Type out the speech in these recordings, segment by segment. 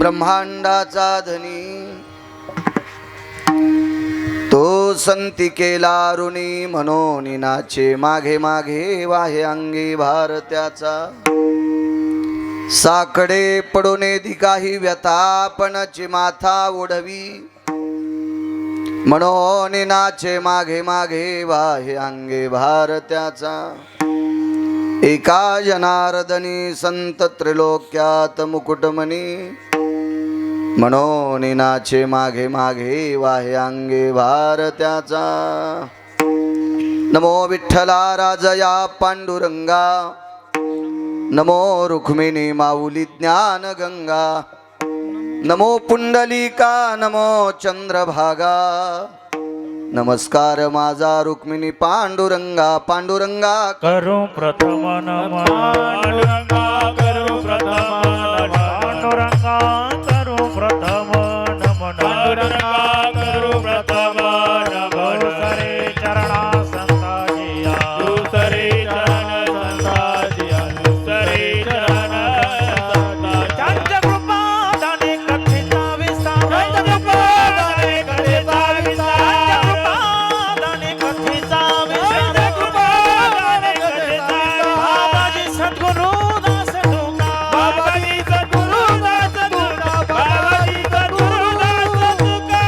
ब्रह्मांडाचा धनी तो संती केला ऋणी म्हणून नाचे मागे मागे वाहे अंगी भार त्याचा साकडे पडोने काही व्यथा पणाची माथा ओढवी म्हणून नाचे मागे मागे वाहे अंगे भार त्याचा एका जनार्दनी संत त्रिलोक्यात मुकुटमणी म्हणून नाचे मागे मागे वाहे अंगे भार त्याचा नमो विठ्ठला राजया पांडुरंगा नमो रुक्मिणी माऊली ज्ञान गंगा नमो पुंडलिका नमो चंद्रभागा नमस्कार माझा रुक्मिणी पांडुरंगा पांडुरंगा करू प्रथम नमः पांडुरंगा करू प्रथम नमः पांडुरंगा करू प्रथम नमः पांडुरंगा करू प्रथम नमः दुसरे चरणा संताजिया दुसरे चरण संताजिया दुसरे चरण संताजिया कृपा दाने कथिता विस्तार कृपा दाने कथिता विस्तार दाने कथिता विस्तार कृपा दाने कथिता बाबाजी सद्गुरु दास तुका बाबाजी सद्गुरु दास तुका बाबाजी सद्गुरु दास तुका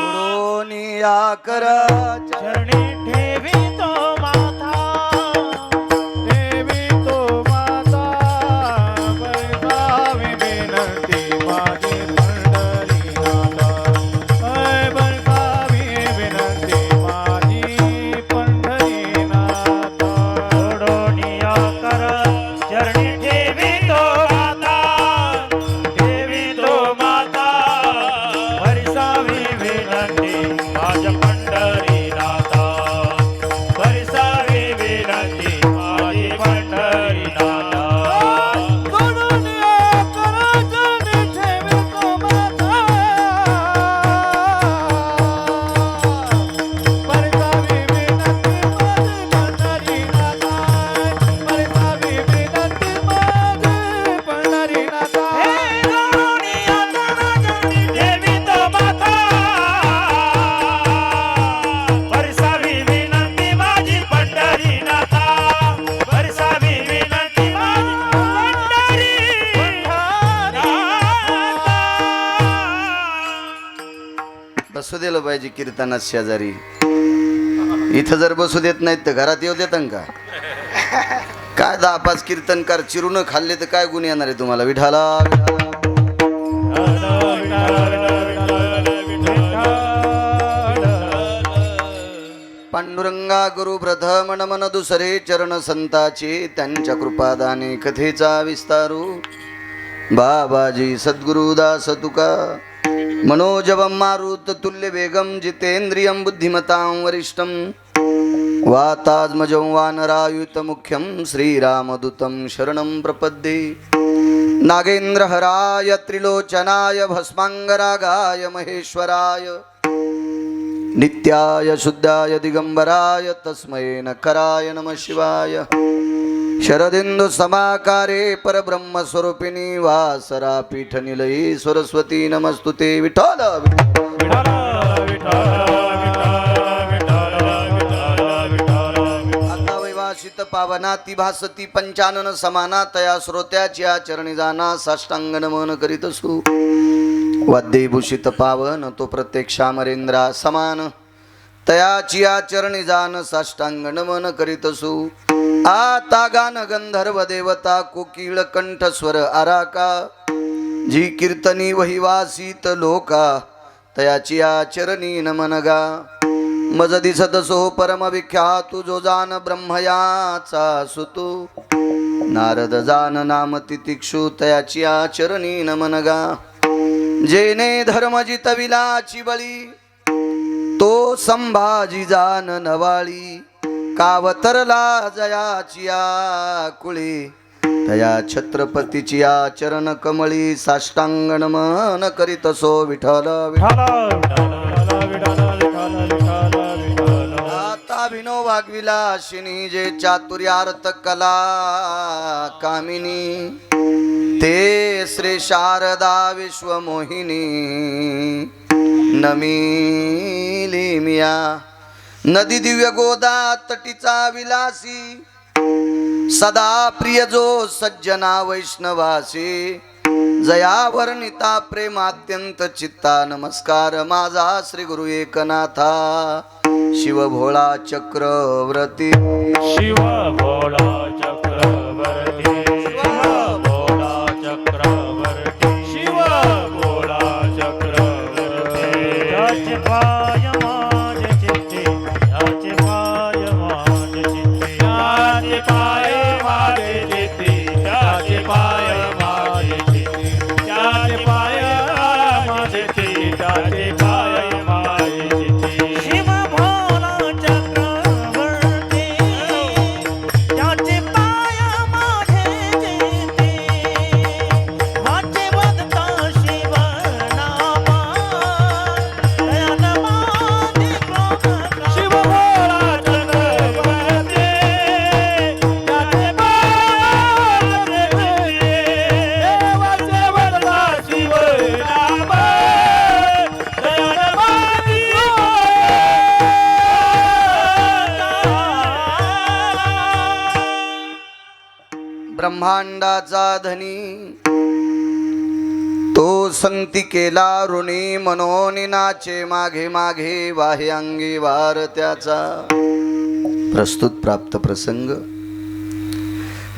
गुरुनिया कर चरणी ठेवी तो माता बरसावी विनंती माझी पंढरीनाथा बरसावी विनंती माझी पंढरीनाथा सोडोनिया कर चरणी ठेवी तो माता बरसावी विनंती माझ्या पंढरीनाथा बरसावी विनंती माझी पंढरीनाथा सोडोनिया कर चरणी ठेवी तो माता बरसावी विनंती माझी पंढरीनाथा बरसावी विनंती माझी पंढरीनाथा हे सोडोनिया कर चरणी ठेवी तो माता बरसावी विनंती माझी पंढरीनाथा बरसावी विनंती माझी बसू दिलं पाहिजे कीर्तनात शेजारी इथं जर बसू देत नाहीत तर घरात येऊ देतं का काय 10-5 कीर्तनकार चिरून खाल्ले तर काय गुण येणार आहे तुम्हाला विठाला पांडुरंगा गुरु प्रथम नमन दुसरे चरण संताचे त्यांच्या कृपादाने कथेचा विस्तारू बाबाजी सद्गुरुदास तुका मनोजवं मारुत तुल्य वेगम जितेंद्रियं बुद्धिमतां वरिष्ठं वातात्मजं वानरायुत मुख्यं श्रीरामदूतं शरणं प्रपद्ये नागेन्द्रहराय त्रिलोचनाय भस्मांगरागाय महेश्वराय नित्याय शुद्धाय दिगंबराय तस्मै नकराय नमः शिवाय शरदिंदु समाकारे परब्रह्मस्वरूपिणी वासरा पीठनिलये सरस्वती नमस्तुते विठ्ठल आता वैवासित पावनाती भासती पंचानन समाना तया श्रोत्याची आचरणी जाना साष्टांग नमन करीत असू वाद्यभूषित पावन तो प्रत्यक्ष अमरेंद्रा समान तयाची आचरणी जान साष्टांग नमन करीत असू आता गान गंधर्व देवता कोकिळ कंठ स्वर आराका जी कीर्तनी वहिवासित लोका तयाची आचरणी नमनगा मज दिसत सो परम विख्यातु जो जान ब्रह्मयाचा सुतू नारद जान नाम तितिक्षु तयाची आचरणी नमनगा जेने धर्म जितविलाची बळी तो संभाजी जान नवाळी कावतरला जयाची कुळी तया छत्रपतीची चरण कमळी साष्टांग नमन करीत सो विठ्ठल आता विनो वागविलाशिनी जे चातुर्यार्थ कला कामिनी ते श्री शारदा विश्वमोहिनी नमिली मिया नदी दिव्य गोदा तटीचा विलासी सदा प्रिय जो सज्जना वैष्णवासी जया वर्णिता प्रेमात्यंत चित्ता नमस्कार माझा श्री गुरु एकनाथा शिव भोळा चक्रवर्ती शिव भोळा चक्रवर्ती शिव भोळा चक्रवर्ती शिव भोळा चक्रवर्ती याचे पाय माझे चित्ते याचे पाय माझे चित्ते याचे पाय माझे चित्ते याचे पाय माझे चित्ते याचे पाय माझे चित्ते याचे पाय माझे चित्ते शिव भोळा चक्रवर्ती याचे पाय माझे चित्ते वाचे वदता शिव नामा दयान माझे क्रोध शिव भोळा चक्रवर्ती याचे पाय वाचे वदता शिव नामा दयान माझे ब्रह्मांडाचा धनी तो संगती केला ऋणी मनोनी नाचे मागे मागे बाह्यांगी वार त्याचा प्रस्तुत प्राप्त प्रसंग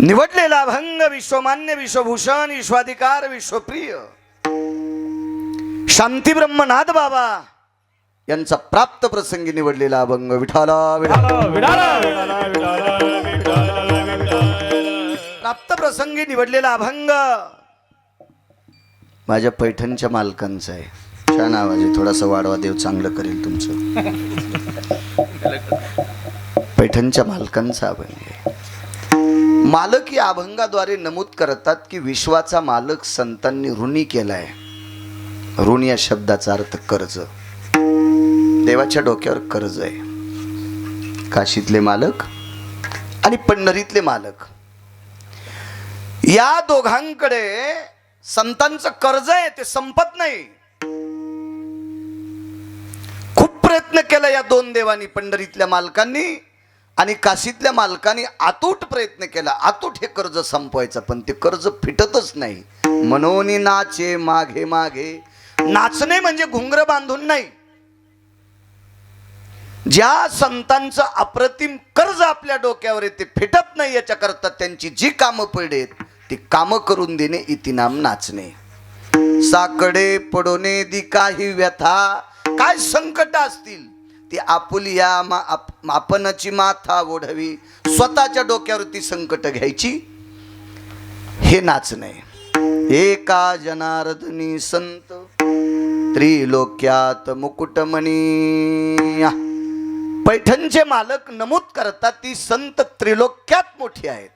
निवडलेला भंग विश्वमान्य विश्वभूषण विश्वाधिकार विश्वप्रिय शांती ब्रह्मनाथ बाबा यांचा प्राप्त प्रसंगी निवडलेला अभंग विठाला विठाला प्राप्त प्रसंगी निवडलेला अभंग माझ्या पैठणच्या मालकांचा आहे. छान आवाज आहे, थोडासा वाढवा, देव चांगलं करेल तुमचं. पैठणच्या मालकांचा अभंग आहे. मालक या अभंगाद्वारे नमूद करतात की विश्वाचा मालक संतांनी ऋणी केलाय. ऋण या शब्दाचा अर्थ कर्ज. देवाच्या डोक्यावर कर्ज आहे. काशीतले मालक आणि पंढरीतले मालक या दोघांकडे संतांचं कर्ज आहे, ते संपत नाही. खूप प्रयत्न केला या दोन देवांनी, पंढरीतल्या मालकांनी आणि काशीतल्या मालकांनी आतूट प्रयत्न केला. आतूट हे कर्ज संपवायचं, पण ते कर्ज फिटतच नाही. मनोनी नाचे मागे मागे. नाचणे म्हणजे घुंगर बांधून नाही. ज्या संतांचं अप्रतिम कर्ज आपल्या डोक्यावर आहे ते फिटत नाही, याच्याकरता त्यांची जी कामं पडलेत ती कामं करून देणे इति नाम नाचणे. साकडे पडोने दी काही व्यथा. काय संकट असतील ती आपुलिया आपणची माथा ओढवी. स्वतःच्या डोक्यावरती संकट घ्यायची, हे नाचणे. एका जनार्दनी संत त्रिलोक्यात मुकुटमणी. पैठणचे मालक नमूद करतात ती संत त्रिलोक्यात मोठी आहेत.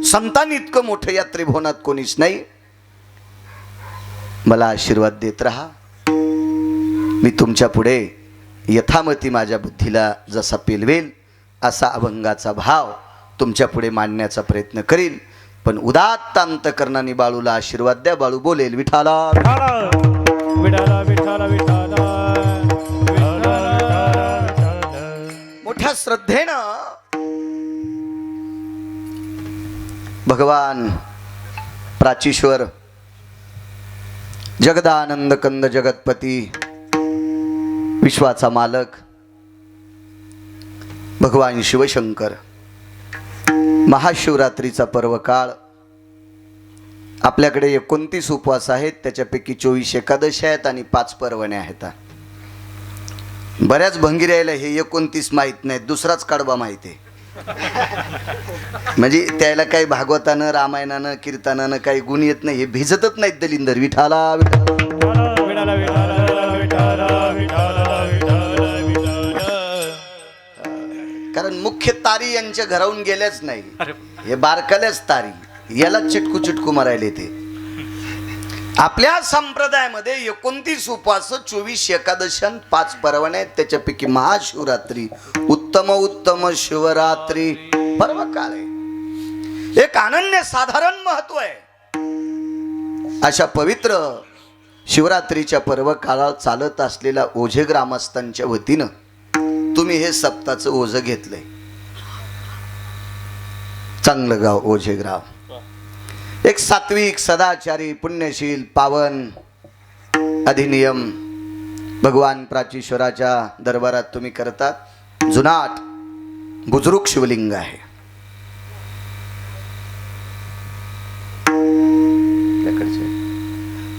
संतांनी इतकं मोठं या त्रिभुवनात कोणीच नाही. मला आशीर्वाद देत राहा. मी तुमच्या पुढे यथामती माझ्या बुद्धीला जसा पेलवेल असा अभंगाचा भाव तुमच्या पुढे मांडण्याचा प्रयत्न करील. पण उदात्त अंतकरणाने बाळूला आशीर्वाद द्या. बाळू बोलेल विठाला विठाला विठाला विठाला. मोठ्या श्रद्धेनं भगवान प्राचीश्वर जगदानंद कंद जगतपती विश्वाचा मालक भगवान शिवशंकर महाशिवरात्रीचा पर्व काळ. आपल्याकडे 29 उपवास आहेत, त्याच्यापैकी 24 एकादशी आहेत आणि 5 पर्वणे आहेत. बऱ्याच भंगिऱ्याला हे 29 माहीत नाहीत, दुसराच कडबा माहिती आहे. म्हणजे त्याला काही भागवतानं रामायणानं कीर्तनानं काही गुण येत नाही, हे भिजतच नाहीत दलिंदर. विठाला कारण मुख्य तारी यांच्या घराहून गेल्याच नाही, हे बारकाल्याच तारी, याला चिटकू चिटकू मारायले. ते आपल्या संप्रदायामध्ये 29 उपवास, 24 एकादशन, 5 पर्वणे आहेत. त्याच्यापैकी महाशिवरात्री उत्तम उत्तम शिवरात्री पर्व काळ आहे. एक अनन्य साधारण महत्व आहे. अशा पवित्र शिवरात्रीच्या पर्व काळात चालत असलेल्या ओझे ग्रामस्थांच्या वतीनं तुम्ही हे सप्ताचं ओझं घेतलंय. चांगलं गाव ओझे ग्राम. एक सात्विक, सदाचारी, पुण्यशील, पावन, अधिनियम भगवान प्राचीश्वराच्या दरबारात तुम्ही करतात. जुनाट बुजुर्ग शिवलिंग आहे.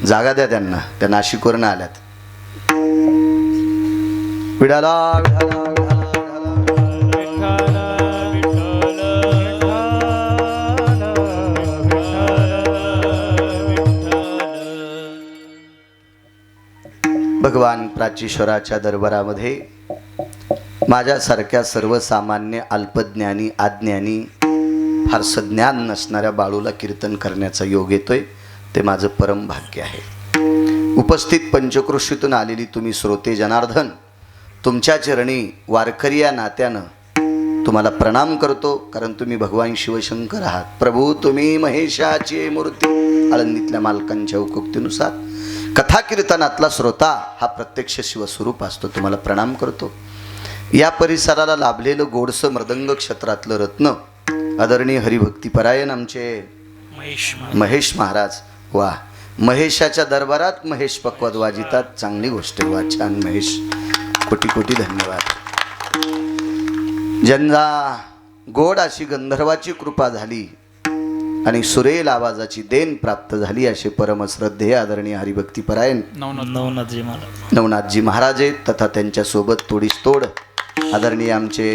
जागा द्या त्यांना, त्या नाशिकवरून आल्यात. विडाला विडाला भगवान प्राचीश्वराच्या दरबारामध्ये माझ्यासारख्या सर्वसामान्य अल्पज्ञानी अज्ञानी फारसं ज्ञान नसणाऱ्या बाळूला कीर्तन करण्याचा योग येतोय. ते माझं परम भाग्य आहे. उपस्थित पंचक्रोशीतून आलेली तुम्ही श्रोते जनार्दन, तुमच्या चरणी वारकरी या नात्यानं तुम्हाला प्रणाम करतो. कारण तुम्ही भगवान शिवशंकर आहात. प्रभू तुम्ही महेशाची मूर्ती. आळंदीतल्या मालकांच्या हुकुक्तीनुसार कथा कीर्तनातला श्रोता हा प्रत्यक्ष शिवस्वरूप असतो. तुम्हाला प्रणाम करतो. या परिसराला लाभलेलं गोडसं मृदंग क्षेत्रातलं रत्न आदरणीय हरिभक्तीपरायण आमचे महेश महाराज. वा, महेशाच्या दरबारात महेश पक्वाद वाजितात. चांगली गोष्ट आहे. वा, छान महेश. कोटी कोटी धन्यवाद. ज्यांना गोड अशी गंधर्वाची कृपा झाली आणि सुरेल आवाजाची देण प्राप्त झाली असे परमश्रद्धेय आदरणीय हरिभक्तीपरायण नवनाथजी महाराज आहेत. तथा त्यांच्यासोबत तोडीस तोड आदरणीय आमचे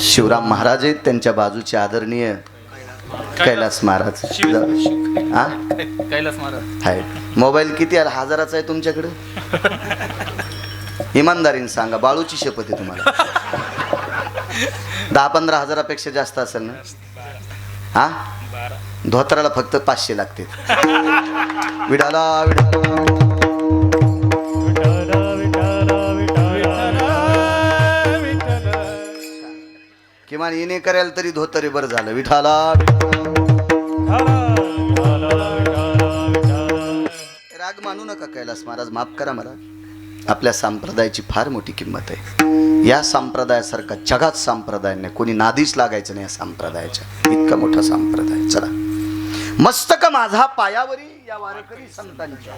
शिवराम महाराज आहेत. त्यांच्या बाजूचे आदरणीय कैलास महाराज. कैलास महाराज आहे. मोबाईल किती आला? 1000चा आहे तुमच्याकडे? इमानदारीने सांगा, बाळूची शपथ आहे तुम्हाला. 10-15 हजारापेक्षा जास्त असेल ना? हा, धोत्राला फक्त 500 लागते. विडाला विडाला किमान येणे करायला तरी धोतरे बरं झालं. विठाला राग मानू नका कैलास महाराज, माफ करा मला. आपल्या संप्रदायाची फार मोठी किंमत आहे. या संप्रदायासारखा जगात संप्रदाय नाही. कोणी नादीच लागायचं नाही या संप्रदायाच्या. इतका मोठा संप्रदाय. चला, मस्तक माझा पायावरी या वारकरी संतांच्या.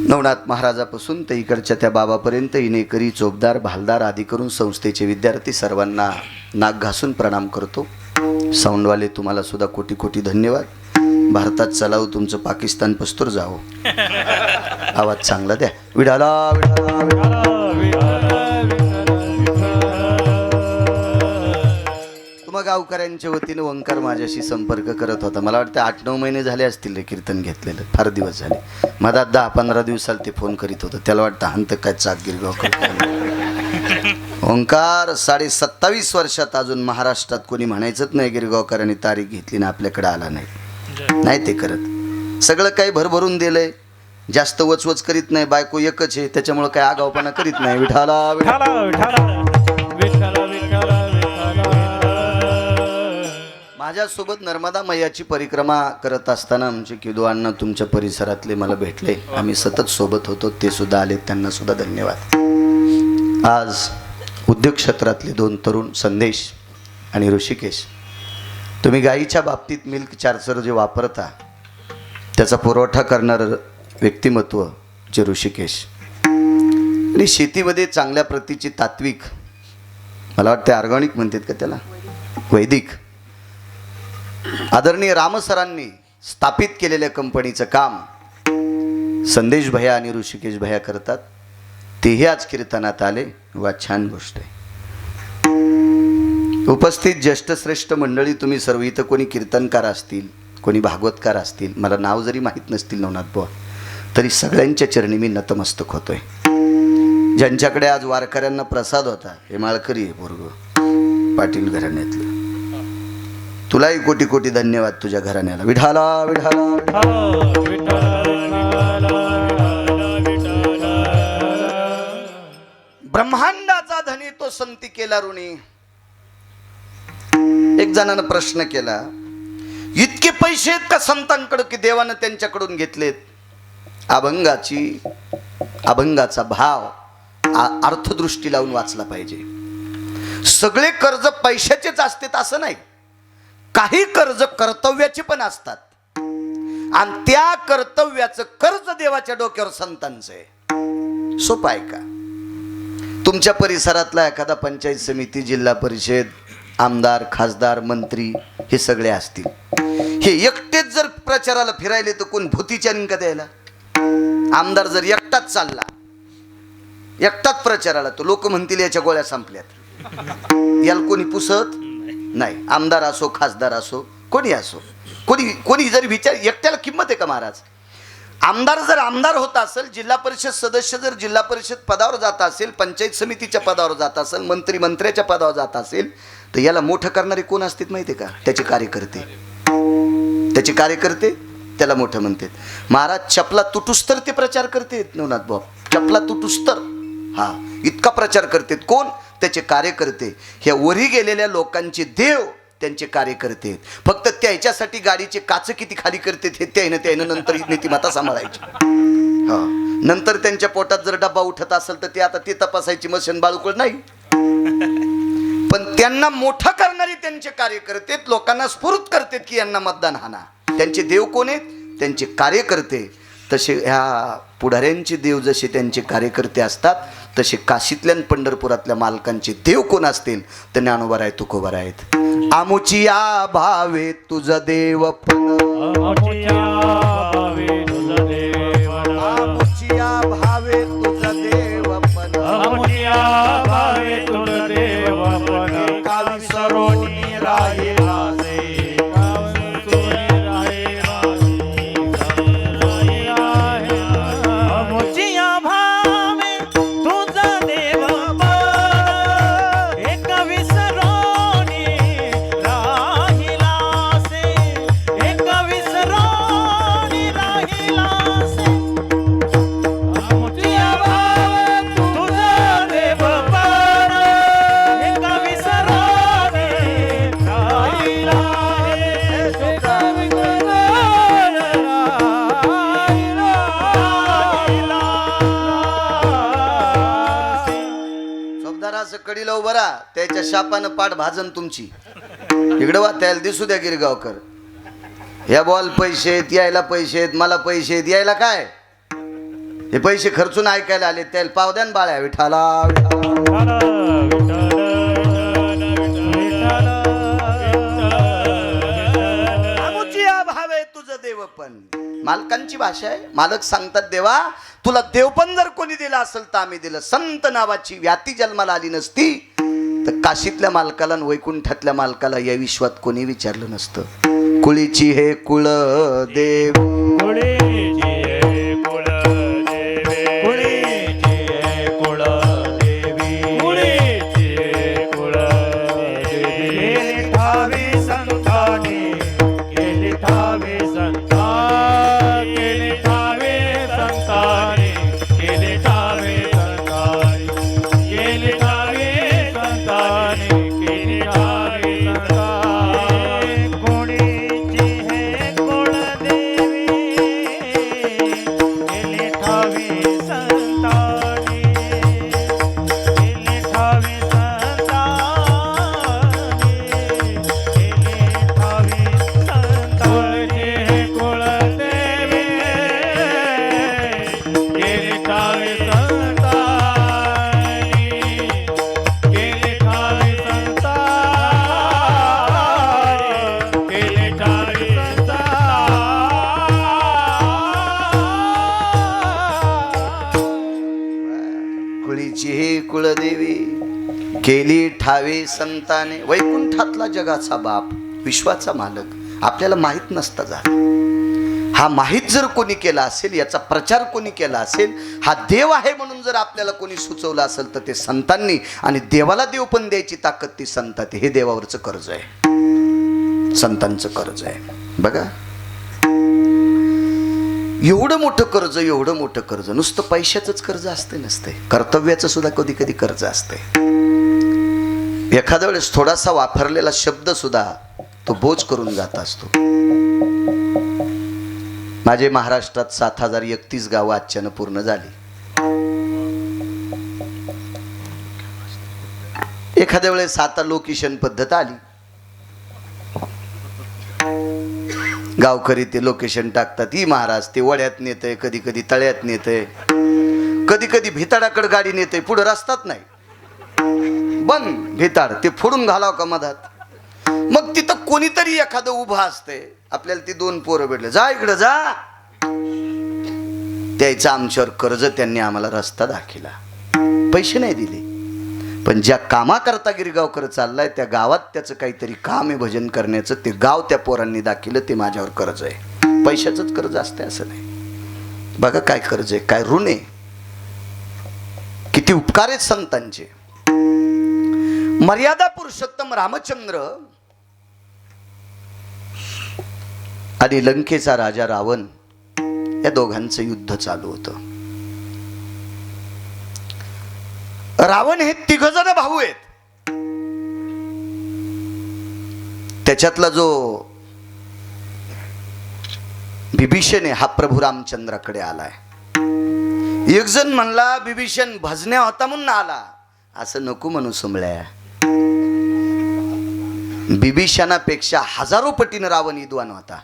नवनाथ महाराजापासून ते इकडच्या त्या बाबापर्यंत इनेकरी, चोपदार, भालदार आदी करून संस्थेचे विद्यार्थी सर्वांना नाक घासून प्रणाम करतो. साऊंडवाले तुम्हाला सुद्धा कोटी कोटी धन्यवाद. भारतात चलाव तुमचं पाकिस्तान पस्तूर जावो. आवाज चांगला द्या. विडाला विडाला तुम्हा गावकऱ्यांच्या वतीनं ओंकार माझ्याशी संपर्क करत होता. मला वाटतं 8-9 महिने झाले असतील रे कीर्तन घेतलेलं. फार दिवस झाले. मधात 10-15 दिवसाला ते फोन करीत होतं. त्याला वाटतं हंत काय चाक गिरगाव. ओंकार 27.5 वर्षात अजून महाराष्ट्रात कोणी म्हणायचंच नाही गिरगावकरांनी तारीख घेतली ना आपल्याकडे आला नाही. नाही ते करत. सगळं काही भरभरून दिलंय. जास्त वचवच करीत नाही. बायको एकच आहे त्याच्यामुळं काय आगावपणा करीत नाही. विठाला माझ्यासोबत नर्मदा मैयाची परिक्रमा करत असताना आमचे किदू अण्णा तुमच्या परिसरातले मला भेटले. आम्ही सतत सोबत होतो. ते सुद्धा आले. त्यांना सुद्धा धन्यवाद. आज उद्योग क्षेत्रातले 2 तरुण संदेश आणि ऋषिकेश, तुम्ही गाईच्या बाबतीत मिल्क चार्जर जे वापरता त्याचा पुरवठा करणारं व्यक्तिमत्व जे ऋषिकेश, आणि शेतीमध्ये चांगल्या प्रतीची तात्विक, मला वाटतं ऑर्गॅनिक म्हणतात का त्याला, वैदिक, आदरणीय रामसरांनी स्थापित केलेल्या कंपनीचं काम संदेश भैया आणि ऋषिकेश भैया करतात. तेही आज कीर्तनात आले. वा, छान गोष्ट आहे. उपस्थित ज्येष्ठश्रेष्ठ मंडळी तुम्ही सर्व इथं कोणी कीर्तनकार असतील, कोणी भागवतकार असतील, मला नाव जरी माहीत नसतील नवनाथ बुवा, तरी सगळ्यांच्या चरणी मी नतमस्तक होतोय. ज्यांच्याकडे आज वारकऱ्यांना प्रसाद होता, हे माळकरी आहे पोरगं, पाटील घराण्यातलं, तुलाही कोटी कोटी धन्यवाद तुझ्या घराण्याला. विठाला विठाला ब्रह्मांडाचा धनी तो संती केला ऋणी. एक जणानं प्रश्न केला, इतके पैसे आहेत का संतांकडे की देवानं त्यांच्याकडून घेतलेत. अभंगाचा भाव अर्थदृष्टी लावून वाचला पाहिजे. सगळे कर्ज पैशाचेच असतात असं नाही. काही कर्ज कर्तव्याचे पण असतात आणि त्या कर्तव्याचं कर्ज देवाच्या डोक्यावर संतांचं आहे. सोपं आहे का? तुमच्या परिसरातला एखादा पंचायत समिती, जिल्हा परिषद, आमदार, खासदार, मंत्री हे सगळे असतील. हे एकटेच जर प्रचाराला फिरायले तर कोण भूतीच्या निंका द्यायला? आमदार जर एकटाच चालला, एकटाच प्रचाराला, तर लोक म्हणतील याच्या गोळ्या संपल्यात. याला कोणी पुसत नाही. आमदार असो, खासदार असो, कोणी असो, कोणी जरी विचार, एकट्याला किंमत आहे का महाराज? आमदार जर आमदार होत असेल, जिल्हा परिषद सदस्य जर जिल्हा परिषद पदावर जात असेल, पंचायत समितीच्या पदावर जात असेल, मंत्र्याच्या पदावर जात असेल, तर याला मोठं करणारे कोण असतात माहिती आहे का? त्याचे कार्यकर्ते. त्याचे कार्यकर्ते त्याला मोठं म्हणतात. महाराज चपला तुटुस्तर ते प्रचार करतात. नवनाथ भाऊ चपला तुटुस्तर, हा इतका प्रचार करतात. कोण? त्याचे कार्यकर्ते. ह्या वरी गेलेल्या लोकांचे देव त्यांचे कार्यकर्ते. फक्त त्याच्यासाठी गाडीचे काच किती खाली करतात हे त्यानं नंतर नीतिमत्ता सांभाळायची. हा नंतर त्यांच्या पोटात जर डब्बा उठत असेल तर ते आता ते तपासायची मशीन बाळूकड नाही. पण त्यांना मोठं करणारे त्यांचे कार्यकर्ते लोकांना स्फूर्त करतात की यांना मतदान हाना. त्यांचे देव कोण आहेत? त्यांचे कार्यकर्ते. तसे ह्या पुढाऱ्यांचे देव जसे त्यांचे कार्यकर्ते असतात, तसे काशीतल्या पंढरपुरातल्या मालकांचे देव कोण असतील तर ज्ञानोबा आहेत, तुकोबा आहेत. आमुची या भावे तुझ देवपण, आमुची या भावे तुझ देवपण, आमुची या भावे तुझ देवपण, आमुची या भावे तुझ देवपण, का विसरोनी राहिलासे, कडीला उभा राहा, त्याच्या शापानं पाठ भाजन तुमची. इकडं वा, त्याला दिसू द्या गिरगावकर. या बॉल पैसे आहेत, यायला पैसे आहेत, मला पैसे आहेत, यायला काय? हे पैसे खर्चून ऐकायला आले, त्याला पाव द्या न बाळ्या. विठाला भावे तुझं देवपण. मालकांची भाषा आहे. मालक सांगतात देवा तुला देवपण जर कोणी दिलं असेल तर आम्ही दिलं. संत नावाची व्याती जन्माला आली नसती तर काशीतल्या मालकाला आणि वैकुंठातल्या मालकाला या विश्वात कोणी विचारलं नसतं. कुळीची हे कुळ देव, कुळीची हे कुळ देवी, कुळीची हे कुळ देवी, कुळीची हे कुळ देवी. केली ठावी संतानी, केली ठावी संतानी, केली ठावी संतानी, केली ठावी संतानी, केली ठावी संतानी, केली ठावी संतानी. कुळीची हे कुळ देवी, केली ठावी संतानी, केली ठावी संतानी, केली ठावी संतानी. हे कुळ देवी, केली ठावी संतानी, केली ठावी संतानी, केली ठावी संतानी. कुळीची हे कुळदेवी, केली ठावे संताने. वैकुंठातला जगाचा बाप, विश्वाचा मालक आपल्याला माहित नसता झाला. हा माहित जर कोणी केला असेल, याचा प्रचार कोणी केला असेल, हा देव आहे म्हणून जर आपल्याला कोणी सुचवलं असेल तर ते संतांनी. आणि देवाला देव पण द्यायची ताकद ती संतात. हे देवावरचं कर्ज आहे, संतांचं कर्ज आहे. बघा एवढं मोठं कर्ज, एवढं मोठं कर्ज. नुसतं पैशाचंच कर्ज असते नसते, कर्तव्याचं सुद्धा कधी कधी कर्ज असते. एखाद्या वेळेस थोडासा वापरलेला शब्द सुद्धा तो बोज करून जात असतो. माझे महाराष्ट्रात 7031 गावं आजच्यानं पूर्ण झाली. एखाद्या वेळेस आता लोकेशन पद्धत आली, गावकरी ते लोकेशन टाकतात. ही महाराज ते वड्यात नेतय, कधी कधी तळ्यात नेतय, कधी कधी भिताडाकडे गाडी नेतय. पुढे रस्ताच नाही, बंद भिताड, ते फोडून घालाव का मधात. मग तिथं कोणीतरी एखादं उभं असते. आपल्याला ती 2 पोरं भेटले, जा इकडं जा. त्याचं आमच्यावर कर्ज, त्यांनी आम्हाला रस्ता दाखिला, पैसे नाही दिले. पण ज्या कामाकरता गिरगावकर चाललाय त्या गावात त्याचं काहीतरी काम आहे भजन करण्याचं, ते गाव त्या पोरांनी दाखिलं, ते माझ्यावर कर्ज आहे. पैशाचंच कर्ज असते असं नाही. बघा काय कर्ज आहे, काय ऋण आहे, किती उपकार आहेत संतांचे. मर्यादा पुरुषोत्तम रामचंद्र आणि लंकेचा राजा रावण या दोघांचं युद्ध चालू होतं. रावण हे 3 जण भाऊ आहेत. त्याच्यातला जो बिभीषण आहे हा प्रभू रामचंद्राकडे आलाय. एक जण म्हणला बिभीषण भजण्या होता म्हणून आला. असं नको म्हणू सुमळ्या, बिभीषणापेक्षा हजारो पटीनं रावण विद्वान होता.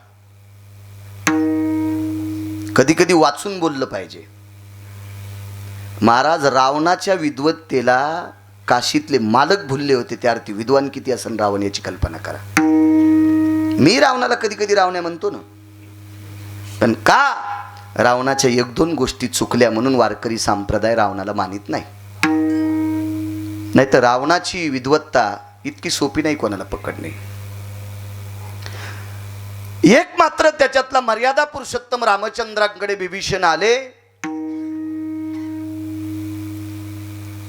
कधी कधी वाचून बोललं पाहिजे. महाराज रावणाच्या विद्वत्तेला काशीतले मालक भुलले होते. त्या अर्थी विद्वान किती असन रावण याची कल्पना करा. मी रावणाला कधी कधी रावण्या म्हणतो ना, पण का रावणाच्या 1-2 गोष्टी चुकल्या म्हणून वारकरी संप्रदाय रावणाला मानित नाही. नाहीतर रावणाची विद्वत्ता इतकी सोपी नाही कोणाला पकडणे. एक मात्र त्याच्यातला मर्यादा पुरुषोत्तम रामचंद्राकडे बिभीषण आले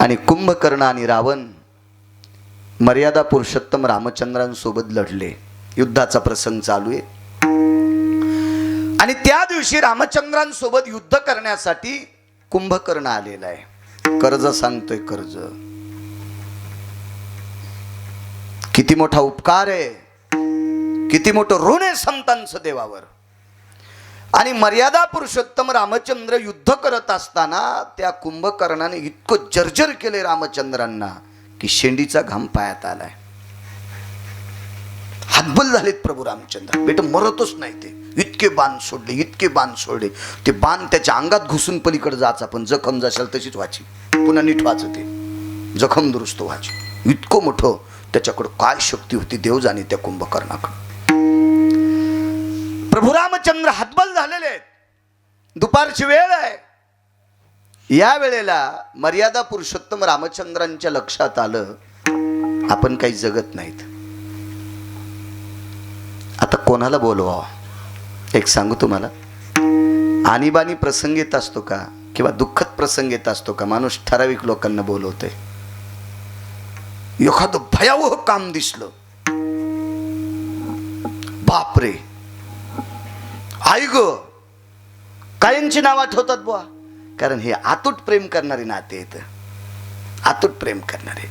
आणि कुंभकर्ण आणि रावण मर्यादा पुरुषोत्तम रामचंद्रांसोबत लढले. युद्धाचा प्रसंग चालू आहे आणि त्या दिवशी रामचंद्रांसोबत युद्ध करण्यासाठी कुंभकर्ण आलेला आहे. कर्ज सांगतोय, कर्ज किती मोठा उपकार आहे, किती मोठं ऋण आहे संतांचं देवावर. आणि मर्यादा पुरुषोत्तम रामचंद्र युद्ध करत असताना त्या कुंभकर्णाने इतकं जर्जर केले रामचंद्रांना की शेंडीचा घाम पायात आलाय. हातबल झालेत प्रभू रामचंद्र. बेट मरतच नाही ते. इतके बाण सोडले, इतके बाण सोडले. ते बाण त्याच्या अंगात घुसून पलीकडे जायचा, पण जखम जशाल तशीच व्हायची. पुन्हा नीट व्हायचं, ते जखम दुरुस्त व्हायची. इतकं मोठं त्याच्याकडं काय शक्ती होती देव जाणे त्या कुंभकर्णाकडे. प्रभू रामचंद्र हतबल झालेले आहेत. दुपारची वेळ आहे. या वेळेला मर्यादा पुरुषोत्तम रामचंद्रांच्या लक्षात आलं आपण काही जगत नाहीत. आता कोणाला बोलवावं. एक सांगू तुम्हाला, आणीबाणी प्रसंग येत असतो का किंवा दुःखद प्रसंग येत असतो का, माणूस ठराविक लोकांना बोलवते. एखादं भयावह काम दिसलं, बापरे आई ग, कायमची नाव आठवतात बुवा. कारण हे अतूट प्रेम करणारे नाते आहेत, अतूट प्रेम करणारे.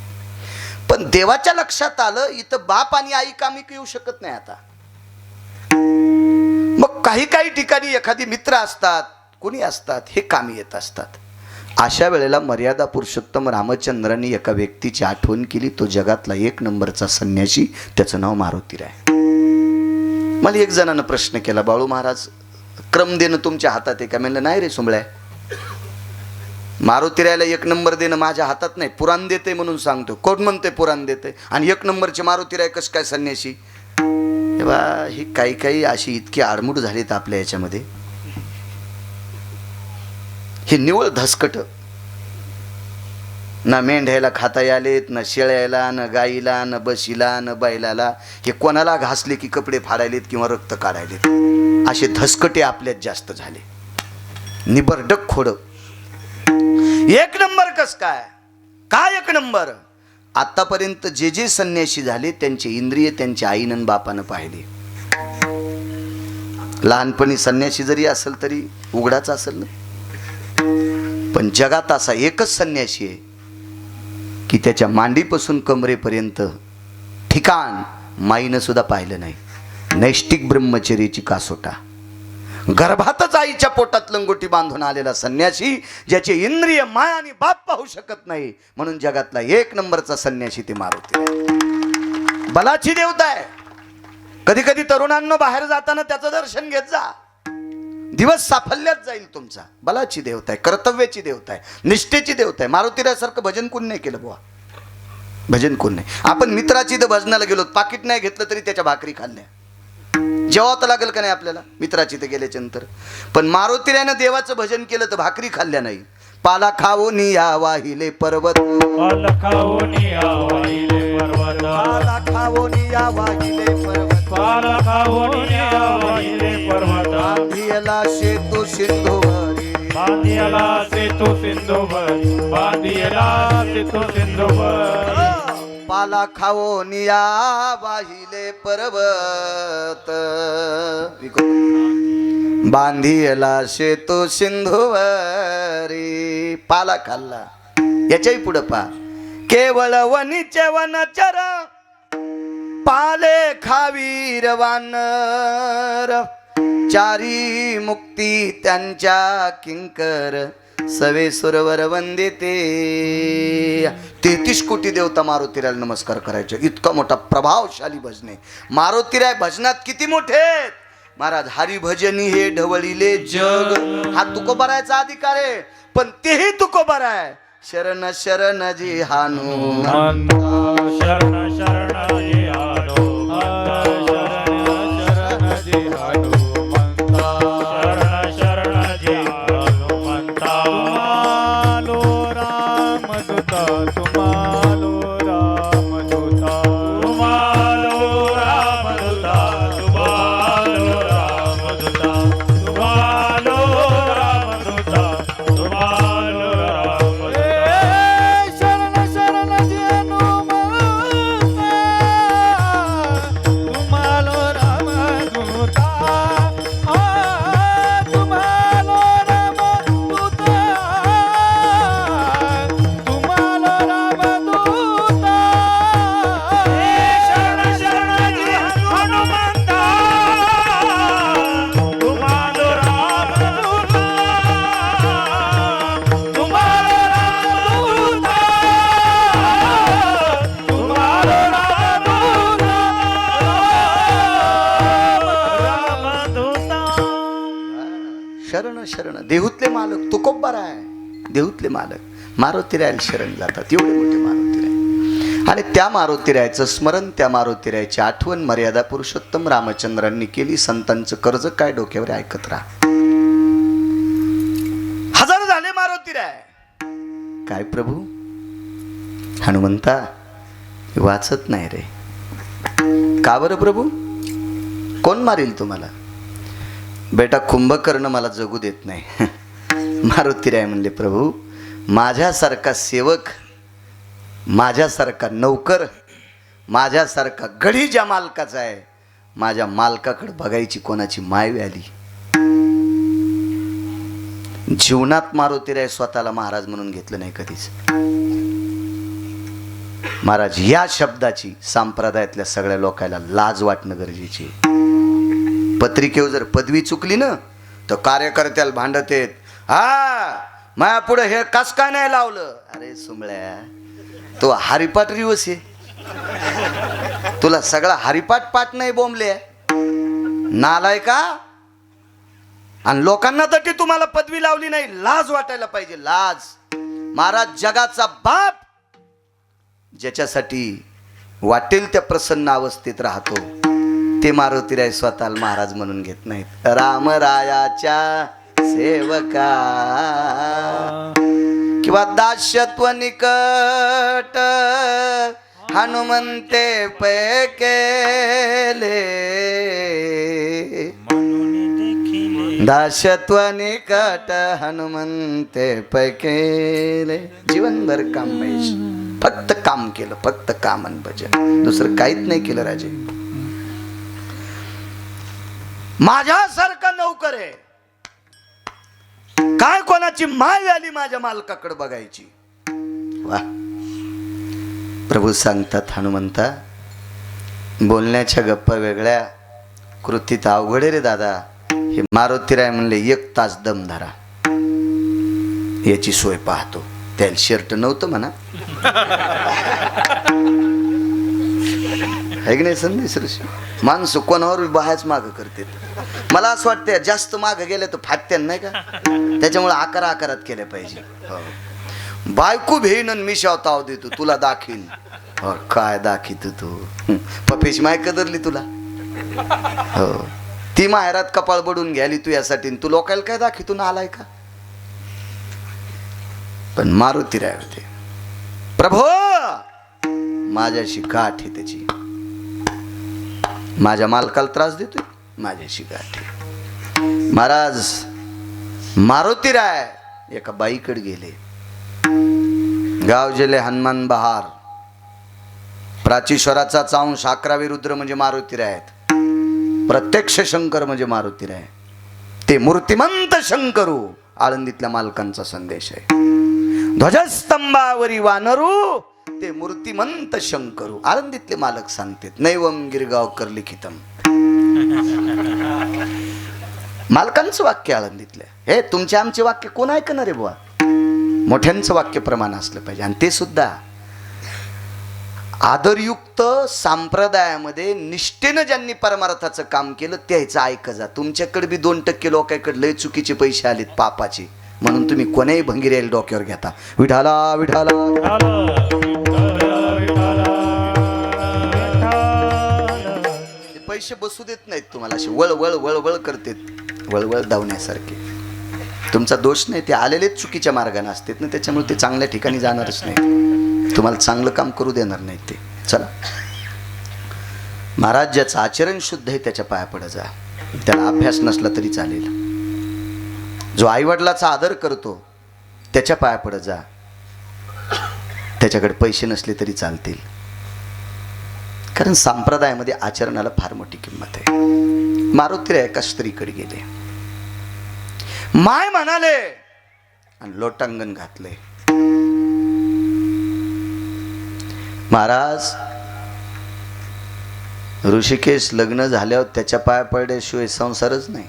पण देवाच्या लक्षात आलं इथं बाप आणि आई कामी येऊ शकत नाही. आता मग काही काही ठिकाणी एखादी मित्र असतात, कोणी असतात, हे कामी येत असतात. अशा वेळेला मर्यादा पुरुषोत्तम रामचंद्रांनी एका व्यक्तीची आठवण केली. तो जगातला 1 नंबरचा संन्यासी, त्याचं नाव मारुतीराय. मला एक जणानं प्रश्न केला, बाळू महाराज क्रम देणं तुमच्या हातात आहे का? म्हणलं नाही रे सुंबळ्या, मारुतीरायला 1 नंबर देणं माझ्या हातात नाही. पुराण देते म्हणून सांगतो. कोण म्हणते पुराण देते आणि 1 नंबरचे मारुतीराय कसं काय संन्यासी? तेव्हा ही काही काही अशी इतकी आडमुड झालीत आपल्या याच्यामध्ये. हे निवळ धसकट. ना मेंढ्याला खाता यालेत, ना शेळ्याला, ना गाईला, ना बशीला, ना बैलाला. हे कोणाला घासले की कपडे फाडायलेत किंवा रक्त काढायलेत. असे धसकटे आपल्यात जास्त झाले. निबरडक खोड. 1 नंबर कस काय? काय 1 नंबर? आतापर्यंत जे जे संन्यासी झाले त्यांचे इंद्रिय त्यांच्या आईनं बापानं पाहिले. लहानपणी संन्यासी जरी असेल तरी उघडाच असेल ना. पण जगात असा एकच संन्यासी आहे की त्याच्या मांडीपासून कमरेपर्यंत ठिकाण माईनं सुद्धा पाहिलं नाही. नैष्टिक ब्रह्मचर्याची कासोटा. गर्भातच आईच्या पोटात लंगोटी बांधून आलेला संन्यासी, ज्याचे इंद्रिय माय आणि बाप पाहू शकत नाही, म्हणून जगातला 1 नंबरचा संन्यासी ते मारुती आहे. बलाची देवता आहे. कधी कधी तरुणांनो बाहेर जाताना त्याचं दर्शन घेत जा. दिवस साफल्यात जाईल तुमचा. बलाची देवता आहे, कर्तव्याची देवता आहे, निष्ठेची देवता आहे. मारुतीरासारखं भजन कोण नाही केलं बुवा. भजन कोण नाही. आपण मित्राची तर भजनाला गेलो, पाकिट नाही घेतलं तरी त्याच्या भाकरी खाल्ल्या. जेव्हा तर लागेल का नाही आपल्याला मित्राची तर गेल्याच्या नंतर. पण मारुतीरानं देवाचं भजन केलं तर भाकरी खाल्ल्या नाही. पाला खाऊन या वाहिले पर्वत, पाला खाऊन या वाहिले पर्वत, पाला खाऊन या वाहिले पर्वत, पाला खाऊन या वाहिले पर्वत, बांधियला शेतू सिंधुवरी, बांधियला सेतू सिंधुवरी, बांधियला सेतू सिंधुवरी. पाला खाऊन या वाहिले पर्वत, बांधियला शेतू सिंधुवरी. पाला खाल्ला. याच्याही पुढं पा. केवळ वनीचे वनचर, पाले खावीर वानर, चारी मुक्ती त्यांच्या किंकर, सवे सुरवर वंदिते. 33 कोटी देवता मारुतीराला नमस्कार करायचे. इतका मोठा प्रभावशाली भजने. मारुतीराय भजनात किती मोठे आहेत महाराज. हरिभजनी हे ढवळीले जग, हा तुकोबारायचा अधिकार आहे, पण तेही तुकोबाराय. शरण शरण जी हनुमंत, शरण शरण जी हनुमंत, शरण जी हनुमंत, शरण शरण जी हनुमंत. तुम्हालो रामदूत, तुम्हालो रामदूत, तुम्हालो रामदूत, तुम्हालो रामदूत, तुम्हालो रामदूत, तुम्हालो रामदूत. शरण शरण जी हनुमंत, तुम्हालो रामदूत, तुम्हालो रामदूत, तुम्हालो रामदूत. शरण शरण जी हनुमंत, तुम्हालो रामदूत, तुम्हालो रामदूत, तुम्हालो रामदूत. शरण शरण. देहूतले मालक तुकोबाराय. देहूतले मालक मारुतीरायाला शरण जातात. एवढे मोठे मारुतीराय. आणि त्या मारुतीरायाचं स्मरण, त्या मारुतीरायाची आठवण मर्यादा पुरुषोत्तम रामचंद्रांनी केली. संतांचं कर्ज काय डोक्यावर आहे, ऐकत राहा. हजार झाले मारुतीराय. काय प्रभू हनुमंता वाचत नाही रे. का बरं प्रभू? कोण मारील तुम्हाला? बेटा कुंभकर्ण मला जगू देत नाही. मारुतीराय म्हणले प्रभू, माझ्यासारखा सेवक, माझ्यासारखा नौकर, माझ्यासारखा गडी ज्या मालकाचा आहे, माझ्या मालकाकडे बघायची कोणाची माय आली. जीवनात मारुतीराय स्वतःला महाराज म्हणून घेतलं नाही कधीच. महाराज या शब्दाची संप्रदायातल्या सगळ्या लोकांना लाज वाटणं गरजेची आहे. पत्रिकेवर जर पदवी चुकली ना तर कार्यकर्त्याला भांडत येत, हा माया पुढे हे कस काय नाही लावलं. अरे सुमळ्या, तो हरिपाठ रिवस आहे, तुला सगळा हरिपाठ पाठ नाही बोंबले नालाय का. आणि लोकांना तरी तुम्हाला पदवी लावली नाही, लाज वाटायला पाहिजे, लाज. महाराज जगाचा बाप, ज्याच्यासाठी वाटेल त्या प्रसन्न अवस्थेत राहतो, ते मारुतीराय स्वतःला महाराज म्हणून घेत नाहीत. रामरायाच्या सेवका किंवा दास्यत्व निकट हनुमंते पै केले, दास्यत्व निकट हनुमंते पै केले. जीवनभर काम महेश, फक्त काम केलं, फक्त काम आणि भजन, दुसरं काहीच नाही केलं राजे. माझ्यासारखा नौकर आहे, काय कोणाची माय आली माझ्या मालकाकडे बघायची. वा. प्रभू सांगतात हनुमंता, बोलण्याच्या गप्पा वेगळ्या, कृतीत अवघड आहे रे दादा. हे मारुतीराय म्हणले 1 तास दम धरा, याची सोय पाहतो. त्याला शर्ट नव्हतं म्हणा, आहे की नाही संदेश ऋषी? माणसं कोणावर बाहेरच मागं करते. मला असं वाटतं जास्त मागं गेले तर फाटत्या नाही का, त्याच्यामुळे आकारात केल्या पाहिजे. हो. बायको भेईन मी शावताव देतो तुला दाखीन. हो काय दाखीत तू, पपेश माय कदरली तुला. हो ती माहेरात कपाळ बडून घ्याली तू यासाठी, तू लोकायला काय दाखीतून आलाय का? पण मारुतीराय होते, प्रभो माझ्याशी गाठ आहे त्याची, माझ्या मालकाला त्रास देतोय, माझ्याशी गाठ आहे. महाराज मारुतीराय एका बाईकडे गेले. गाव जेले हनुमान बहार, प्राचीश्वराचा चांश 11वे रुद्र म्हणजे मारुतीराय आहेत. प्रत्यक्ष शंकर म्हणजे मारुतीराय. ते मूर्तिमंत शंकरू आळंदीतल्या मालकांचा संदेश आहे. ध्वजस्तंभावरी वानरू ते मूर्तिमंत शंकरू. आळंदीतले मालक सांगतात नैवम गिरगावकर लिखितम. मालकांचं वाक्य आळंदीतलं. हे तुमचे आमचे वाक्य कोण ऐकणार आहे बुवा? मोठ्यांचं वाक्य प्रमाण असलं पाहिजे. आणि ते सुद्धा आदरयुक्त संप्रदायामध्ये निष्ठेनं ज्यांनी परमार्थाचं काम केलं त्याचं ऐक जा. तुमच्याकडे बी 2% लोकांकडे लय चुकीचे पैसे आलेत पापाचे, म्हणून तुम्ही कोणाही भंगिरेल डोक्यावर घेता. विठाला विठाला पैसे बसू देत नाहीत तुम्हाला, असे वळवळ वळवळ करतात, वळवळ धावण्यासारखे. तुमचा दोष नाही, ते आलेलेच चुकीच्या मार्गाने असतात ना, त्याच्यामुळे ते चांगल्या ठिकाणी जाणारच नाही, तुम्हाला चांगलं काम करू देणार नाही ते. चला महाराज ज्याचं आचरण शुद्ध आहे त्याच्या पाया पडा जा. त्याला अभ्यास नसला तरी चालेल. जो आईवडिलाचा आदर करतो त्याच्या पाया पडा जा. त्याच्याकडे पैसे नसले तरी चालतील, कारण संप्रदायामध्ये आचरणाला फार मोठी किंमत आहे. मारुतीराय एका स्त्रीकडे गेले, माय म्हणाले आणि लोटांगण घातले. महाराज ऋषिकेश लग्न झाल्यावर त्याच्या पाया पडल्याशिवाय संसारच नाही.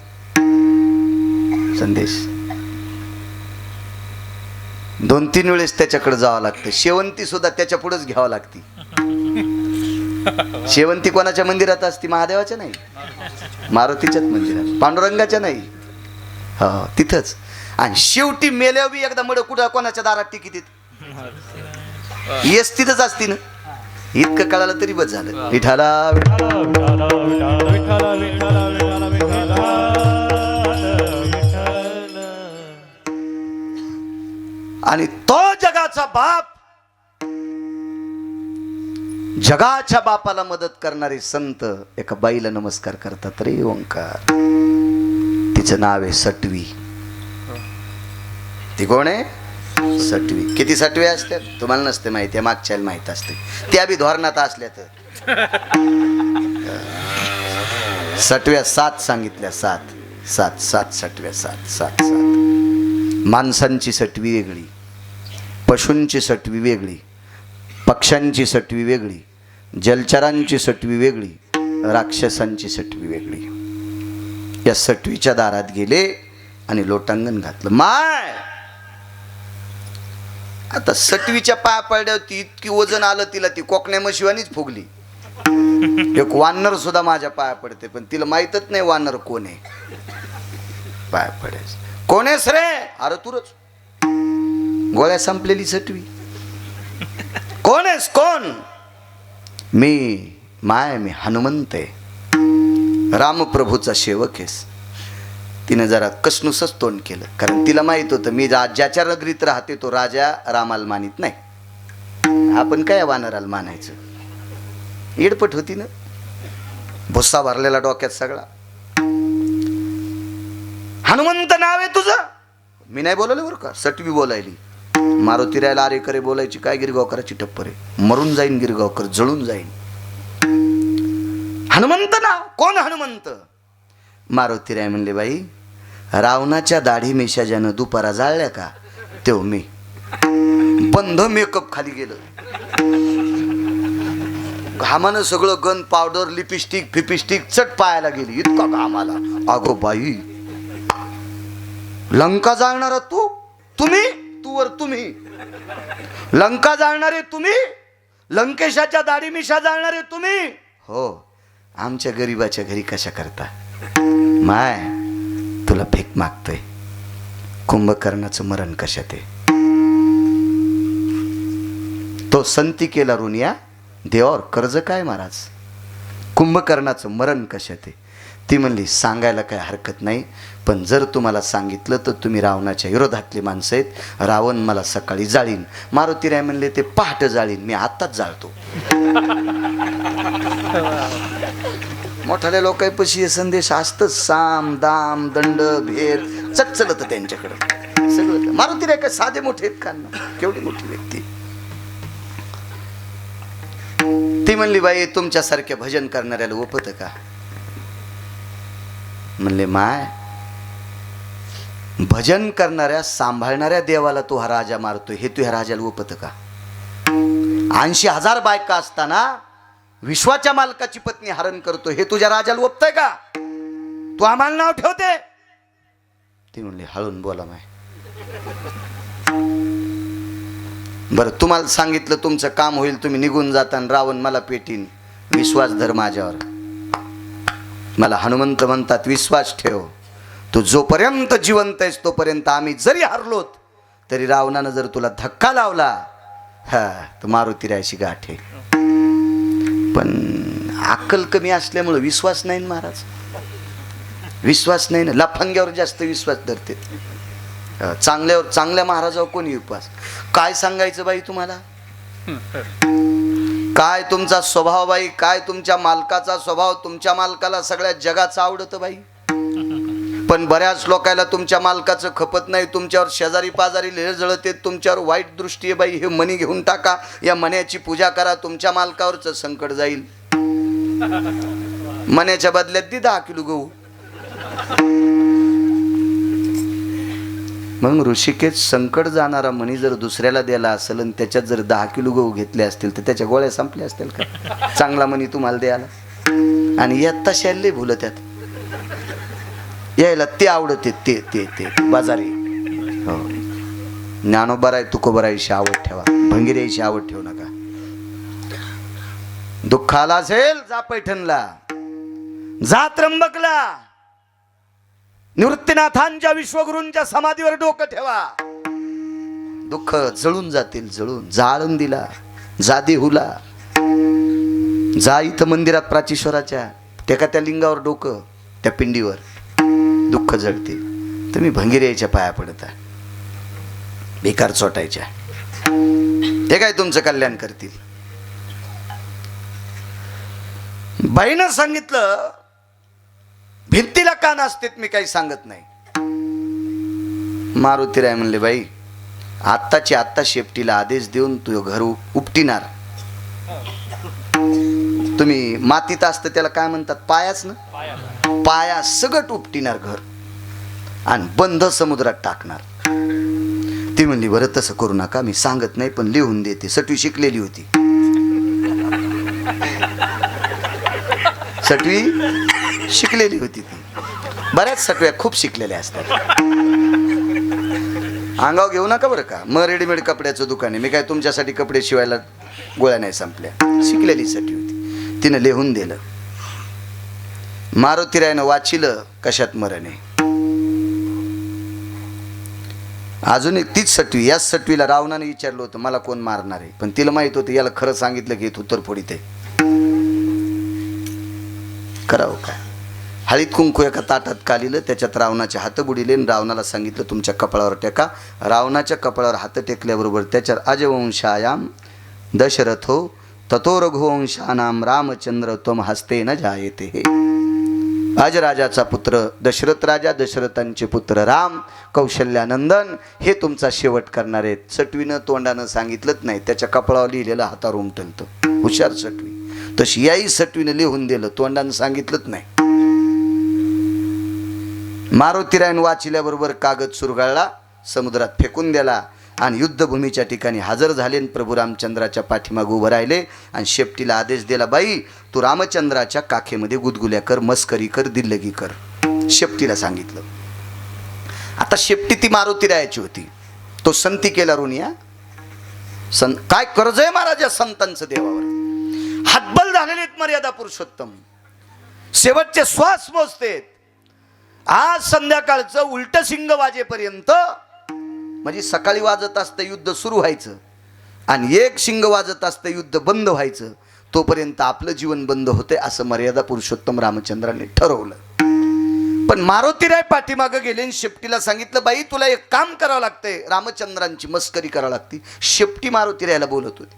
संदेश 2-3 वेळेस त्याच्याकडे जावं लागतं. शेवंती सुद्धा त्याच्या पुढेच घ्यावं लागते. शेवंती कोणाच्या मंदिरात असती? महादेवाच्या नाही, मारुतीच्याच मंदिरात, पांडुरंगाच्या नाही. हो तिथंच. आणि शेवटी मेल्यावर बी एकदा मड कुठं कोणाच्या दारात टिकीत येस तिथंच असती ना. इतकं कळालं तरी बस झालं. विठाला आणि तो जगाचा बाप, जगाच्या बापाला मदत करणारे संत एका बाईला नमस्कार करतात. रे ओंकार, तिचं नाव आहे सटवी. ती कोण आहे? सटवी. किती सटवे असतात तुम्हाला नसते माहिती, मागच्याला माहित असते. त्या बी धोरणात असल्या तर सटव्या 7 सांगितल्या. 7 सटव्या. 7 माणसांची सटवी वेगळी, पशूंची सटवी वेगळी, पक्ष्यांची सटवी वेगळी, जलचरांची सटवी वेगळी, राक्षसांची सटवी वेगळी. या सटवीच्या दारात गेले आणि लोटांगण घातलं. माय आता सटवीच्या पाया पडल्यावरती इतकी वजन आलं तिला, ती कोकण्या मशिवानीच फुगली. एक वानर सुद्धा माझ्या पाया पडते, पण तिला माहीतच नाही वानर कोण आहे. पाया पडायचं. कोण आहेस रे? अरे तुरच. गोळ्या संपलेली सटवी. कोण आहेस? कोण? मी हनुमंत आहे, रामप्रभूचा सेवक आहेस. तिने जरा कसनुसच तोंड केलं, कारण तिला माहित होतं मी ज्याच्या नगरीत राहते तो राजा रामाला मानित नाही. आपण काय वानराला मानायचं? येडपट होती ना, भुस्सा भरलेला डोक्यात सगळा. हनुमंत नाव आहे तुझं? मी नाही बोलवलं बरं का, सटवी बोलायली. मारुतीरायला अरे करे बोलायची काय गिरगावकराची टप्पर आहे. मरून जाईन गिरगावकर, जळून जाईन. हनुमंत नाव? कोण हनुमंत? मारुतीराय म्हणले बाई, रावणाच्या दाढी मिशा ज्यानं दुपारा जाळल्या का तेव्हा मी. बंध मेकअप खाली गेलं. घामानं सगळं गन पावडर लिपस्टिक फिपिस्टिक चट पायाला गेली, इतका घाम आला. अगो बाई, लंका जाळणारा तुम्ही तुम्ही लंका जाळणारे तुम्ही, लंकेशाच्या दाढी मिशा जाळणारे तुम्ही. हो, आमच्या गरीबाच्या घरी कशा करता. माय, तुला भीक मागतोय. कुंभकर्णाचं मरण कशात आहे. तो संती केला रुनिया, देवावर कर्ज काय महाराज. कुंभकर्णाचं मरण कशात आहे. ती म्हणली सांगायला काय हरकत नाही, पण जर तुम्हाला सांगितलं तर तुम्ही रावणाच्या विरोधातली माणसं आहेत. रावण मला सकाळी जाळीन. मारुतीराय म्हणले ते पहाटे जाळीन, मी आत्ताच जाळतो. मोठाल्या लोकांपाशी हे संदेश असतच. साम दाम दंड भेद चटचलत त्यांच्याकडं सगळं. मारुतीराय काय साधे मोठे आहेत का, केवढी मोठी व्यक्ती. ती म्हणली बाई तुमच्यासारख्या भजन करणाऱ्याला ओपत का. म्हणले माय, भजन करणाऱ्या सांभाळणाऱ्या देवाला तू हा राजा मारतोय, हे तू ह्या राजाला ओपत का. 80,000 बायका असताना विश्वाच्या मालकाची पत्नी हरण करतो, हे तुझ्या राजाला ओपतय का. तू आम्हाला नाव ठेवते. ती म्हणली हळून बोला माय. बरं, तुम्हाला सांगितलं तुमचं काम होईल, तुम्ही निघून जाताना रावण मला पेटीन. विश्वास धर माझ्यावर. मला हनुमंत म्हणतात विश्वास ठेव. तू जोपर्यंत जिवंत आहेस तोपर्यंत आम्ही जरी हरलोत तरी रावणानं जर तुला धक्का लावला हा तर मारुतीरायची गाठ आहे. पण अक्कल कमी असल्यामुळे विश्वास नाही ना महाराज. विश्वास नाही ना. लफंग्यावर जास्त विश्वास धरते. चांगल्यावर, चांगल्या महाराजावर कोणी विश्वास. काय सांगायचं बाई तुम्हाला. काय तुमचा स्वभाव बाई, काय तुमच्या मालकाचा स्वभाव. तुमच्या मालकाला सगळ्या जगाचं आवडतं बाई, पण बऱ्याच लोकांना तुमच्या मालकाचं खपत नाही. तुमच्यावर शेजारी पाजारी लेळ जळत, तुमच्यावर वाईट दृष्टी आहे बाई. हे मणी घेऊन टाका, या मण्याची पूजा करा, तुमच्या मालकावरचं संकट जाईल. मण्याच्या बदल्यात दी 10 किलो गहू. मग ऋषिकेत संकट जाणारा मणी जर दुसऱ्याला द्यायला असेल आणि त्याच्यात जर 10 किलो गहू घेतले असतील तर त्याच्या गोळ्या संपल्या असतील का. चांगला मणी तुम्हाला द्यायला. आणि यात तशाले भुल त्यात यायला ते आवडते ते ते ते बाजारी. हो, ज्ञानोबराय तुकोबरायची आवड ठेवा, भंगिऱ्याची आवड ठेवू नका. दुःखाला असेल जा पैठणला, जा त्र्यंबकला, निवृत्तीनाथांच्या विश्वगुरूंच्या समाधीवर डोकं ठेवा. दुःख जळून जातील. जळून जाळून दिला जा देहूला, जा इथं मंदिरात प्राचीश्वराच्या टेका त्या लिंगावर डोकं, त्या पिंडीवर दुःख जळतील. तुम्ही भंगिऱ्याच्या पाया पडता, बेकार चोटायच्या, ते काय तुमचं कल्याण करतील. बाईनं सांगितलं भिंतीला कान असतेत, मी काही सांगत नाही. मारुतीराय म्हणले बाई आत्ताची आत्ता शेपटीला आदेश देऊन तू घर उपटिणार. तुम्ही मातीत असतं त्याला काय म्हणतात, पायाच ना, पाया सगट उपटिणार घर आणि बंद समुद्रात टाकणार. ती म्हणली बरं तसं करू नका, मी सांगत नाही पण लिहून देते. सटवी शिकलेली होती. सटवी शिकलेली होती ती. बऱ्याच सटव्या खूप शिकलेल्या असतात. अंगाव घेऊ नका बरं का. मग रेडीमेड कपड्याचं दुकान आहे, मी काय तुमच्यासाठी कपडे शिवायला गोळ्या नाही संपल्या. शिकलेली सटवी होती. तिनं लिहून दिलं. मारुतीरायनं वाचिलं कशात मरण आहे. अजून एक तीच सटवी. याच सटवीला रावणाने विचारलं होतं मला कोण मारणार आहे, पण तिला माहित होतं याला खरं सांगितलं की थुत्तर फोडीत आहे. करावं काय. हळीत कुंकू एका ताटात कालिलं, त्याच्यात रावणाचे हात बुडिले आणि रावणाला सांगितलं तुमच्या कपाळावर टेका. रावणाच्या कपाळावर हात टेकल्याबरोबर त्याच्यावर अजवंशायाम दशरथो ततो रघुवंशानाम रामचंद्र त्वम हस्ते न जायते. अजराजाचा पुत्र दशरथ राजा, दशरथांचे पुत्र राम, कौशल्यानंदन हे तुमचा शेवट करणार आहेत. सटवीनं तोंडानं सांगितलंच नाही, त्याच्या कपाळावर लिहिलेलं हातावर उमटलतं. हुशार सटवी. तशी याही सटवीनं लिहून दिलं, तोंडानं सांगितलंच नाही. मारुतीरायन वाचिल्याबरोबर कागद सुरगाळला, समुद्रात फेकून दिला आणि युद्धभूमीच्या ठिकाणी हजर झाले आणि प्रभू रामचंद्राच्या पाठीमागे उभं राहिले आणि शेपटीला आदेश दिला, बाई तू रामचंद्राच्या काखेमध्ये गुदगुल्या कर, मस्करी कर, दिल्लगी कर. शेपटीला सांगितलं. आता शेपटी ती मारुती रायाची होती. तो संती केला रुनिया काय कर्ज आहे महाराज या संतांचं देवावर. हातबल झालेले आहेत मर्यादा पुरुषोत्तम, शेवटचे श्वास मोजतेत. आज संध्याकाळचं उलट शिंग वाजेपर्यंत, म्हणजे सकाळी वाजत असतं युद्ध सुरू व्हायचं आणि एक शिंग वाजत असतं युद्ध बंद व्हायचं, तोपर्यंत आपलं जीवन बंद होते असं मर्यादा पुरुषोत्तम रामचंद्राने ठरवलं. पण मारुतीराय पाठीमागं गेले आणि शेपटीला सांगितलं, बाई तुला एक काम करावं लागतंय, रामचंद्रांची मस्करी करावं लागते. शेपटी मारुतीरायला बोलत होती,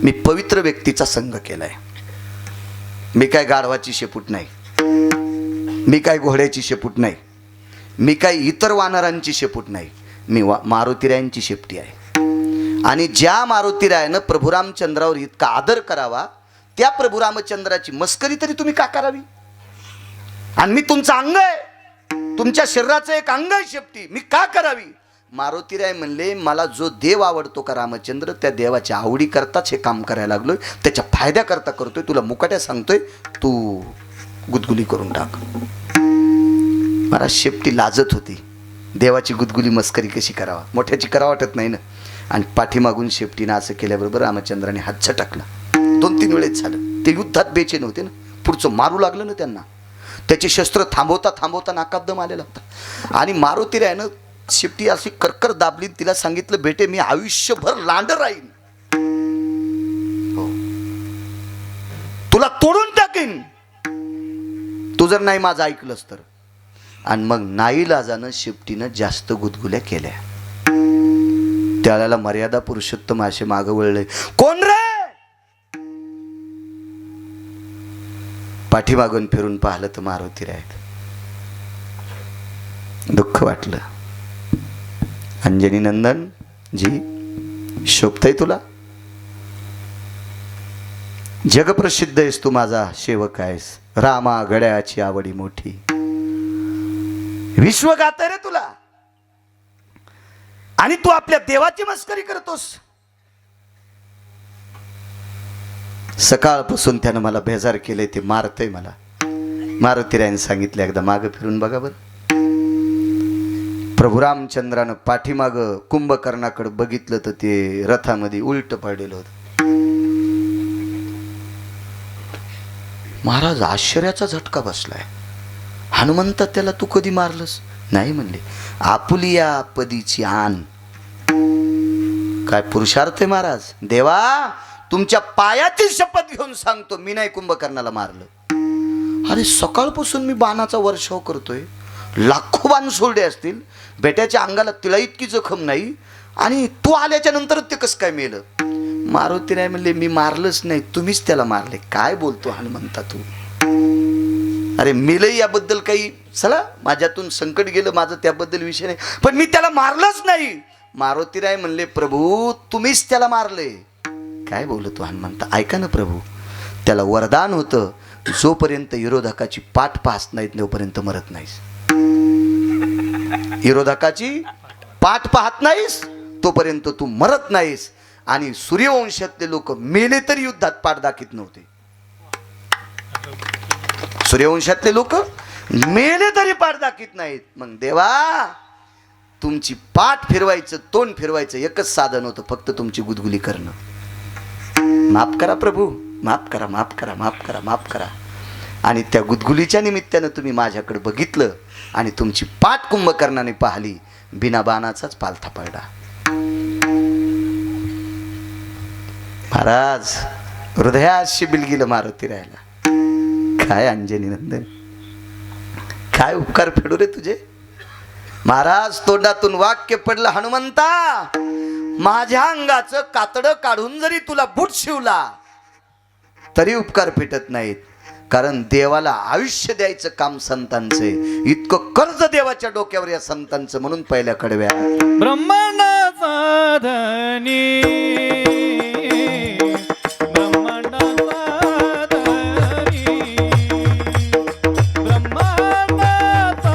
मी पवित्र व्यक्तीचा संघ केलाय, मी काय गाढवाची शेपूट नाही, मी काय घोड्याची शेपूट नाही, मी काय इतर वानरांची शेपूट नाही, मी मारुतीरायांची शेपटी आहे. आणि ज्या मारुतीरायानं प्रभू रामचंद्रावर इतका आदर करावा, त्या प्रभू रामचंद्राची मस्करी तरी तुम्ही का करावी. आणि मी तुमचं अंग आहे, तुमच्या शरीराचं एक अंग आहे शेपटी, मी का करावी. मारुतीराय म्हणले, मला जो देव आवडतो का रामचंद्र, त्या देवाच्या आवडी करताच हे काम करायला लागलोय, त्याच्या फायद्याकरता करतोय. तुला मुकाट्या सांगतोय, तू गुदगुली करून टाक. मला शेपटी लाजत होती, देवाची गुदगुली मस्करी कशी करावा, मोठ्याची करावं वाटत नाही ना. आणि पाठीमागून शेपटीनं असं केल्याबरोबर रामचंद्राने हात झटकला. 2-3 वेळेस झालं. ते युद्धात बेचैन होते ना, पुढचं मारू लागलं ना त्यांना. त्याचे शस्त्र थांबवता थांबवता नाकात दम आलेला होता. आणि मारुतीरायानं शेपटी अशी करकर दाबली, तिला सांगितलं, बेटे मी आयुष्यभर लांड राहीन, हो, तुला तोडून टाकीन तू जर नाही माझं ऐकलंस तर. आणि मग नाईलाजानं शेपटीनं जास्त गुदगुल्या केल्या. त्याला मर्यादा पुरुषोत्तम असे मागं वळले, कोण रे. पाठीमागून फिरून पाहिलं तर मारुतीराय. दुःख वाटलं. अंजनी नंदन जी, शोभतय तुला, जगप्रसिद्ध आहेस तू, माझा सेवक आहेस, रामा गड्याची आवडी मोठी, विश्वगात रे तुला, आणि तू आपल्या देवाची मस्करी करतोस. सकाळपासून त्यानं मला बेजार केलंय, ते मारतय मला. मारुतीरायाने सांगितलं, एकदा मागं फिरून बघा बरं. प्रभू रामचंद्रानं पाठीमागं कुंभकर्णाकडे बघितलं तर ते रथामध्ये उलट पडलेलं होतं. महाराज आश्चर्याचा झटका बसलाय. हनुमंत त्याला तू कधी मारलंस. नाही म्हणले, आपुलिया पदीची आण. काय पुरुषार्थ आहे महाराज. देवा तुमच्या पायाची शपथ घेऊन सांगतो, मी नाही कुंभकर्णाला मारलं. अरे सकाळपासून मी बाणाचा वर्षाव करतोय, लाखो बाण सोडले असतील, बेट्याच्या अंगाला तिला इतकी जखम नाही, आणि तू आल्याच्या नंतर ते कसं काय मेलं. मारुतीराय म्हणले, मी मारलंच नाही, तुम्हीच त्याला मारले. काय बोलतो हनुमंता तू. अरे मेलंय याबद्दल काही, चला माझ्यातून संकट गेलं, माझं त्याबद्दल विषय नाही, पण मी त्याला मारलंच नाही. मारुतीराय म्हणले, प्रभू तुम्हीच त्याला मारले. काय बोलतो हनुमंता. ऐका ना प्रभू, त्याला वरदान होतं, जोपर्यंत विरोधकाची पाठ पाहत नाहीत तोपर्यंत मरत नाहीस. विरोधकाची पाठ पाहत नाहीस तोपर्यंत तू मरत नाहीस. आणि सूर्यवंशातले लोक मेले तरी युद्धात पाठ दाखीत नव्हते. सूर्यवंशातले लोक मेले तरी पाठ दाखीत नाहीत. मग देवा तुमची पाठ फिरवायचं, तोंड फिरवायचं एकच साधन होतं, फक्त तुमची गुदगुली करणं. माफ करा प्रभू, माफ करा, माफ करा, माफ करा, माफ करा. आणि त्या गुदगुलीच्या निमित्तानं तुम्ही माझ्याकडे बघितलं आणि तुमची पाठ कुंभकर्णाने पाहिली, बिना बाणाचाच पालथा पडला. महाराज हृदयात शिबिल गेलं मारुतीरायला. काय अंजनी नंदन, काय उपकार फेडू रे तुझे. महाराज तोंडातून वाक्य पडलं, हनुमंता माझ्या अंगाचं कातडं काढून जरी तुला बूट शिवला तरी उपकार फेटत नाहीत. कारण देवाला आयुष्य द्यायचं काम संतांचे, इतकं कर्ज देवाच्या डोक्यावर या संतांचं. म्हणून पहिल्या कडव्या ब्रह्मांडाचा धनी, ब्रह्मांडाचा धनी, ब्रह्मांडाचा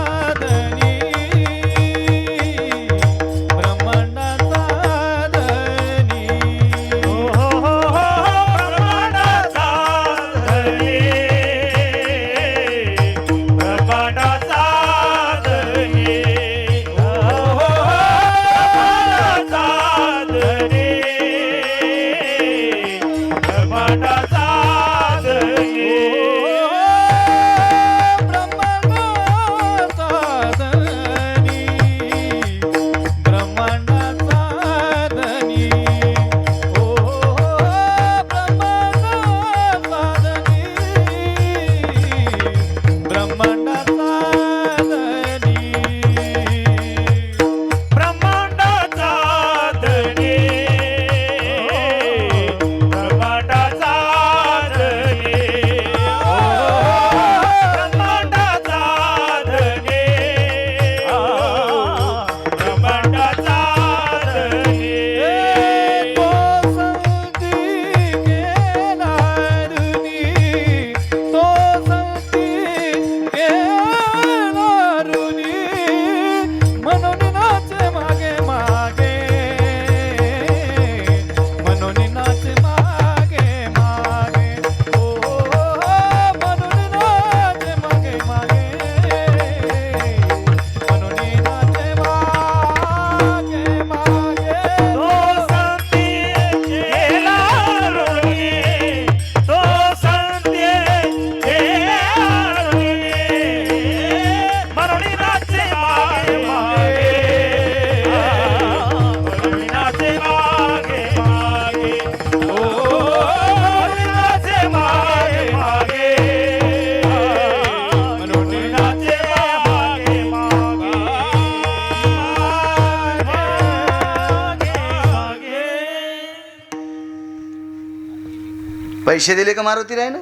पैसे दिले का मारुती राय ना?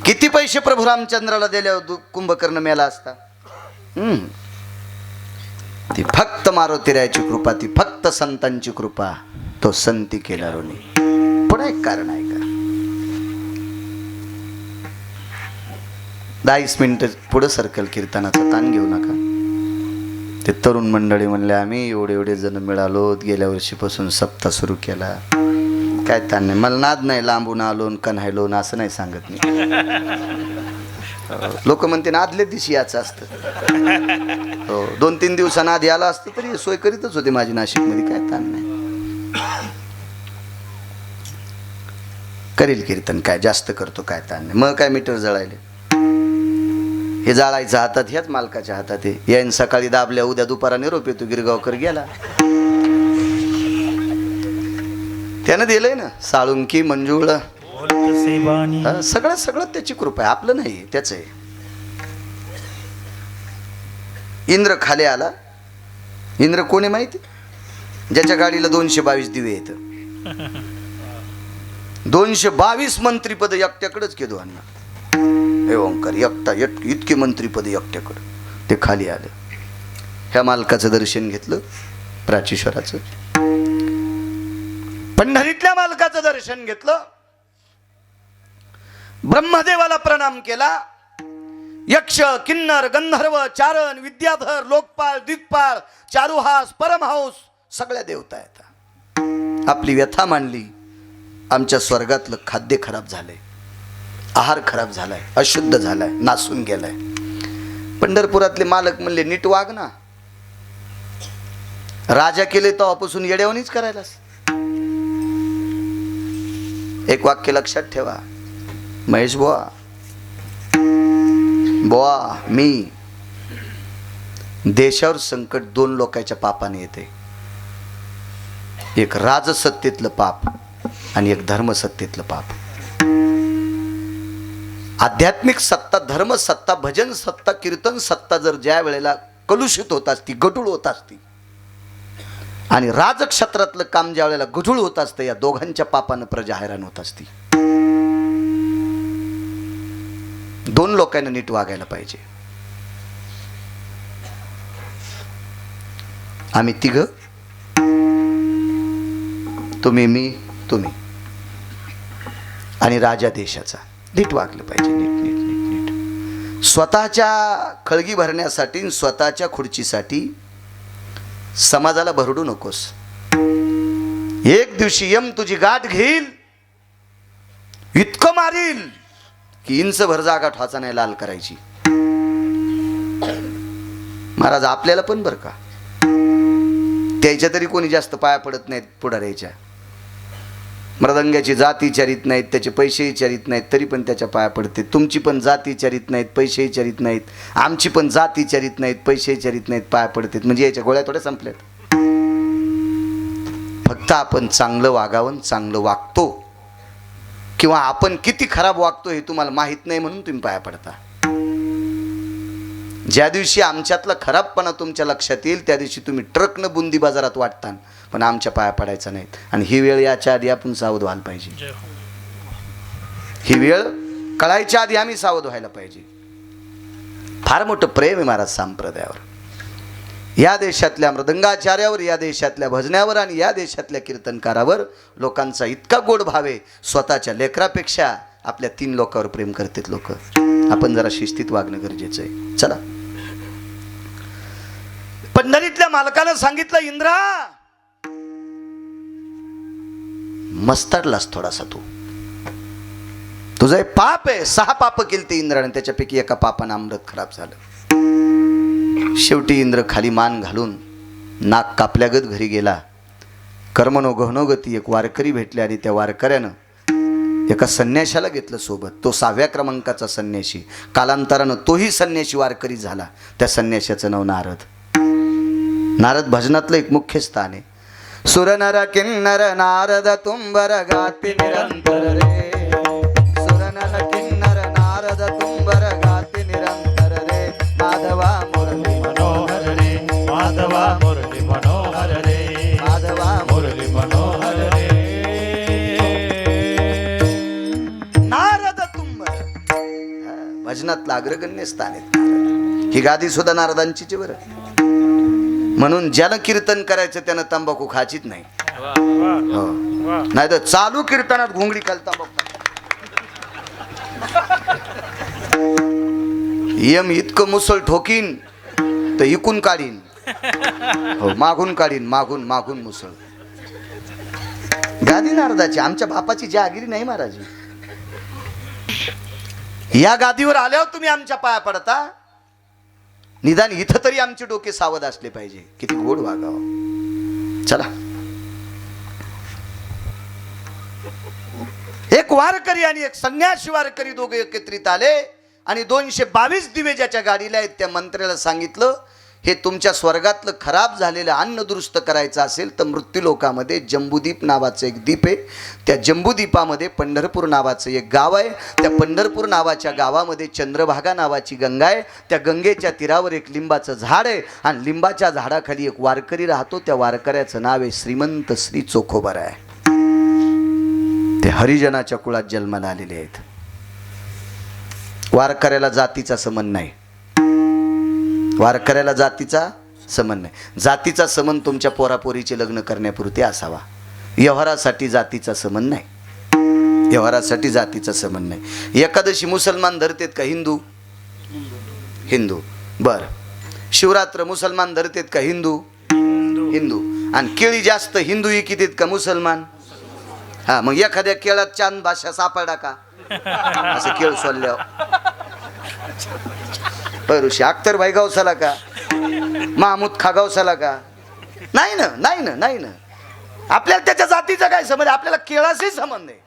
किती पैसे प्रभू रामचंद्राला दिल्यावर कुंभकर्ण मेला असता? ती फक्त मारुतीरायाची कृपा, ती फक्त संतांची कृपा, तो संती केला रोनी. पण एक कारण आहे का, 10 मिनिटं पुढं सर्कल कीर्तनाचा ताण घेऊ नका. ते तरुण मंडळी म्हणले आम्ही एवढे जण मिळालो, गेल्या वर्षीपासून सप्ताह सुरू केला, काय ताण नाही. मला नाद नाही, लांबून आलो कन्हायलो असं नाही सांगत मी. लोक म्हणते ना आदल्या दिवशी याचं असतं. हो, 2-3 दिवसांना आधी आला असतं तरी सोय करीतच होते माझी नाशिकमध्ये, काय ताण नाही. करील कीर्तन, काय जास्त करतो, काय ताण नाही. मग काय मीटर जळायले, हे जाळायचं हातात, ह्याच मालकाच्या हातात आहे. यायन सकाळी दाबल्या, उद्या दुपारा निरोप येतो गिरगावकर गेला. त्यानं दिलंय ना साळुंकी मंजुळ, सगळं त्याची कृपा आहे, आपलं नाही, त्याच आहे. इंद्र खाली आला. इंद्र कोणी माहिती? ज्याच्या गाडीला 222 दिवे येत. 222 मंत्रीपद एकट्याकडेच केलो अण्णा. हे ओंकार एकटा, इतके मंत्रीपद एकट्याकडं. ते खाली आलं. ह्या मालकाचं दर्शन घेतलं, प्राचीश्वराचं. पंढरीतल्या मालकाचं दर्शन घेतलं. ब्रह्मदेवाला प्रणाम केला. यक्ष, किन्नर, गंधर्व, चारण, विद्याधर, लोकपाल, दिग्पाल, चारुहास, परमहंस सगळ्या देवता येतात. आपली व्यथा मांडली. आमच्या स्वर्गातलं खाद्य खराब झालंय, आहार खराब झालाय, अशुद्ध झालाय, नासून गेलाय. पंढरपुरातले मालक म्हणले नीट वाग ना. राजा केले तेव्हापासून येड्यावणीच करायलास. एक वाक्य लक्षात ठेवा, महेश बुवा, मी देशावर संकट 2 लोकांच्या पापाने येते. एक राजसत्तेतलं पाप आणि एक धर्मसत्तेतलं पाप. आध्यात्मिक सत्ता, धर्म सत्ता, भजन सत्ता, कीर्तन सत्ता जर ज्या वेळेला कलुषित होत असती, गढूळ होत असती, आणि राजक्षेत्रातलं काम ज्या वेळेला गढूळ होत असतं, या दोघांच्या पापानं प्रजा हैराण होत असती. 2 लोकांना नीट वागायला पाहिजे. आम्ही 3, तुम्ही, मी, तुम्ही आणि राजा देशाचा नीट वागलं पाहिजे. नीट नीट नीट नीट. स्वतःच्या खळगी भरण्यासाठी, स्वतःच्या खुर्चीसाठी समाजाला भरडू नकोस. एक दिवशी यम तुझी गाठ घेईल, इतकं मारील की इंच भर जागा ठोचा नाही लाल करायची. महाराज आपल्याला पण बर का, त्याच्या तरी कोणी जास्त पाया पडत नाहीत पुढाऱ्याच्या. मृदंगाची जात विचारित नाहीत, त्याचे पैसे विचारित नाहीत, तरी पण त्याच्या पाया पडते. तुमची पण जात विचारित नाहीत, पैसे विचारित नाहीत, आमची पण जात विचारित नाहीत, पैसे विचारित नाहीत, पाया पडतात. म्हणजे याच्या गोळ्या थोड्या संपल्यात. फक्त आपण चांगलं वागावं, चांगलं वागतो, किंवा आपण किती खराब वागतो हे तुम्हाला माहित नाही म्हणून तुम्ही पाया पडता. ज्या दिवशी आमच्यातला खराबपणा तुमच्या लक्षात येईल, त्या दिवशी तुम्ही ट्रकनं बुंदी बाजारात वाटता, पण आमच्या पाया पडायचा नाहीत. आणि ही वेळ याच्या आधी आपण सावध व्हायला पाहिजे. ही वेळ कळायच्या आधी आम्ही सावध व्हायला पाहिजे. फार मोठं प्रेम आहे महाराज संप्रदायावर, या देशातल्या मृदंगाचार्यावर, या देशातल्या भजण्यावर आणि या देशातल्या कीर्तनकारावर. लोकांचा इतका गोड भाव आहे, स्वतःच्या लेकरापेक्षा आपल्या 3 लोकांवर प्रेम करतात लोक. आपण जरा शिस्तीत वागणं गरजेचं आहे. चला, पंढरीतल्या मालकानं सांगितलं, इंद्रा मस्ताडलास थोडासा, तुझं पाप आहे. 6 पाप केली ते इंद्राने, त्याच्यापैकी एका पापानं अमृत खराब झालं. शेवटी इंद्र खाली मान घालून नाक कापल्यागत घरी गेला. कर्मनो गहनोगती एक वारकरी भेटले आणि त्या वारकऱ्यानं एका संन्याशाला घेतलं सोबत. तो 6व्या क्रमांकाचा संन्याशी. कालांतरानं तोही संन्याशी वारकरी झाला. त्या संन्याशाचं नाव नारद. नारद भजनातलं एक मुख्य स्थान आहे. सुरनर किन्नर नारद तुंबर गाती निरंतर रे. सुरनर किन्नर नारद तुंबर गाती निरंतर रे. माधवा मुरली मनोहर रे, माधवा मुरली मनोहर रे, माधवा मुरली मनोहर रे. भजनातलं अग्रगण्य स्थान आहे. ही गादी सुद्धा नारदांचीच आहे बरं. म्हणून ज्यानं कीर्तन करायचं त्यानं तंबाखू खायचीच नाही. हो, नाही तर चालू कीर्तनात घोंगडी खाल तंबाखू. यम इतकं मुसळ ठोकीन तर इकून काढीन. हो, मागून काढीन, मागून मागून मुसळ. गादी नारदाची, आमच्या बापाची जहागिरी नाही महाराज. या गादीवर आल्यावर तुम्ही आमच्या पाया पडता, निदान इथं तरी आमचे डोके सावध असले पाहिजे. किती गोड वागावं. चला, एक वारकरी आणि एक संन्यासी वारकरी दोघे एकत्रित आले आणि 222 दिवे ज्याच्या गाडीला आहेत त्या मंत्र्याला सांगितलं, हे तुमच्या स्वर्गातलं खराब झालेलं अन्न दुरुस्त करायचं असेल तर मृत्यूलोकामध्ये जंबूद्वीप नावाचं एक द्वीप आहे. त्या जंबूद्वीपामध्ये पंढरपूर नावाचं एक गाव आहे. त्या पंढरपूर नावाच्या गावामध्ये चंद्रभागा नावाची गंगा आहे. त्या गंगेच्या तीरावर एक लिंबाचं झाड आहे आणि लिंबाच्या झाडाखाली एक वारकरी राहतो. त्या वारकऱ्याचं नाव आहे श्रीमंत श्री चोखोबरा आहे. ते हरिजनाच्या कुळात जन्माला आलेले आहेत. वारकऱ्याला जातीचा संबंध नाही. वारकऱ्याला जातीचा संबंध नाही. जातीचा संबंध तुमच्या पोरापोरीचे लग्न करण्यापुरते असावा. व्यवहारासाठी जातीचा संबंध नाही. व्यवहारासाठी जातीचा संबंध नाही. एकादशी मुसलमान धरतेत का हिंदू? हिंदू. बर, शिवरात्र मुसलमान धरतेत का हिंदू? हिंदू. आणि केळी जास्त हिंदू इकितेत का मुसलमान? हा, मग एखाद्या केळात चांद भाषा सापडा का असं केळ सोडल्यावर? ऋषी अख्तर भाई गावसाला का? महमूद खा गावसाला का? नाही ना, नाही ना, नाही ना. आपल्याला त्याच्या जातीचा काय संबंध? आपल्याला केळाशी संबंध आहे.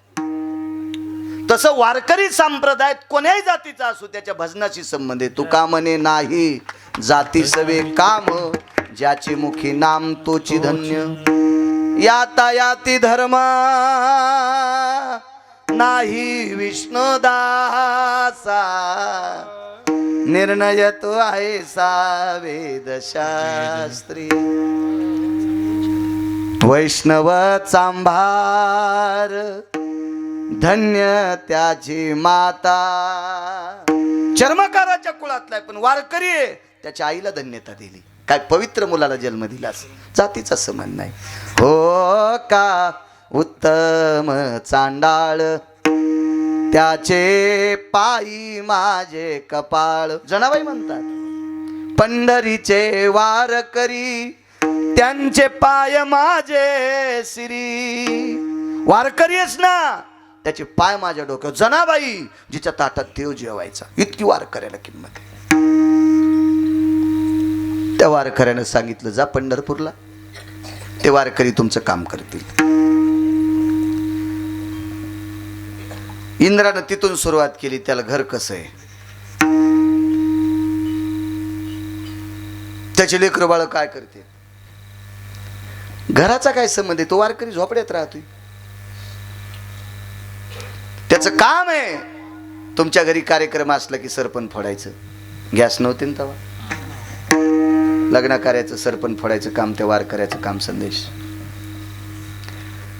तसं वारकरी संप्रदायात कोण्याही जातीचा असो त्याच्या भजनाशी संबंध आहे. तुका म्हणे नाही जाती सवे काम, ज्याचे मुखी नाम तोची धन्य. याता याती धर्म नाही विष्णुदासा, निर्णय तो आहे वेदशास्त्री. वैष्णव चांभार धन्य त्याची माता. चर्मकाराच्या कुळातला आहे पण वारकरी आहे, त्याच्या आईला धन्यता दिली. काय पवित्र मुलाला जन्म दिलास. जातीचा संबंध नाही. हो का उत्तम चांडाळ, त्याचे पायी माझे कपाळ. जनाबाई म्हणतात पंढरीचे वारकरी, त्यांचे पाय माझे सिरी. वारकरी आहेस ना, त्याचे पाय माझ्या डोक्यावर. जनाबाई जिच्या ताटात देव जेवायचा, इतकी वारकऱ्याला किंमत आहे. त्या वारकऱ्यानं सांगितलं जा पंढरपूरला, ते वारकरी तुमचं काम करतील. इंद्रानं तिथून सुरुवात केली. त्याला घर कसं आहे, त्याचे लेकरं बाळ काय करते, घराचा काय संबंध आहे? तो वारकरी झोपड्यात राहतोय. त्याचं काम आहे तुमच्या घरी कार्यक्रम असला की सरपण फोडायचं. गॅस नव्हते ना तेव्हा. लग्न कार्याचं सरपण फोडायचं काम त्या वारकऱ्याचं काम. संदेश,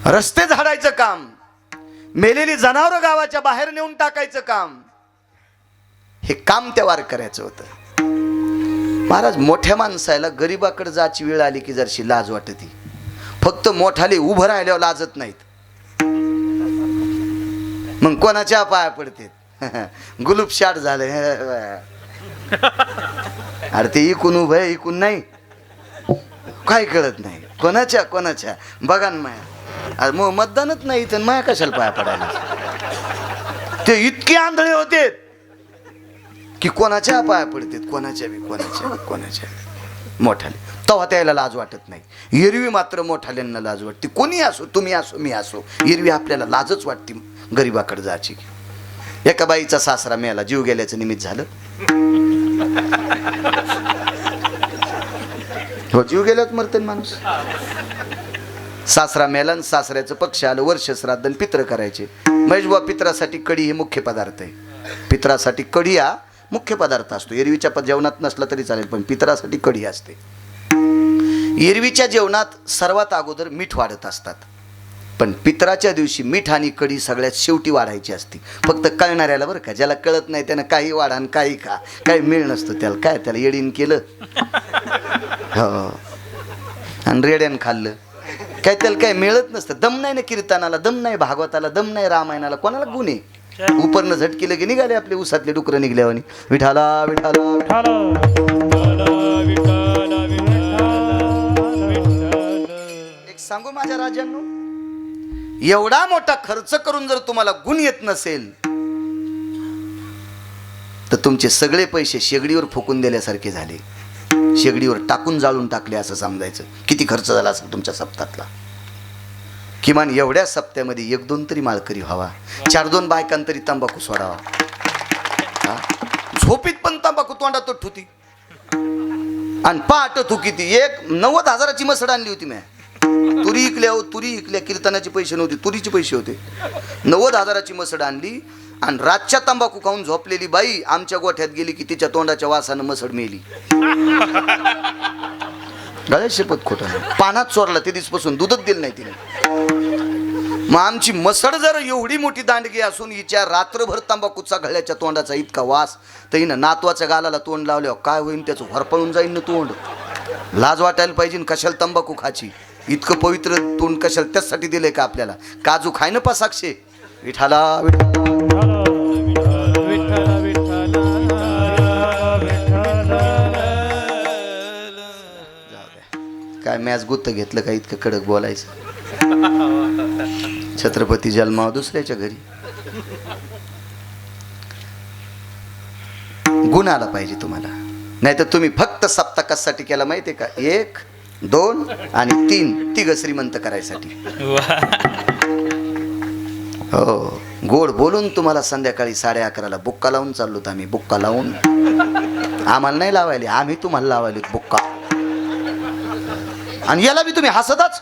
रस्ते झाडायचं काम, मेलेली जनावरं गावाच्या बाहेर नेऊन टाकायचं काम, हे काम त्या वारकऱ्याचं होतं. महाराज, मोठ्या माणसाला गरीबाकडे जायची वेळ आली की जरशी लाज वाटते. फक्त मोठाले उभं राहिल्यावर लाजत नाहीत. मग कोणाच्या पाया पडते. गुलूप शाट झाले. अरे ते इकून उभं आहे, इकून नाही, काय कळत नाही. कोणाच्या कोणाच्या बघा ना माया. अरे मग मतदानच नाही तर माया कशाला पाया पडायला. ते इतके आंधळे होते की कोणाच्या पाया पडतात, कोणाच्या बी कोणाच्या कोणाच्या मोठाले. तेव्हा त्याला लाज वाटत नाही. एरवी मात्र मोठाल्यांना लाज वाटते. कोणी असो, तुम्ही असो, मी असो, एरवी आपल्याला लाजच वाटते गरीबाकडे जायची. एका बाईचा सासरा मेला, जीव गेल्याचं निमित्त झालं. हो, जीव गेल्यात मरते माणूस. सासरा मेला, सासऱ्याचं पक्ष आलं, वर्ष श्राद्ध आणि पित्र करायचे. महेश बुवा, पित्रासाठी कढी हे मुख्य पदार्थ आहे. पित्रासाठी कढी हा मुख्य पदार्थ असतो. एरवीच्या जेवणात नसला तरी चालेल, पण पित्रासाठी कढी असते. एरवीच्या जेवणात सर्वात अगोदर मीठ वाढत असतात. पण पितराच्या दिवशी मीठ आणि कढी सगळ्यात शेवटी वाढायची असते. फक्त कळणाऱ्याला बरं का, ज्याला कळत नाही त्यानं काही वाढा आणि काही खा, काही मिळ नसतं त्याला. काय त्याला येडीन केलं हो आणि रेड्यानं खाल्लं काय, त्याला काय मिळत नसतं. दम नाही ना कीर्तनाला, दम नाही भागवताला, दम नाही रामायणाला, कोणाला गुण आहे? उपरनं झटकेलं की निघाले आपले उसातले डुकरं निघल्यावानी. विठाला विठाला विठ्ठल विठ्ठल विठ्ठल विठ्ठल. एक सांगू माझ्या राजांनो, एवढा मोठा खर्च करून जर तुम्हाला गुण येत नसेल तर तुमचे सगळे पैसे शेगडीवर फुकून दिल्यासारखे झाले, शेगडीवर टाकून जाळून टाकले असं समजायचं. किती खर्च झाला असेल तुमच्या सप्ताहातला? किमान एवढ्या सप्त्यामध्ये 1-2 तरी माळकरी व्हावा, 4-2 बायकांतरी तंबाखू सोडावा. झोपीत पण तंबाखू तोंडात ठुती आणि पाट तू किती 90,000ची मसड आणली होती. मी तुरी इकल्या तुरी इकल्या, कीर्तनाचे पैसे नव्हते, तुरीचे पैसे होते. 90,000ची मसड आणली आणि रातच्या तंबाखू खाऊन झोपलेली बाई आमच्या गोठ्यात गेली की तिच्या तोंडाच्या वासानं मसड मेली. गळ्या शपथ खोटं नाही, पानात चोरला ते दिवसपासून दूधच दिलं नाही तिने. मग आमची मसड जर एवढी मोठी दांडगी असून हिच्या रात्रभर तंबाखूचा गळ्याच्या तोंडाचा इतका वास, तर हिनं नातवाच्या गालाला तोंड लावल्यावर काय होईल? त्याचं हरपळून जाईन ना तोंड. लाज वाटायला पाहिजे, कशाला तंबाखू खाची? इतकं पवित्र तोंड कशाला? त्यासाठी दिलंय का आपल्याला? काजू खाय ना पासाक्षे. विठाला काय मॅच गुत्त घेतलं का इतकं कडक बोलायचं? छत्रपती जन्मावा दुसऱ्याच्या घरी. गुण आला पाहिजे तुम्हाला, नाही तर तुम्ही फक्त सप्ताह कशासाठी केला माहितीये का? 1, 2 आणि 3 तिघ श्रीमंत करायसाठी. हो, गोड बोलून तुम्हाला संध्याकाळी 11:30ला बुक्का लावून चाललो आम्ही. बुक्का लावून आम्हाला नाही लावायले, आम्ही तुम्हाला लावायले बुक्का. आणि याला बी तुम्ही हसतच.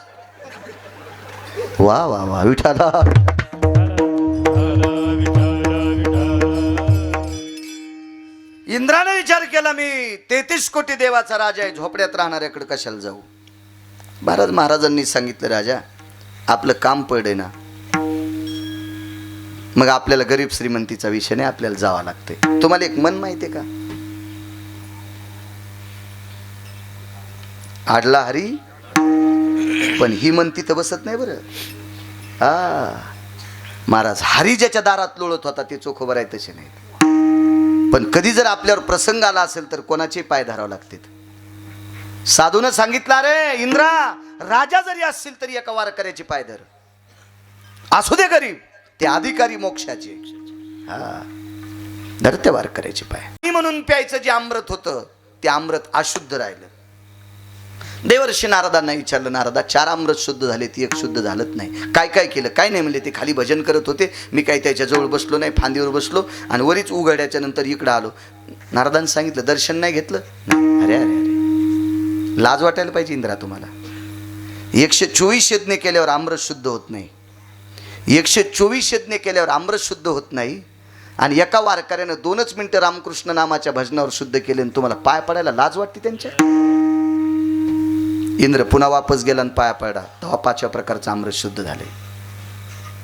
वा वा वा विठाला. इंद्राने विचार केला, मी 33 कोटी देवाचा राजा आहे, झोपड्यात राहणाऱ्याकडे कशाला जाऊ? महाराजांनी सांगितलं, राजा आपलं काम पडे ना, मग आपल्याला गरीब श्रीमंतीचा विषय नाही, आपल्याला जावं लागतंय. तुम्हाला एक मन माहितीये का? आडला हरी पण ही मन तिथं बसत नाही बरं. महाराज हरी ज्याच्या दारात लोळत होता ते चोखोबर आहे तसे नाही. पण कधी जर आपल्यावर प्रसंग आला असेल तर कोणाचे पाय धरावे लागतात. साधून सांगितलं, रे इंद्रा, राजा जरी असतील तरी एका वारकऱ्याचे पाय धर. असू दे गरीब, ते अधिकारी मोक्षाचे. धरते वारकऱ्याचे पाय. म्हणून प्यायचं जे अमृत होतं ते अमृत अशुद्ध राहिलं. देवर्षी नारदांना विचारलं, नारदा 4 अमृत शुद्ध झाले, ती 1 शुद्ध झालंच नाही. काय काय केलं? काय नाही म्हणले, ते खाली भजन करत होते, मी काही त्याच्याजवळ बसलो नाही, फांदीवर बसलो आणि वरीच उघड्याच्या नंतर इकडं आलो. नारदांनी सांगितलं, दर्शन नाही घेतलं? अरे अरे अरे, लाज वाटायला पाहिजे इंद्रा तुम्हाला. 124 यज्ञ केल्यावर अमृत शुद्ध होत नाही. 124 यज्ञ केल्यावर अमृत शुद्ध होत नाही. आणि एका वारकऱ्यानं 2च मिनिटं रामकृष्ण नामाच्या भजनावर शुद्ध केले आणि तुम्हाला पाय पडायला लाज वाटते त्यांच्या? इंद्र पुन्हा वापस गेला आणि पाया पडला, तेव्हा 5व्या प्रकारचं अमृत शुद्ध झाले.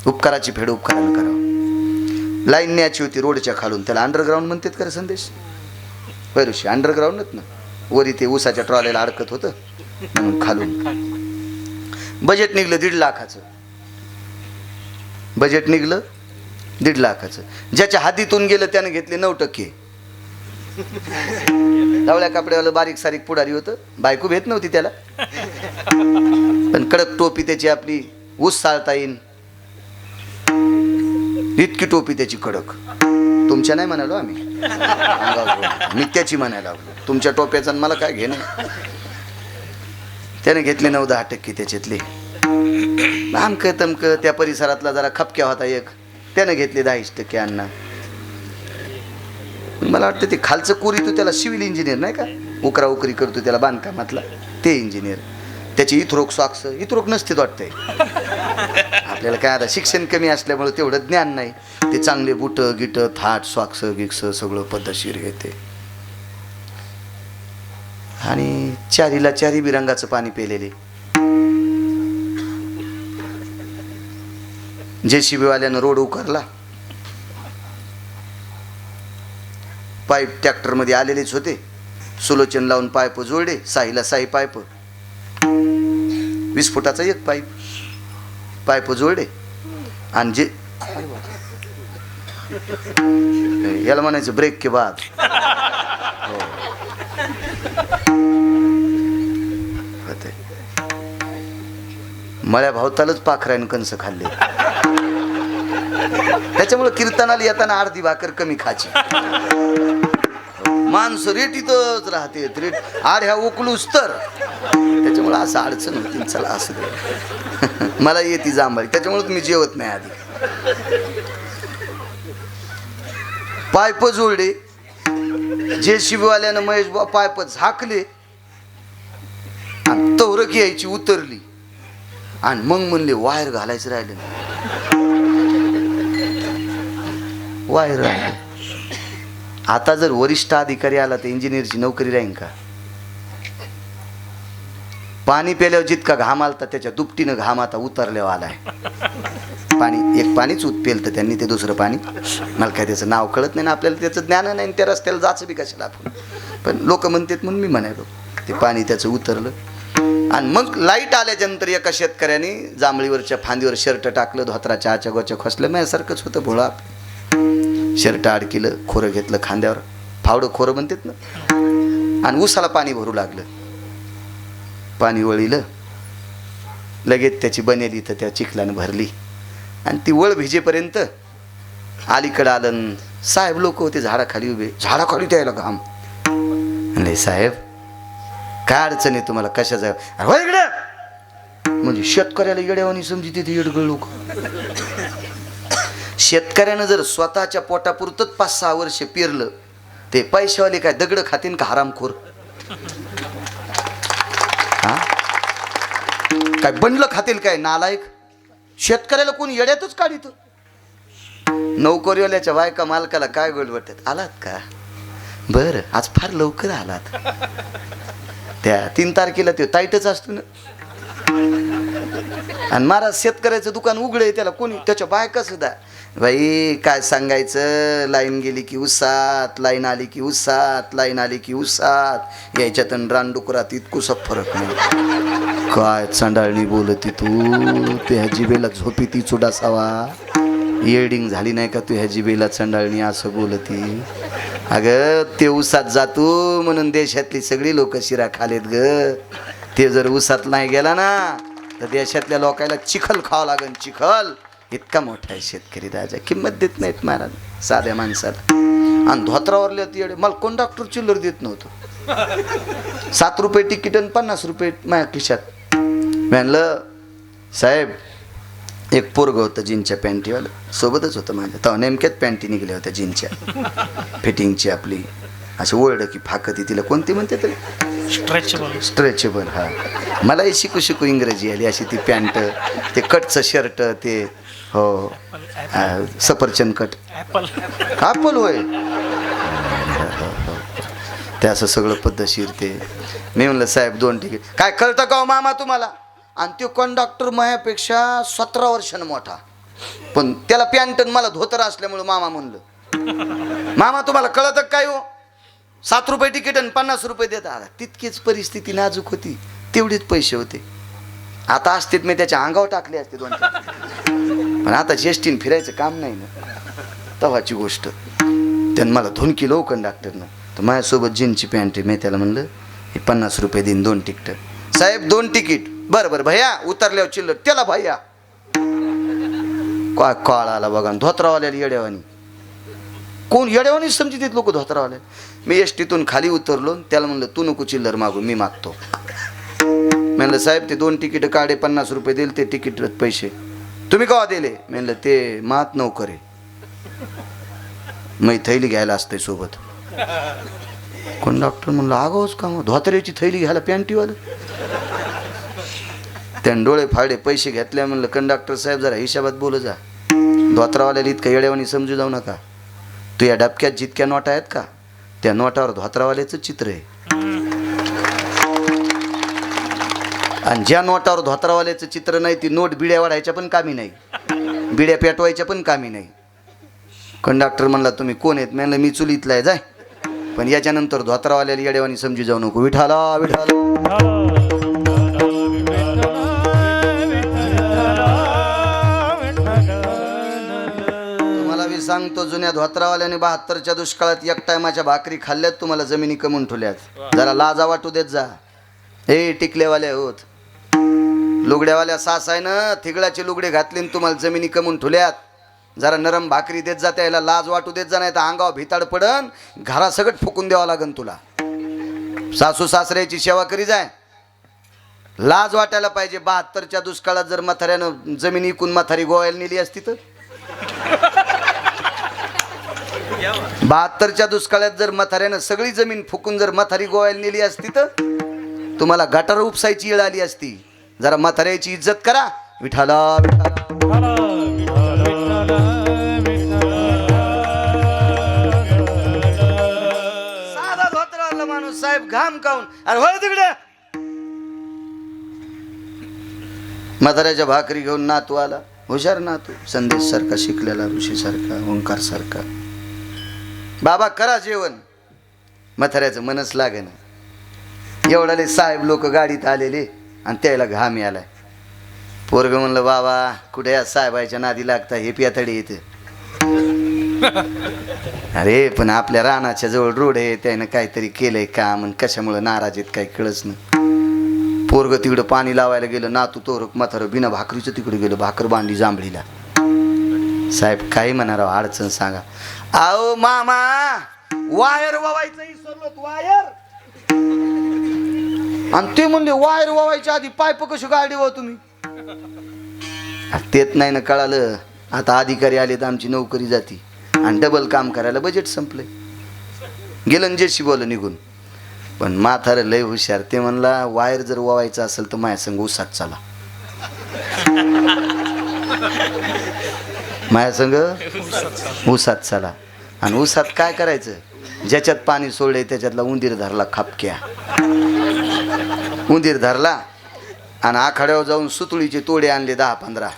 उपकाराची फेड उपकारानं करावं. लाईन न्यायची होती रोडच्या खालून, त्याला अंडरग्राऊंड म्हणतात का रे संदेश? ऋषी अंडरग्राऊंडच ना, वरी ते ऊसाच्या ट्रॉलीला अडकत होतं म्हणून खालून. बजेट निघलं 1.5 लाखाचं. बजेट निघलं 1.5 लाखाचं. ज्याच्या हातीतून गेलं त्याने घेतले 9%. धावल्या कपड्यावाला बारीक सारीक पुढारी होतं, बायको भेट नव्हती त्याला, पण कडक टोपी त्याची आपली, ऊस साळता येईन इतकी टोपी त्याची कडक. तुमच्या नाही म्हणालो आम्ही, मी त्याची म्हणायला लागलो. तुमच्या टोप्याचा मला काय घेणं. त्याने घेतले 9-10% त्याच्यातले. आमक तमक त्या परिसरातला जरा खपक्या होता एक, त्याने घेतले 10% अण्णा. मला वाटतं ते खालचं कोरी तू त्याला सिव्हिल इंजिनियर नाही का, उकरा उकरी करतो त्याला बांधकामातला, ते इंजिनियर. त्याची इथरोक सॉक्स, इथरोक नसते वाटतंय. आपल्याला काय आता शिक्षण कमी असल्यामुळे तेवढं ज्ञान नाही. ते चांगले बुट गिट थाट सॉक्स गिक्स सगळं पद्धतशीर घेते. आणि 4 रंगाचं पाणी पेलेले. JCB वाल्यानं रोड उकरला. पाईप ट्रॅक्टरमध्ये आलेलेच होते. सुलोचन लावून पाईप जोडले. साईला साई पाईप, 20 फुटाचा एक पाईप जोडले. आणि जे याला म्हणायचं ब्रेक के बाद. हो. मळ्या भावतालच पाखरायनं कंस खाल्ले. त्याच्यामुळे कीर्तनाला येताना अर्धी भाकर कमी खायची. माणसं रेटीतच राहते. रेट आड्या उकलूस तर त्याच्यामुळे असं अडचण होती. चला असं दे. मला येते जांभळी, त्याच्यामुळे तुम्ही जेवत नाही आधी. पाईप जोडले. JCB वाल्यानं महेश पाईप झाकले आणि तवरक यायची उतरली. आणि मग म्हणले वायर घालायचं राहिलं. वायर राहिलं. आता जर वरिष्ठ अधिकारी आला तर इंजिनियरची नोकरी राहील का? पाणी प्याल्यावर जितका घाम आलता त्याच्या दुपटीनं घाम आता उतरल्यावर आलाय. एक पाणीच पेलतं त्यांनी, ते दुसरं पाणी. मला काय त्याचं नाव कळत नाही ना, आपल्याला त्याचं ज्ञान नाही. त्या रस्त्याला जायचं बी कशाला आपण. पण लोक म्हणतात म्हणून मी म्हणायलो ते पाणी त्याचं उतरलं. आणि मग लाईट आल्याच्यानंतर एका शेतकऱ्याने जांभळीवरच्या फांदीवर शर्ट टाकलं, धोत्राच्या आच्या गोच्या खोसलं. माझ्यासारखंच होतं भोळा. शर्ट अडकिलं, खोरं घेतलं खांद्यावर, फावडं खोरं म्हणतात ना, आणि उसाला पाणी भरू लागलं. पाणी वळीलं, लगेच त्याची बनेली तर त्या चिखलानं भरली. आणि ती वळ भिजेपर्यंत अलीकडं आलं. साहेब लोक होते झाडाखाली उभे. झाडाखाली द्यायला घाम. म्हणले साहेब काय अडचण आहे तुम्हाला, कशाचं? हो इकडं. म्हणजे शेतकऱ्याला येड्यावानी समजिते ते येडगळ लोक. शेतकऱ्यानं जर स्वतःच्या पोटापुरतच 5-6 वर्ष पेरलं, ते पैशावाले काय दगड खातीन का हरामखोर? हा, काय बंडलं खातील काय नालायक? शेतकऱ्याला कोणी येड्यातच काढित. नोकरीवाल्याच्या बायका मालकाला काय गोड वाटतात, आलात का? बरं, आज फार लवकर आलात. त्या 3 तारखेला ते ताईटच असतो ना. आणि महाराज शेतकऱ्याचं दुकान उघडे, त्याला कोणी, त्याच्या बायका सुद्धा, बाई काय सांगायचं, लाईन गेली की उसात, लाईन आली की उसात, लाईन आली की उसात. यायच्यात रानडुकरात इतकुसा फरक नाही. काय चांडाळणी बोलती तू, त्या जिबेला झोपी ती चुडासावा. येडिंग झाली नाही का तू ह्या जिबेला चांडाळणी असं बोलती? अगं ते उसात जातो म्हणून देशातली सगळी लोक शिरा खालेत ग. ते जर उसात नाही गेला ना तर देशातल्या लोकांना चिखल खावं लागन, चिखल. इतका मोठा आहे शेतकरी राजा, किंमत देत नाहीत महाराज साध्या माणसाला. आणि धोत्रावरले येडे. मला कोण डॉक्टर चिल्लर देत नव्हतं. 7 रुपये तिकीट आणि 50 रुपये माझ्या खिशात. म्हणलं साहेब, एक पोरग होतं जीनच्या पॅन्टीवालं, सोबतच होतं माझ्या. तेव्हा नेमक्याच पॅन्टी निघल्या होत्या जीनच्या फिटिंगची आपली, अशी ओरड की फाकती, तिला कोणती म्हणते तरी स्ट्रेचेबल. हा, मलाही शिकू इंग्रजी आली. अशी ती पॅन्ट, ते कटचं शर्ट, ते हो सफरचंद कट, ॲपल होय. ते असं सगळं पद्धतशीर. ते मी म्हणलं साहेब 2 तिकीट. काय कळतं का हो मामा तुम्हाला? आणि तो कंडक्टर माझ्यापेक्षा 17 वर्षानं मोठा, पण त्याला पॅन्ट मला धोतर असल्यामुळं मामा म्हणलं. मामा तुम्हाला कळतं काय हो? 7 रुपये तिकीट आणि 50 रुपये देता. तितकीच परिस्थिती नाजूक होती, तेवढेच पैसे होते. आता असतेत मी त्याच्या अंगावर टाकले असते 2, पण आता जेष्टीन फिरायचं काम नाही ना, तवाची गोष्ट. त्यानं मला धुनकी लो कंडक्टरनं. तर माझ्यासोबत जीनची पॅन्ट आहे. मी त्याला म्हणलं हे 50 रुपये देईन 2 तिकीट. साहेब 2 तिकीट. बरं भैया, उतरल्यावर चिल्लर. त्याला भैया काय काळ आला बघा. धोत्रावाल्याला येड्यावानी. कोण येड्यावानी समजित लोक धोत्रावाल्या. मी एसटीतून खाली उतरलो. त्याला म्हणलं तू नको चिल्लर मागू, मी मागतो. म्हणलं साहेब ते 2 तिकीट काढे, 50 रुपये दिले, ते तिकीट पैसे तुम्ही केव्हा दिले? म्हणलं ते मात नोकर आहे, मी थैली घ्यायला असते सोबत. कोण डॉक्टर म्हणलं आगाऊच का, धोत्र्याची थैली घ्यायला पॅन्टीवालं. त्यानं डोळे फाडे, पैसे घेतल्या. म्हणलं कंडक्टर साहेब जरा हिशाबात बोल जा. धोत्रावाल्याला इतकं येड्यावानी समजू जाऊ नका. तू या डबक्यात जितक्या नोटा आहेत का, त्या नोटावर धोत्रावाल्याचं चित्र आहे. आणि ज्या नोटावर धोत्रावाल्याचं चित्र नाही ती नोट बिड्या वाढायच्या पण कामी नाही. बिड्या पेटवायच्या पण कामी नाही. कंडक्टर म्हणला तुम्ही कोण आहेत? म्हणलं मी चुलीतला आहे जाय, पण याच्यानंतर धोत्रावाल्याला येड्यावानी समजू जाऊ नको. विठाला विठाला. तुम्हाला मी सांगतो, जुन्या धोत्रावाल्याने 72च्या दुष्काळात एक टायमाच्या भाकरी खाल्ल्यात, तुम्हाला जमिनी कमवून ठेवल्यात. जरा लाजा वाटू देत जा. हे टिकलेवाले होत, लुगड्यावाल्या सास आहे ना, थिगळाचे लुगडे घातले आणि तुम्हाला जमिनी कमवून ठेवल्यात. जरा नरम भाकरी देत जा, त्याला लाज वाटू देत जा, नाही तर अंगावर भिताड पडन, घरासगट फुकून द्यावं लागन तुला. सासू सासऱ्याची सेवा करी जाय, लाज वाटायला पाहिजे. 72च्या दुष्काळात जर म्हाताऱ्यानं जमीन इकून म्हातारी गोवायला नेली असती तर, 72च्या दुष्काळात जर म्हाताऱ्यानं सगळी जमीन फुकून जर म्हातारी गोवायला नेली असती तर तुम्हाला गटार उपसायची वेळ आली असती. जरा म्हाताऱ्याची इज्जत करा. विठाला विठाला. साधा धोत्रावाला माणूस साहेब घाम खाऊन अरे होय तिकडे म्हाताऱ्याच्या भाकरी घेऊन नातू आला. हुशार नातू, संदेश सारखा शिकलेला, ऋषी सारखा, ओंकार सारखा. बाबा करा जेवण. म्हाताऱ्याचं मनच लागेना. एवढाले साहेब लोक गाडीत आलेले आणि त्याला घाम आलाय. पोरग म्हणलं बाबा कुठे या साहेबाच्या नादी लागता, हे पियातडी येते. अरे पण आपल्या रानाच्या जवळ रोड आहे, त्यानं काहीतरी केलंय काम, कशामुळं नाराज आहेत काही कळच नाही. पोरग तिकडं पाणी लावायला गेलं, नातू तोरक म्हातारं बिना भाकरीचं तिकडे गेलं, भाकर बांधली जांभळीला. साहेब काही म्हणा राव, अडचण सांगा. आओ मामा वायर वावायचं विसरलो, वायर. आणि ते म्हणले वायर वावायच्या आधी पाईप कशी गाडी वा तुम्ही? तेच नाही ना कळालं. आता अधिकारी आले तर आमची नोकरी जाती आणि डबल काम करायला बजेट संपलंय. गेलं जेशी बोल निघून. पण म्हातारं लय हुशार, ते म्हणला वायर जर वावायचं असेल तर माझ्या संग उसात चला. माझ्या संग उसात चला. आणि उसात काय करायचं? ज्याच्यात पाणी सोडले त्याच्यातला उंदीर धरला खापक्या. उंदीर धरला आणि आखाड्यावर जाऊन सुतळीचे तोडे आणले 10-15.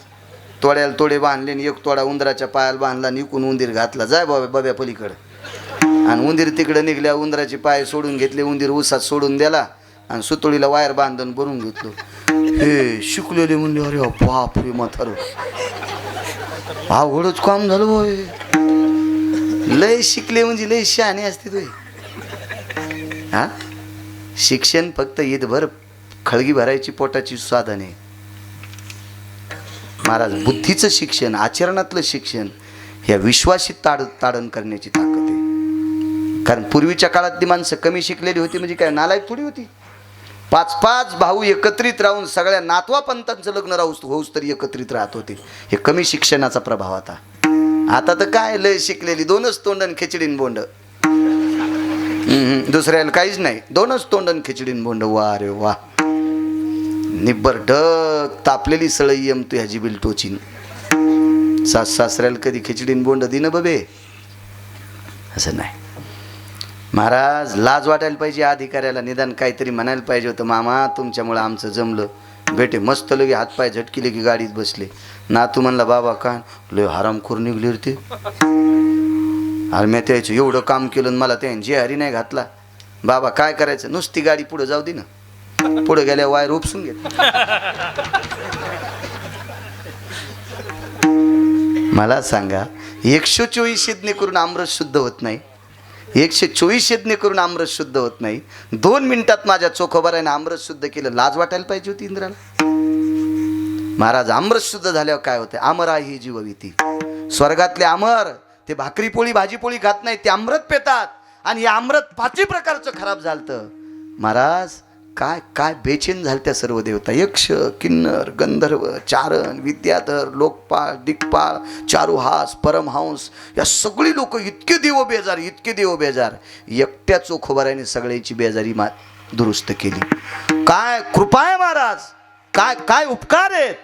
तोड्याला तोडे बांधले आणि एक तोडा उंदराच्या पायाला बांधला, निकून उंदीर घातला. जाय बाबा बब्या पलीकडं. आणि उंदीर तिकडं निघल्या, उंदराचे पाय सोडून घेतले, उंदीर उसात सोडून दिला आणि सुतळीला वायर बांधून भरून घेतलो. हे शिकलेले म्हणले अरे बाप रे म्हातारं, अवघडच काम झालं होय. लय शिकले म्हणजे लय शहाणे असते तुझे. हा, शिक्षण फक्त ईदभर खळगी भरायची पोटाची साधन आहे महाराज. बुद्धीचं शिक्षण, आचरणातलं शिक्षण, ह्या विश्वासी ताडण करण्याची ताकद आहे. कारण पूर्वीच्या काळातली माणसं कमी शिकलेली होती म्हणजे काय नालायक थोडी होती. 5-5 भाऊ एकत्रित राहून सगळ्या नातवा पंतांचं लग्न होऊस तरी एकत्रित राहत होते. हे कमी शिक्षणाचा प्रभाव होता. आता तर काय लय शिकलेली, 2च तोंडन खिचडीन बोंड. दुसऱ्याला काहीच नाही, 2च तोंडन खिचडीन बोंड. वा रे वा, निब्बर ढग तापलेली सळई तू ह्याची बिल टोचीन. सासऱ्याला कधी खिचडीन बोंड दिनं बबे? असं नाही महाराज. लाज वाटायला पाहिजे अधिकाऱ्याला. निदान काहीतरी म्हणायला पाहिजे होतं, मामा तुमच्यामुळं आमचं जमलं. बेटे मस्त लगे हातपाय झटकिले की गाडीत बसले. नातू म्हणला बाबा काय लय हरामखोर निघले रे ते. अरे मी त्याचं एवढं काम केलं मला त्याने जे हरी नाही घातला. बाबा काय करायचं, नुसती गाडी पुढे जाऊ दे ना. पुढे गेल्या वायर उपसून घेत. मला सांगा 124 यज्ञ करून अमृत शुद्ध होत नाही, 124 यज्ञ करून अमृत शुद्ध होत नाही. 2 मिनिटात माझ्या चोखोबाराने अमृत शुद्ध केलं. लाज वाटायला पाहिजे होती इंद्राला. महाराज अमृत शुद्ध झाल्यावर काय होते? अमर आहे ही जीवविती. स्वर्गातले अमर ते भाकरी पोळी भाजी पोळी खात नाही, ते अमृत पेतात. आणि हे अमृत 5 प्रकारचं खराब झालतं महाराज. काय काय बेचैन झाल त्या सर्व देवता. यक्ष, किन्नर, गंधर्व, चारण, विद्याधर, लोकपाळ, दिक्पाळ, चारुहास, परमहंस, या सगळी लोक इतके देव बेजार, इतके देव बेजार. एकट्या चोखोबाराने सगळ्याची बेजारी दुरुस्त केली. काय कृपा आहे महाराज, काय काय उपकार आहेत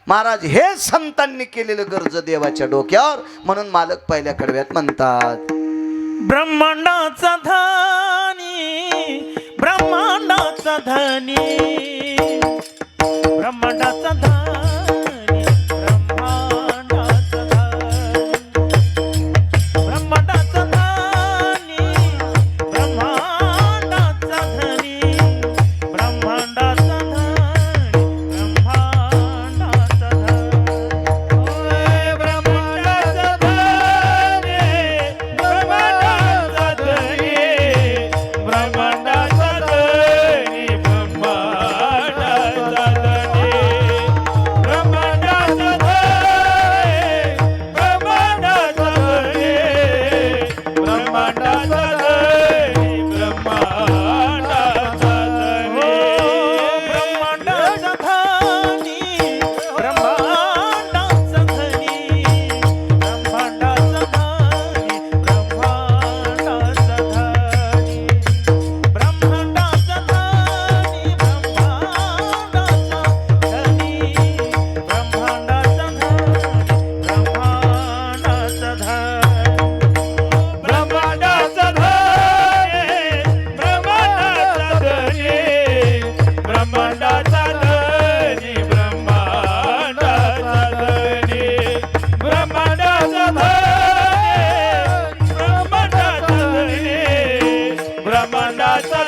महाराज. हे संतांनी केलेलं गरज देवाच्या डोक्यावर. म्हणून मालक पहिल्या कडव्यात म्हणतात, ब्रह्मांडाचा धनी, ब्रह्मांडाचा धनी, ब्रह्मांडाचा धनी, ब्रह्मांडाचा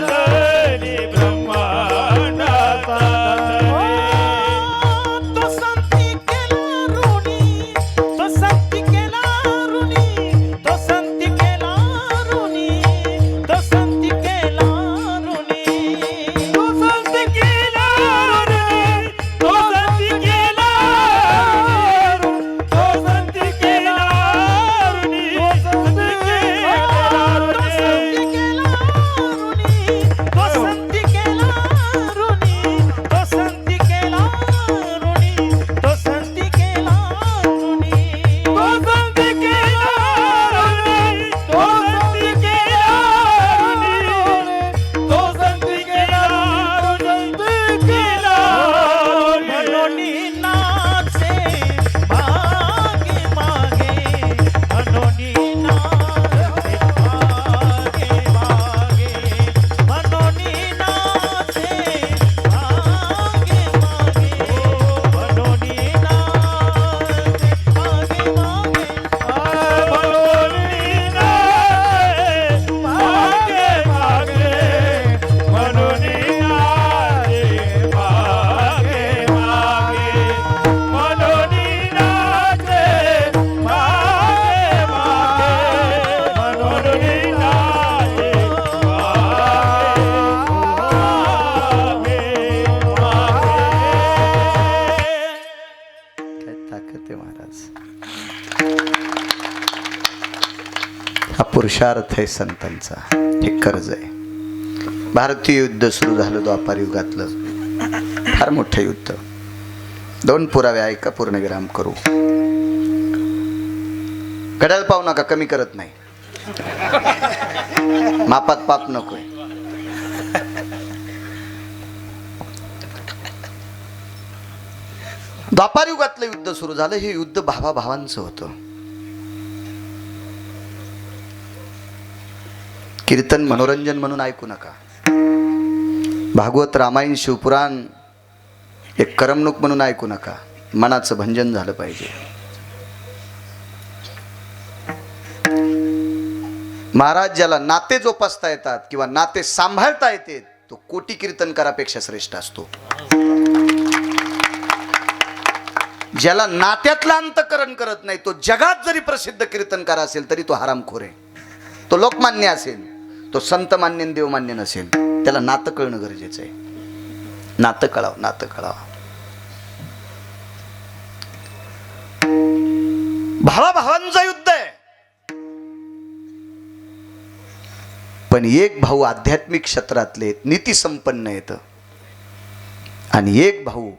तरी ब्रह्मांडाचा तो संती केला ऋणी, तो संती केला ऋणी, तो संती केला ऋणी, तो संती केला ऋणी, तो संत केला ऋणी, तो संत केला ऋणी, तो संत केला ऋणी, तो संत केला ऋणी. तो संती केला ऋणी, तो संती केला ऋणी, तो संती केला ऋणी, तो संती केला ऋणी. तो संत केला ऋणी, तो संत केला ऋणी, तो संत केला ऋणी. मनोनी नाचे मागे मागे, मनोनी नाचे मागे मागे, मनोनी नाचे मागे मागे, मनोनी नाचे मागे मागे. मनोनी नाचे मागे मागे, मनोनी नाचे मागे मागे, मनोनी नाचे मागे मागे, मनोनी नाचे मागे. काय ताकद आहे महाराज. हा पुरुषार्थ आहे संतांचा, हे कर्ज आहे. भारतीय युद्ध सुरू झालं द्वापार युगातलं, फार मोठं युद्ध. 2 पुरावे ऐका, पूर्णविराम करू. घड्याळ पाहू नका, कमी करत नाही. मापात पाप नकोय. द्वापार युगातलं युद्ध सुरू झालं. हे युद्ध भावाभावांचं होतं. कीर्तन मनोरंजन म्हणून ऐकू नका. भागवत, रामायण, शिवपुराण एक करमणूक म्हणून ऐकू नका. मनाचं भंजन झालं पाहिजे. महाराज ज्याला नाते जोपासता येतात किंवा नाते सांभाळता येते तो कोटी कीर्तनकारापेक्षा श्रेष्ठ असतो. ज्याला नात्यातलं अंतकरण करत नाही तो जगात जरी प्रसिद्ध कीर्तनकार असेल तरी तो हरामखोर आहे. तो लोकमान्य असेल, तो संतमान्य आणि देवमान्य नसेल. त्याला नातं कळणं गरजेचं आहे. नातं कळावं, नातं कळावं. भावाभावांचं युद्ध आहे. पण एक भाऊ आध्यात्मिक क्षेत्रातले नीतिसंपन्न येतं आणि एक भाऊ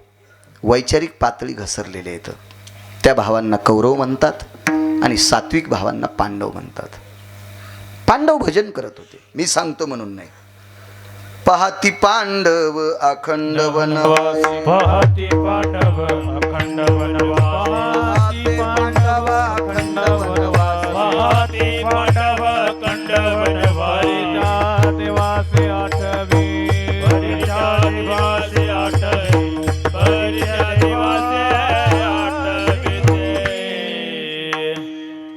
वैचारिक पातळी घसरलेले येतं. त्या भावांना कौरव म्हणतात आणि सात्विक भावांना पांडव म्हणतात. पांडव भजन करत होते, मी सांगतो म्हणून नाही. पाहती पांडव अखंड वनवास, पाहती पांडव अखंड वनवास, पाहती पांडव अखंड वनवास, पाहती पांडव अखंड वनवास, देवासे आठवे, परिचा दिवासे आठवे, परिचा दिवासे आठवे.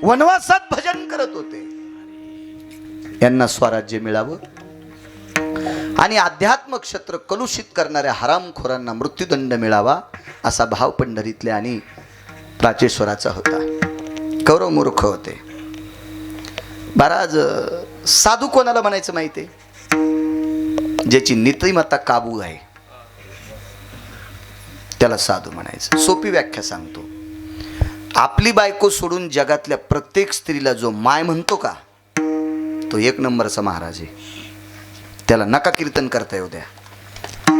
वनवासात भजन करत होते. यांना स्वराज्य मिळावं आणि अध्यात्म क्षेत्र कलुषित करणाऱ्या हरामखोरांना मृत्यूदंड मिळावा असा भाव पंढरीतल्या आणि प्राचेश्वराचा होता. कौरव मूर्ख होते. महाराज साधू कोणाला म्हणायचं माहिती आहे? ज्याची नीतिमत्ता काबू आहे त्याला साधू म्हणायचं. सोपी व्याख्या सांगतो. आपली बायको सोडून जगातल्या प्रत्येक स्त्रीला जो माय म्हणतो का तो 1 नंबरचा महाराज आहे. त्याला नका कीर्तन करता येऊ द्या,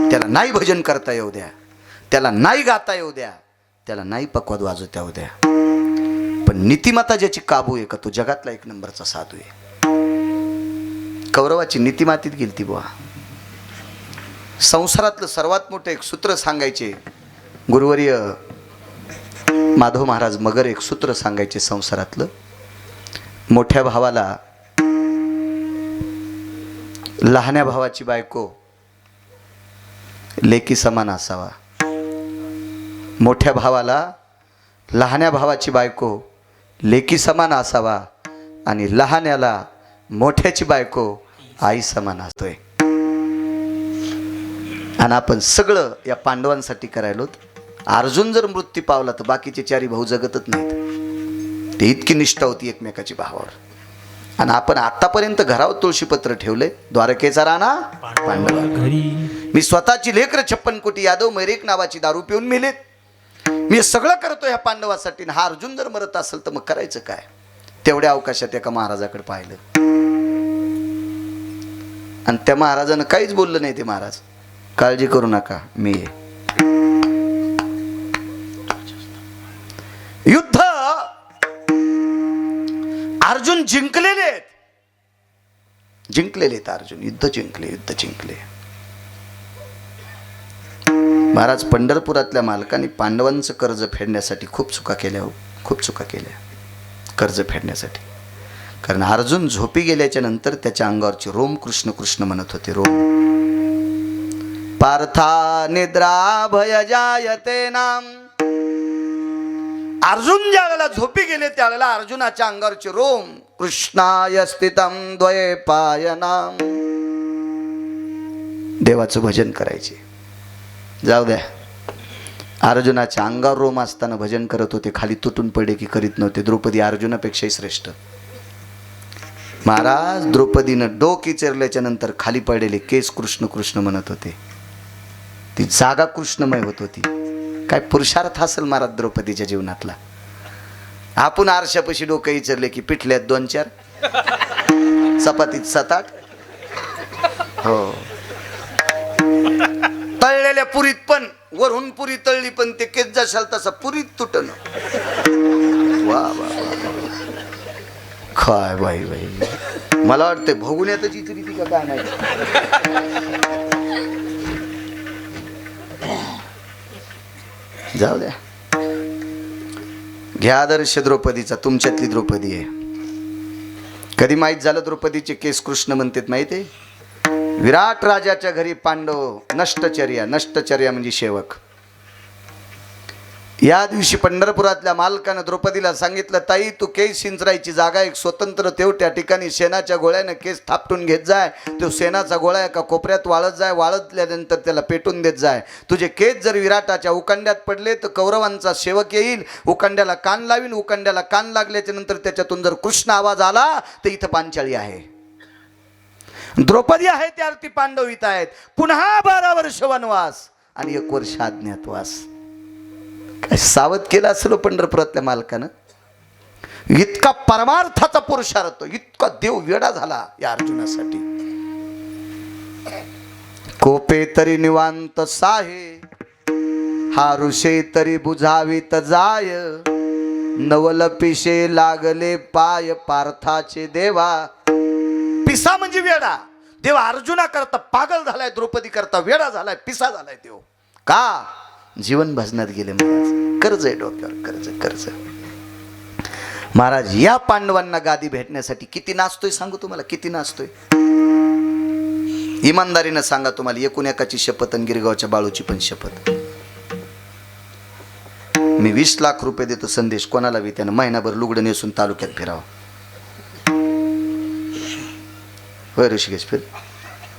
त्याला नाही भजन करता येऊ द्या, त्याला नाही गाता येऊ द्या, त्याला नाही पक्वाद वाजवता येऊ द्या. पण नीतिमत्ता ज्याची काबू आहे का तो जगातला 1 नंबरचा साधू आहे. कौरवाची नीतिमातीत गेलती बुवा. संसारातलं सर्वात मोठं एक सूत्र सांगायचे गुरुवर्य माधव महाराज मगर. एक सूत्र सांगायचे संसारातलं. मोठ्या भावाला लहान्या भावाची बायको लेकी समान असावा. मोठ्या भावाला लहान्या भावाची बायको लेकी समान असावा आणि लहान्याला मोठ्याची बायको आई समान असतोय. आणि आपण सगळं या पांडवांसाठी करायलो. अर्जुन जर मृत्यू पावला तर बाकीचे चारी भाऊ जगतच नाहीत. ते इतकी निष्ठा होती एकमेकाची भावावर. आणि आपण आतापर्यंत घरावर तुळशीपत्र ठेवलंय. द्वारकेचा राणा पांडवा घरी मी स्वतःची लेकर 56 कोटी यादव मैरेक नावाची दारू पिऊन मेलेत. मी हे सगळं करतो ह्या पांडवासाठी. हा अर्जुन जर मरत असेल तर मग करायचं काय. तेवढ्या अवकाशात एका महाराजाकडे पाहिलं आणि त्या महाराजानं काहीच बोललं नाही. ते महाराज काळजी करू नका मी आहे. युद्ध अर्जुन जिंकलेले आहेत. अर्जुन युद्ध जिंकले. महाराज पंढरपुरातल्या मालकांनी पांडवांचं कर्ज फेडण्यासाठी खूप चुका केल्या. कर्ज फेडण्यासाठी. कारण अर्जुन झोपी गेल्याच्या नंतर त्याच्या अंगावरची रोम कृष्ण कृष्ण म्हणत होते. रोम पार्था निद्रा भय जायते नाम. अर्जुन ज्या वेळेला झोपी गेले त्यावेळेला अर्जुनाच्या अंगावरचे रोम कृष्णाय स्थितम द्वैपायनाम. देवाचं भजन करायचे. जाऊ द्या, अर्जुनाच्या अंगावर रोम असताना भजन करत होते. खाली तुटून पडे की करीत नव्हते. द्रौपदी अर्जुनापेक्षाही श्रेष्ठ. महाराज द्रौपदीनं डोकी चिरल्याच्या नंतर खाली पडलेले केस कृष्ण कृष्ण म्हणत होते. ती जागा कृष्णमय होत होती. काय पुरुषार्थ असेल महाराज द्रौपदीच्या जीवनातला. आपण आरशापाशी डोकं विचारले की पिठल्यात 2-4, चपातीत 7-8. हो, तळलेल्या पुरीत पण वरून पुरी तळली पण ते केस जशाल तसा पुरीत तुटन. वा वा काय बाई मला वाटते भोगुण्यातच इतरी ती का काय नाही. जाऊ द्या, घ्या आदर्श द्रौपदीचा. तुमच्यातली द्रौपदी आहे. कधी माहीत झालं द्रौपदीचे केस कृष्ण म्हणतात माहिती आहे. विराट राजाच्या घरी पांडव नष्टचर्या म्हणजे सेवक. या दिवशी पंढरपुरातल्या मालकानं द्रौपदीला सांगितलं, ताई तू केस शिंचरायची जागा एक स्वतंत्र ठेव. त्या ठिकाणी शेणाच्या गोळ्यानं केस थापटून घेत जाय. तो शेणाचा गोळा एका कोपऱ्यात वाळत जाय. वाळतल्यानंतर त्याला पेटून देत जाय. तुझे केस जर विराटाच्या उकांड्यात पडले तर कौरवांचा सेवक येईल, उकांड्याला कान लावीन. उकांड्याला कान लागल्याच्या नंतर त्याच्यातून जर कृष्ण आवाज आला तर इथं पांचाळी आहे. द्रौपदी आहे त्यावरती पांडव इथं आहेत. पुन्हा 12 वर्ष वनवास आणि 1 वर्ष अज्ञातवास. काय सावध केलं असेल पंढरपुरातल्या मालकानं. इतका परमार्थाचा पुरुषार्थ, इतका देव वेडा झाला या अर्जुनासाठी. कोपे तरी निवांत साहे, हा ऋषे तरी बुझावीत जाय. नवल पिशे लागले पाय पार्थाचे देवा. पिसा म्हणजे वेडा. देव अर्जुना करता पागल झालाय, द्रौपदी करता वेडा झालाय, पिसा झालाय देव. का? जीवन भजनात गेले महाराज. कर्ज आहे डोक्यावर, कर्ज. महाराज या पांडवांना गादी भेटण्यासाठी किती नाचतोय सांगू तुम्हाला, किती नाचतोय. इमानदारीनं सांगा, तुम्हाला एकूण एकाची शपथ आणि गिरगावच्या बाळूची पण शपथ. मी 20 लाख रुपये देतो संदेश कोणाला बी त्यानं महिनाभर लुगडं नेसून तालुक्यात फिरावं. होय ऋषिकेश फिर.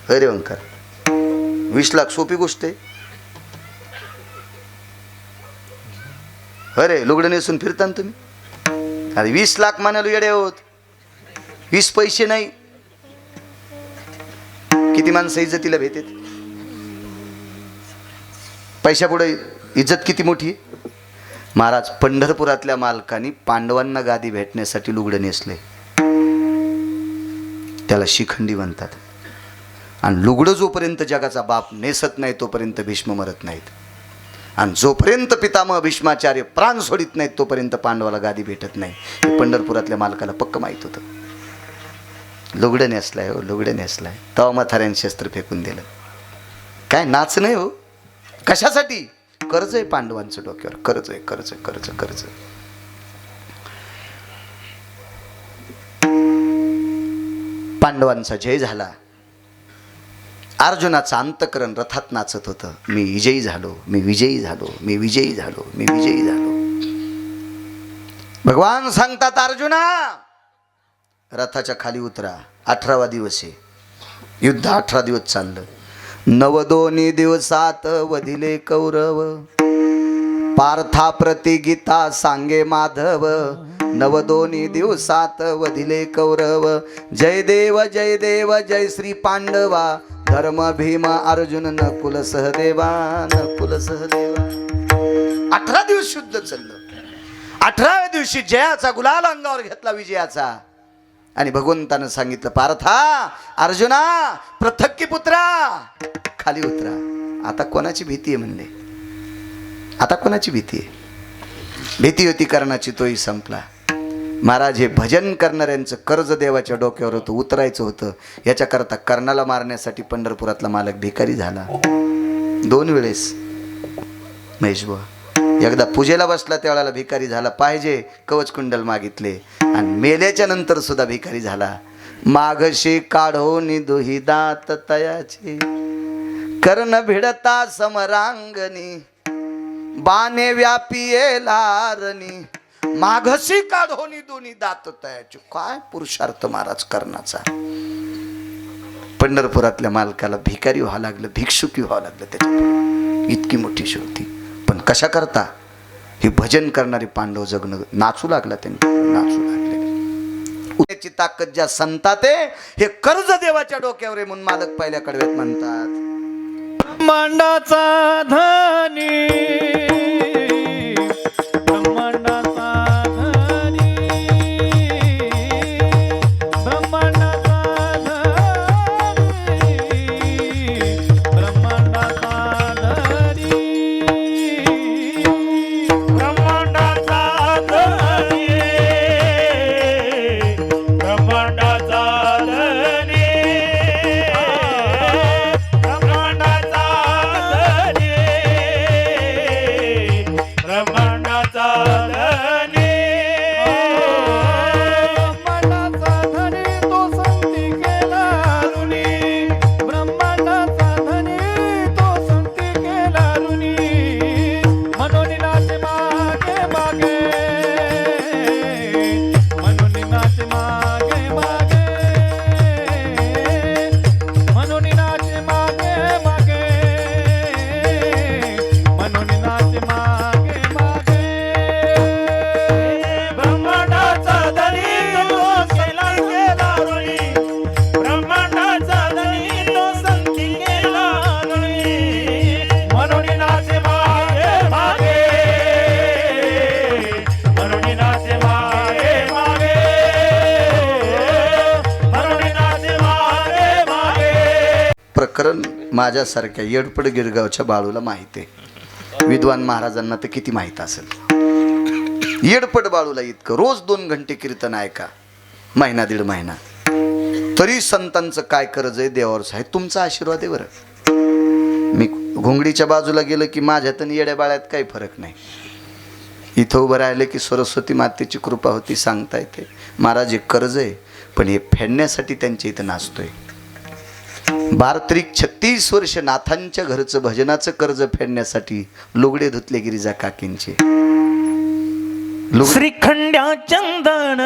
अरे ओंकार, 20 लाख सोपी गोष्ट आहे. अरे लुगडं नेसून फिरता ना तुम्ही. अरे 20 लाख म्हणालो येडे होत. 20 पैसे नाही. किती माणसं इज्जतीला भेटत. पैशा पुढे इज्जत किती मोठी. महाराज पंढरपुरातल्या मालकांनी पांडवांना गादी भेटण्यासाठी लुगडं नेसले. त्याला शिखंडी म्हणतात. आणि लुगडं जोपर्यंत जगाचा बाप नेसत नाही तोपर्यंत भीष्म मरत नाहीत. आणि जोपर्यंत पितामह भीष्माचार्य प्राण सोडित नाहीत तोपर्यंत पांडवाला गादी भेटत नाही. हे पंढरपुरातल्या मालकाला पक्क माहीत होतं. लुगडं नेसलाय हो, लुगडं नेसलाय. तवा म्हाताऱ्याने शस्त्र फेकून दिलं. काय नाच नाही हो. कशासाठी? कर्ज आहे पांडवांचं डोक्यावर. कर्ज आहे, कर्ज कर्ज कर्ज. पांडवांचा जय झाला. अर्जुनाचं अंतकरण रथात नाचत होतं. मी विजयी झालो, मी विजयी झालो, मी विजयी झालो, मी विजयी झालो. भगवान सांगतात अर्जुना रथाच्या खाली उतरा. 18वा दिवस आहे. युद्ध 18 दिवस चाललं. नवदोनी दिवसात वधिले कौरव, पार्था प्रति गीता सांगे माधव. नवदोनी दिवसात वधिले कौरव, जय देव जय श्री पांडवा. धर्म भीम अर्जुन नकुल सहदेवा, नकुल सहदेवा. 18 दिवस शुद्ध चाललं. 18व्या दिवशी जयाचा गुलाल अंगावर घेतला, विजयाचा. आणि भगवंतानं सांगितलं, पार्था अर्जुना पृथक्की पुत्रा खाली उतरा. आता कोणाची भीती आहे म्हणले, आता कोणाची भीती आहे? भीती होती कर्णाची, तोही संपला. महाराज, हे भजन करणाऱ्यांचं कर्ज देवाच्या डोक्यावर होतं, उतरायचं होतं. याच्याकरता कर्णाला मारण्यासाठी पंढरपुरातला मालक भिकारी झाला 2 वेळेस. महेश बुवा एकदा पूजेला बसला त्यावेळेला भिकारी झाला, पाहिजे कवच कुंडल मागितले, आणि मेल्याच्या नंतर सुद्धा भिकारी झाला. माघशी काढोनी दुही दात तयाचे, कर्ण भिडता समरांगणी, बाणे व्यापिये लारणी. माघशी काढोनी दोन्ही दात तयाचे. काय पुरुषार्थ महाराज कर्णाचा. पंढरपुरातल्या मालकाला भिकारी व्हावं लागलं, भिक्षुकी व्हावं लागलं त्याच्या. इतकी मोठी शक्ती. पण कशा करता हे भजन करणारे पांडव जगणं नाचू लागला, त्यांनी नाचू लागले. उद्याची ताकद ज्या संतात आहे, हे कर्ज देवाच्या डोक्यावर आहे म्हणून मालक पहिल्या कडव्यात म्हणतात. ब्रह्मांडाचा धनी, ब्रह्मांडाचा धनी, ब्रह्मांडाचा धनी, ब्रह्मांडाचा धनी, ब्रह्मांडाचा धनी, ब्रह्मांडाचा धनी, ब्रह्मांडाचा धनी, ब्रह्मांडाचा धनी. ब्रह्मांडाचा धनी तो संती केला ऋणी, ब्रह्मांडाचा धनी तो संती केला ऋणी. म्हणून नाचे मागे मागे, म्हणून नाचे मागे मागे, म्हणून नाचे मागे मागे, म्हणून नाचे मागे मागे. ब्रह्मांडाचा धनी तो केला गेला ऋणी, ब्रह्मांडाचा धनी तो संती केला ऋणी. म्हणून नाचे मागे मागे, म्हणून नाचे मागे मागे, म्हणून नाचे मागे मागे. प्रकरण माझ्यासारख्या येडपड गिरगावच्या बाळूला माहिती आहे. विद्वान महाराजांना तर किती माहीत असेल. येडपड बाळूला इतकं रोज 2 घंटे कीर्तन ऐका, महिना 1.5 महिना, तरी संतांचं काय कर्ज आहे देवावरच आहे. तुमचा आशीर्वाद आहे बरं. मी घोंगडीच्या बाजूला गेलं की माझ्यात आणि येड्या बाळ्यात काही फरक नाही. इथं उभं राहिलं की सरस्वती मातेची कृपा होती, सांगता येते. महाराज हे कर्ज आहे, पण हे फेडण्यासाठी त्यांच्या इथं नाचतोय. 36 वर्ष नाथांच्या घरचं भजनाचं कर्ज फेडण्यासाठी लुगडे धुतले गिरिजा काकींचे. श्रीखंड्या चंदन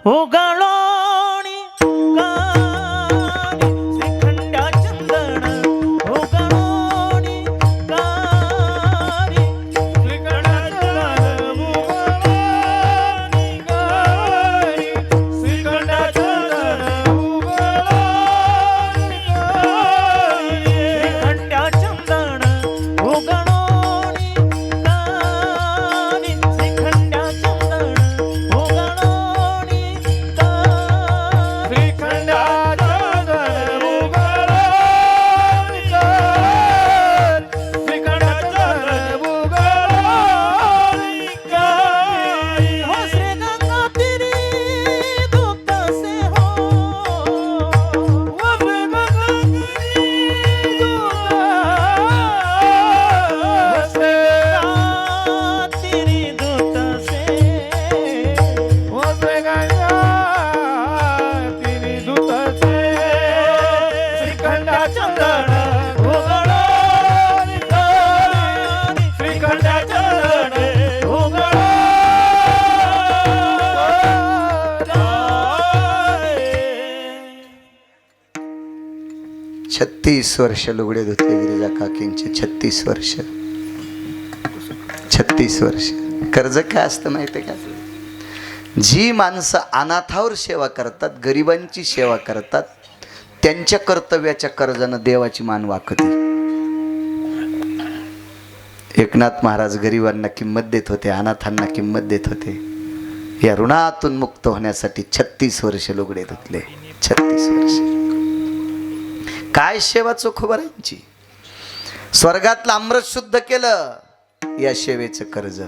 उगाळोणी गाणी, श्रीखंड्या चंदन उगाळोणी गाणी, श्रीखंड्या चंदन उगाळोणी गाणी, श्रीखंड्या चंदन उगाळोणी गाणी, श्रीखंड्या चंदन उगाळोणी गाणी, श्रीखंड्या चंदन उगाळोणी गाणी, श्रीखंड्या 36 वर्ष लुगडे धुतले गिरिजा काकींचे. 36 वर्ष. 36 वर्ष. कर्ज काय असतं माहिती आहे का? जी माणसं अनाथावर सेवा करतात, गरिबांची सेवा करतात, त्यांच्या कर्तव्याच्या कर्जानं देवाची मान वाकते. एकनाथ महाराज गरिबांना किंमत देत होते, अनाथांना किंमत देत होते. या ऋणातून मुक्त होण्यासाठी 36 वर्ष लुगडे धुतले. 36 वर्ष. काय सेवा चोखोबारांची. स्वर्गातलं अमृत शुद्ध केलं, या सेवेचं कर्ज.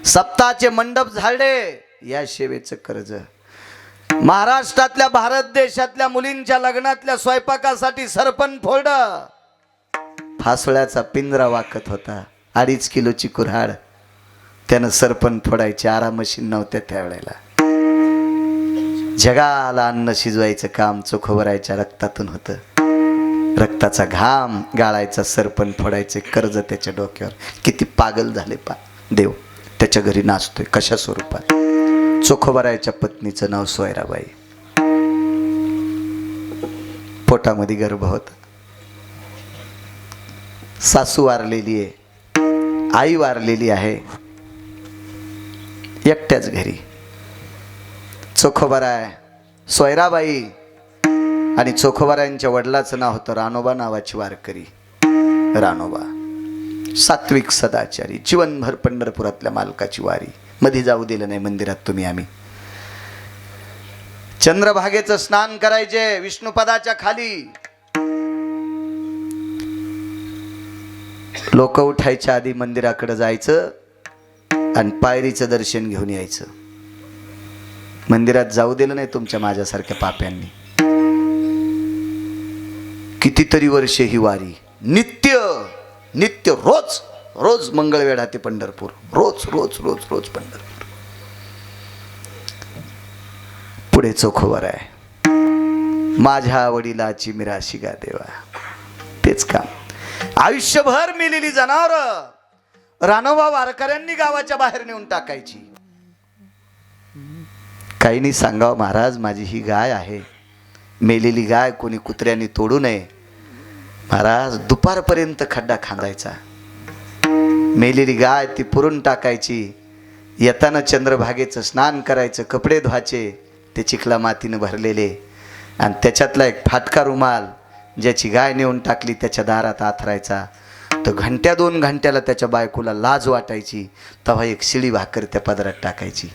सप्ताहाचे मंडप झाडले, या सेवेचं कर्ज. महाराष्ट्रातल्या, भारत देशातल्या मुलींच्या लग्नातल्या स्वयंपाकासाठी सरपण फोड. फासळ्याचा पिंजरा वाकत होता, 2.5 किलोची कुऱ्हाड. त्यानं सरपण फोडायची. आरामशीन नव्हत्या त्यावेळेला. जगाला अन्न शिजवायचं काम चोखोबारायच्या रक्तातून होतं. रक्ताचा घाम गाळायचा, सरपण फोडायचे, कर्ज त्याच्या डोक्यावर. किती पागल झाले पा देव. त्याच्या घरी नाचतोय. कशा स्वरूपात? चोखोबारायच्या पत्नीचं नाव सोयराबाई. पोटामध्ये गर्भ होता. सासू वारलेली आहे, आई वारलेली आहे, एकट्याच घरी. चोखोबाराय, सोयराबाई आणि चोखोबारायांच्या वडिलाचं नाव होतं रानोबा नावाची वारकरी. रानोबा सात्विक सदाचारी, जीवनभर पंढरपुरातल्या मालकाची वारी. मध्ये जाऊ दिलं नाही मंदिरात तुम्ही आम्ही. चंद्रभागेचं स्नान करायचे विष्णुपदाच्या खाली. लोक उठायच्या आधी मंदिराकडे जायचं आणि पायरीचं दर्शन घेऊन यायचं. मंदिरात जाऊ दिलं नाही तुमच्या माझ्यासारख्या पाप्यांनी. कितीतरी वर्षे ही वारी. नित्य नित्य रोज रोज मंगळवेढा ते पंढरपूर. रोज रोज रोज रोज पंढरपूर. पुढे चोखोबाराय. माझ्या वडिलाची मिराशी गा देवा. तेच काम. आयुष्यभर मेलेली जनावर रानोबा वारकऱ्यांनी गावाच्या बाहेर नेऊन टाकायची. काही नाही सांगावं महाराज, माझी ही गाय आहे, मेलेली गाय कोणी कुत्र्यांनी तोडू नये. महाराज दुपारपर्यंत खड्डा खांदायचा. मेलेली गाय ती पुरून टाकायची. येताना चंद्रभागेचं स्नान करायचं, कपडे धुवायचे ते चिखला मातीनं भरलेले, आणि त्याच्यातला एक फाटका रुमाल ज्याची गाय नेऊन टाकली त्याच्या दारात आथरायचा. तर 1-2 घंट्याला त्याच्या बायकोला लाज वाटायची, तेव्हा एक शिळी भाकर त्या पदरात टाकायची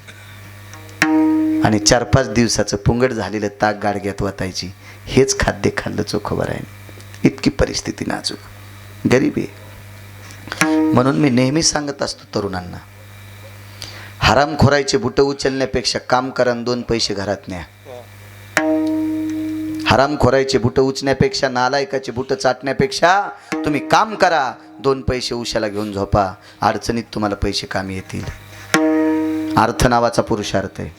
आणि 4-5 दिवसाचं पुंगड झालेलं ताक गाडग्यात वतायची. हेच खाद्य खाल्लं चोखोबारायने. इतकी परिस्थिती नाजूक, गरीबी. म्हणून मी नेहमी सांगत असतो तरुणांना, हरामखोरायचे बुट उचलण्यापेक्षा काम करा, 2 पैसे घरात न्या. हरामखोरायचे बुट उचण्यापेक्षा, नालायकाचे बुट चाटण्यापेक्षा तुम्ही काम करा, 2 पैसे उशाला घेऊन झोपा. अडचणीत तुम्हाला पैसे कामी येतील. अर्थ नावाचा पुरुषार्थ आहे.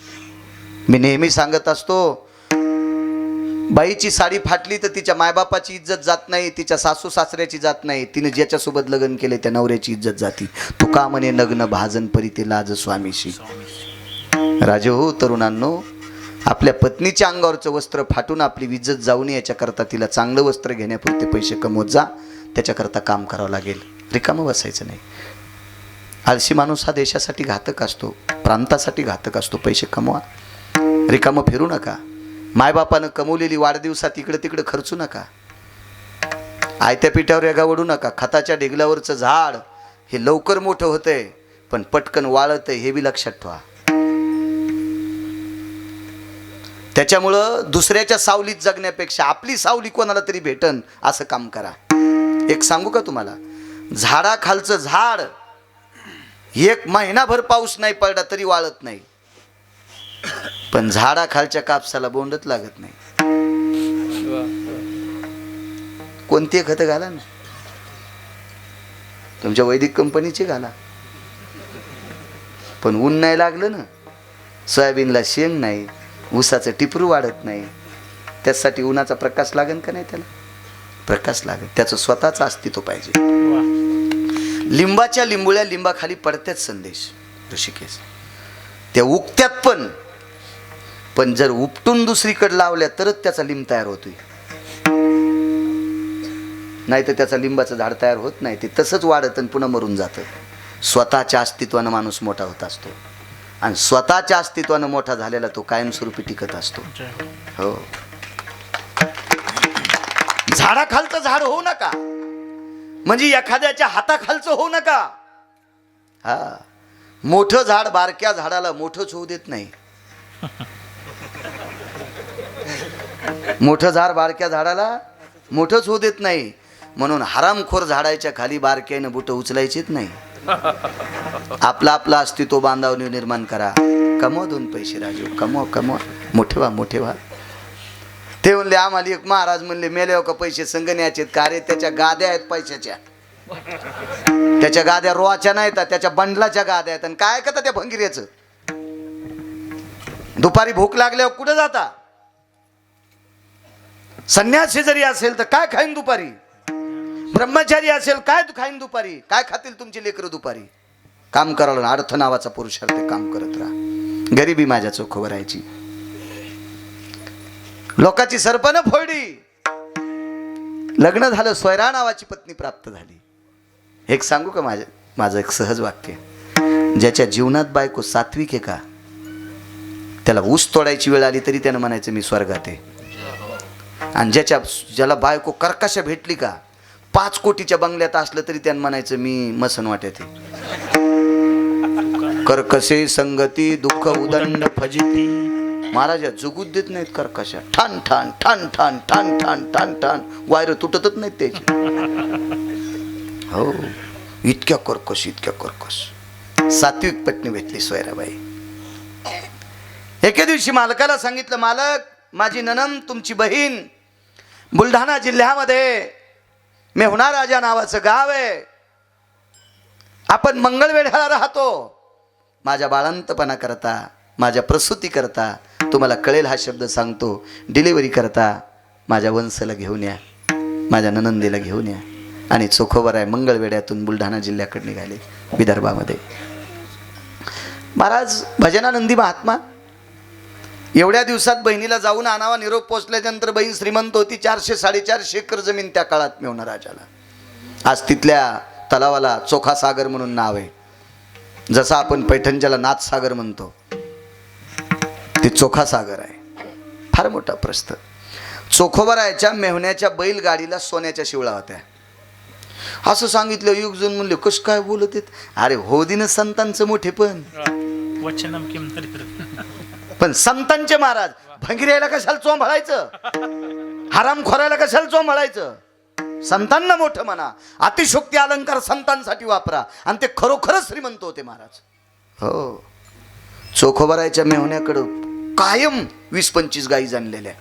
मी नेहमी सांगत असतो, बाईची साडी फाटली तर तिच्या मायबापाची इज्जत जात नाही, तिच्या सासू सासऱ्याची जात नाही, तिने ज्याच्यासोबत लग्न केले त्या नवऱ्याची इज्जत जाती. तुका म्हणे नग्न भाजन परिते लाज स्वामीशी. राजे हो तरुणांनो, आपल्या पत्नीच्या अंगावरचं वस्त्र फाटून आपली इज्जत जाऊ नये याच्याकरता तिला चांगलं वस्त्र घेण्यापुरते पैसे कमवत जा. त्याच्याकरता काम करावं लागेल, रिकामं बसायचं नाही. आळशी माणूस हा देशासाठी घातक असतो, प्रांतासाठी घातक असतो. पैसे कमवा, रिकामं फिरू नका. मायबापानं कमवलेली वाढदिवसात इकडे तिकडे खर्चू नका. आयत्या पिठावर रेगा ओढू नका. खताच्या ढेगल्यावरचं झाड हे लवकर मोठं होतंय पण पटकन वाळतंय, हे बी लक्षात ठेवा. त्याच्यामुळं दुसऱ्याच्या सावलीत जगण्यापेक्षा आपली सावली कोणाला तरी भेटन असं काम करा. एक सांगू का तुम्हाला, झाडाखालचं झाड 1 महिनाभर पाऊस नाही पडला तरी वाळत नाही, पण झाडाखालच्या कापसाला बोंडच लागत नाही. कोणती खतं घाला ना, तुमच्या वैदिक कंपनीची घाला, पण ऊन नाही लागलं ना, सोयाबीनला शेंग नाही, ऊसाचं टिपरू वाढत नाही. त्यासाठी उन्हाचा प्रकाश लागेल का नाही? त्याला प्रकाश लागेल, त्याचं स्वतःचं अस्तित्व पाहिजे. लिंबाच्या लिंबुळ्या लिंबाखाली पडत्याच संदेश ऋषिकेश. त्या उगत्यात पण जर उपटून दुसरीकडे लावल्या तरच त्याचा लिंब तयार होतोय. नाही तर त्याचं लिंबाचं झाड तयार होत नाही. ते तसंच वाढत आणि पुन्हा मरून जातं. स्वतःच्या अस्तित्वानं माणूस मोठा होत असतो आणि स्वतःच्या अस्तित्वानं मोठा झालेला तो कायमस्वरूपी टिकत असतो. हो, झाडाखालचं झाड होऊ नका म्हणजे एखाद्याच्या हाताखालचं होऊ नका. हा, मोठं झाड बारक्या झाडाला मोठंच होऊ देत नाही. मोठं झाड बारक्या झाडाला मोठंच होऊ देत नाही. म्हणून हरामखोर झाडाच्या खाली बारक्यानं बुटं उचलायचीच नाही. आपलं आपलं अस्तित्व बांधावणी निर्माण करा. कमवा 2 पैसे राजू, कमवा कमवा, मोठे व्हा. ते म्हणले आम्हाला एक महाराज म्हणले मेल्यावर का पैसे संग न्यायचे का रे? त्याच्या गाद्या आहेत पैशाच्या, त्याच्या गाद्या रोवाच्या नाहीत, त्याच्या बंडलाच्या गाद्या आहेत. आणि काय करता त्या भंगिऱ्याचं? दुपारी भूक लागल्यावर कुठं जाता? संन्यासी जरी असेल तर काय खाईन दुपारी? ब्रह्मचारी असेल काय खाईन दुपारी? काय खातील तुमची लेकरं दुपारी? काम करायला अर्थ नावाचा पुरुषार्थ काम करत राहा. गरिबी माझ्या चोखवर राहायची. लोकांची सरपण फोडली. लग्न झालं, स्वैरा नावाची पत्नी प्राप्त झाली. एक सांगू का माझं एक सहज वाक्य. ज्याच्या जीवनात बायको सात्विक आहे का, त्याला ऊस तोडायची वेळ आली तरी त्यानं म्हणायचं मी स्वर्गात आहे. आणि ज्याला बायको कर्कश भेटली का, 5 कोटीच्या बंगल्यात असलं तरी त्यानं म्हणायचं मी मसन वाट्यात आहे. कर्कशे संगती दुःख उदंड फजिती. महाराज जगूच देत नाहीत कर्कशा. ठाण ठाण ठाण ठाण ठाण ठाण ठाण ठाण वायर तुटतच नाहीत त्याची. हो, इतक्या कर्कश. सात्विक पत्नी भेटली स्वैराबाई. एके दिवशी मालकाला सांगितलं, मालक माझी नणंद तुमची बहीण बुलढाणा जिल्ह्यामध्ये मेहुणा राजा नावाचं गाव आहे, आपण मंगळवेढ्याला राहतो. माझ्या बाळंतपणा करता, माझ्या प्रसूती करता, तुम्हाला कळेल हा शब्द सांगतो, डिलिव्हरी करता माझ्या वंशला घेऊन या, माझ्या ननंदीला घेऊन या. आणि चोखोबर आहे मंगळवेढ्यातून बुलढाणा जिल्ह्याकडे निघाले विदर्भामध्ये. महाराज भजनानंदी महात्मा एवढ्या दिवसात बहिणीला जाऊन आणावा. निरोप पोचल्यानंतर बहीण श्रीमंत होती. 400-450 एकर जमीन त्या काळात मेहुणा राजाला. आज तिथल्या तलावाला चोखा सागर म्हणून नाव आहे. जसा आपण पैठणच्याला नाथ सागर म्हणतो, ते चोखा सागर आहे. फार मोठा प्रस्थ. चोखोबरायच्या मेहुण्याच्या बैलगाडीला सोन्याच्या शिवळा होत्या. असं सांगितलं. युगजून म्हणले कस काय बोलत आहेत? अरे हो दिन संतांचं मोठे पण संतांचे महाराज भंगिऱ्याला कशाला चोंभाळायचं? हराम खोरायला कशाला चोंभाळायचं? संतांना मोठं म्हणा. अतिशोक्ती अलंकार संतांसाठी वापरा. आणि ते खरोखरच श्रीमंत होते महाराज. हो, चोखोबरायच्या मेहुण्याकडं कायम 20-25 गायी जाणलेल्या.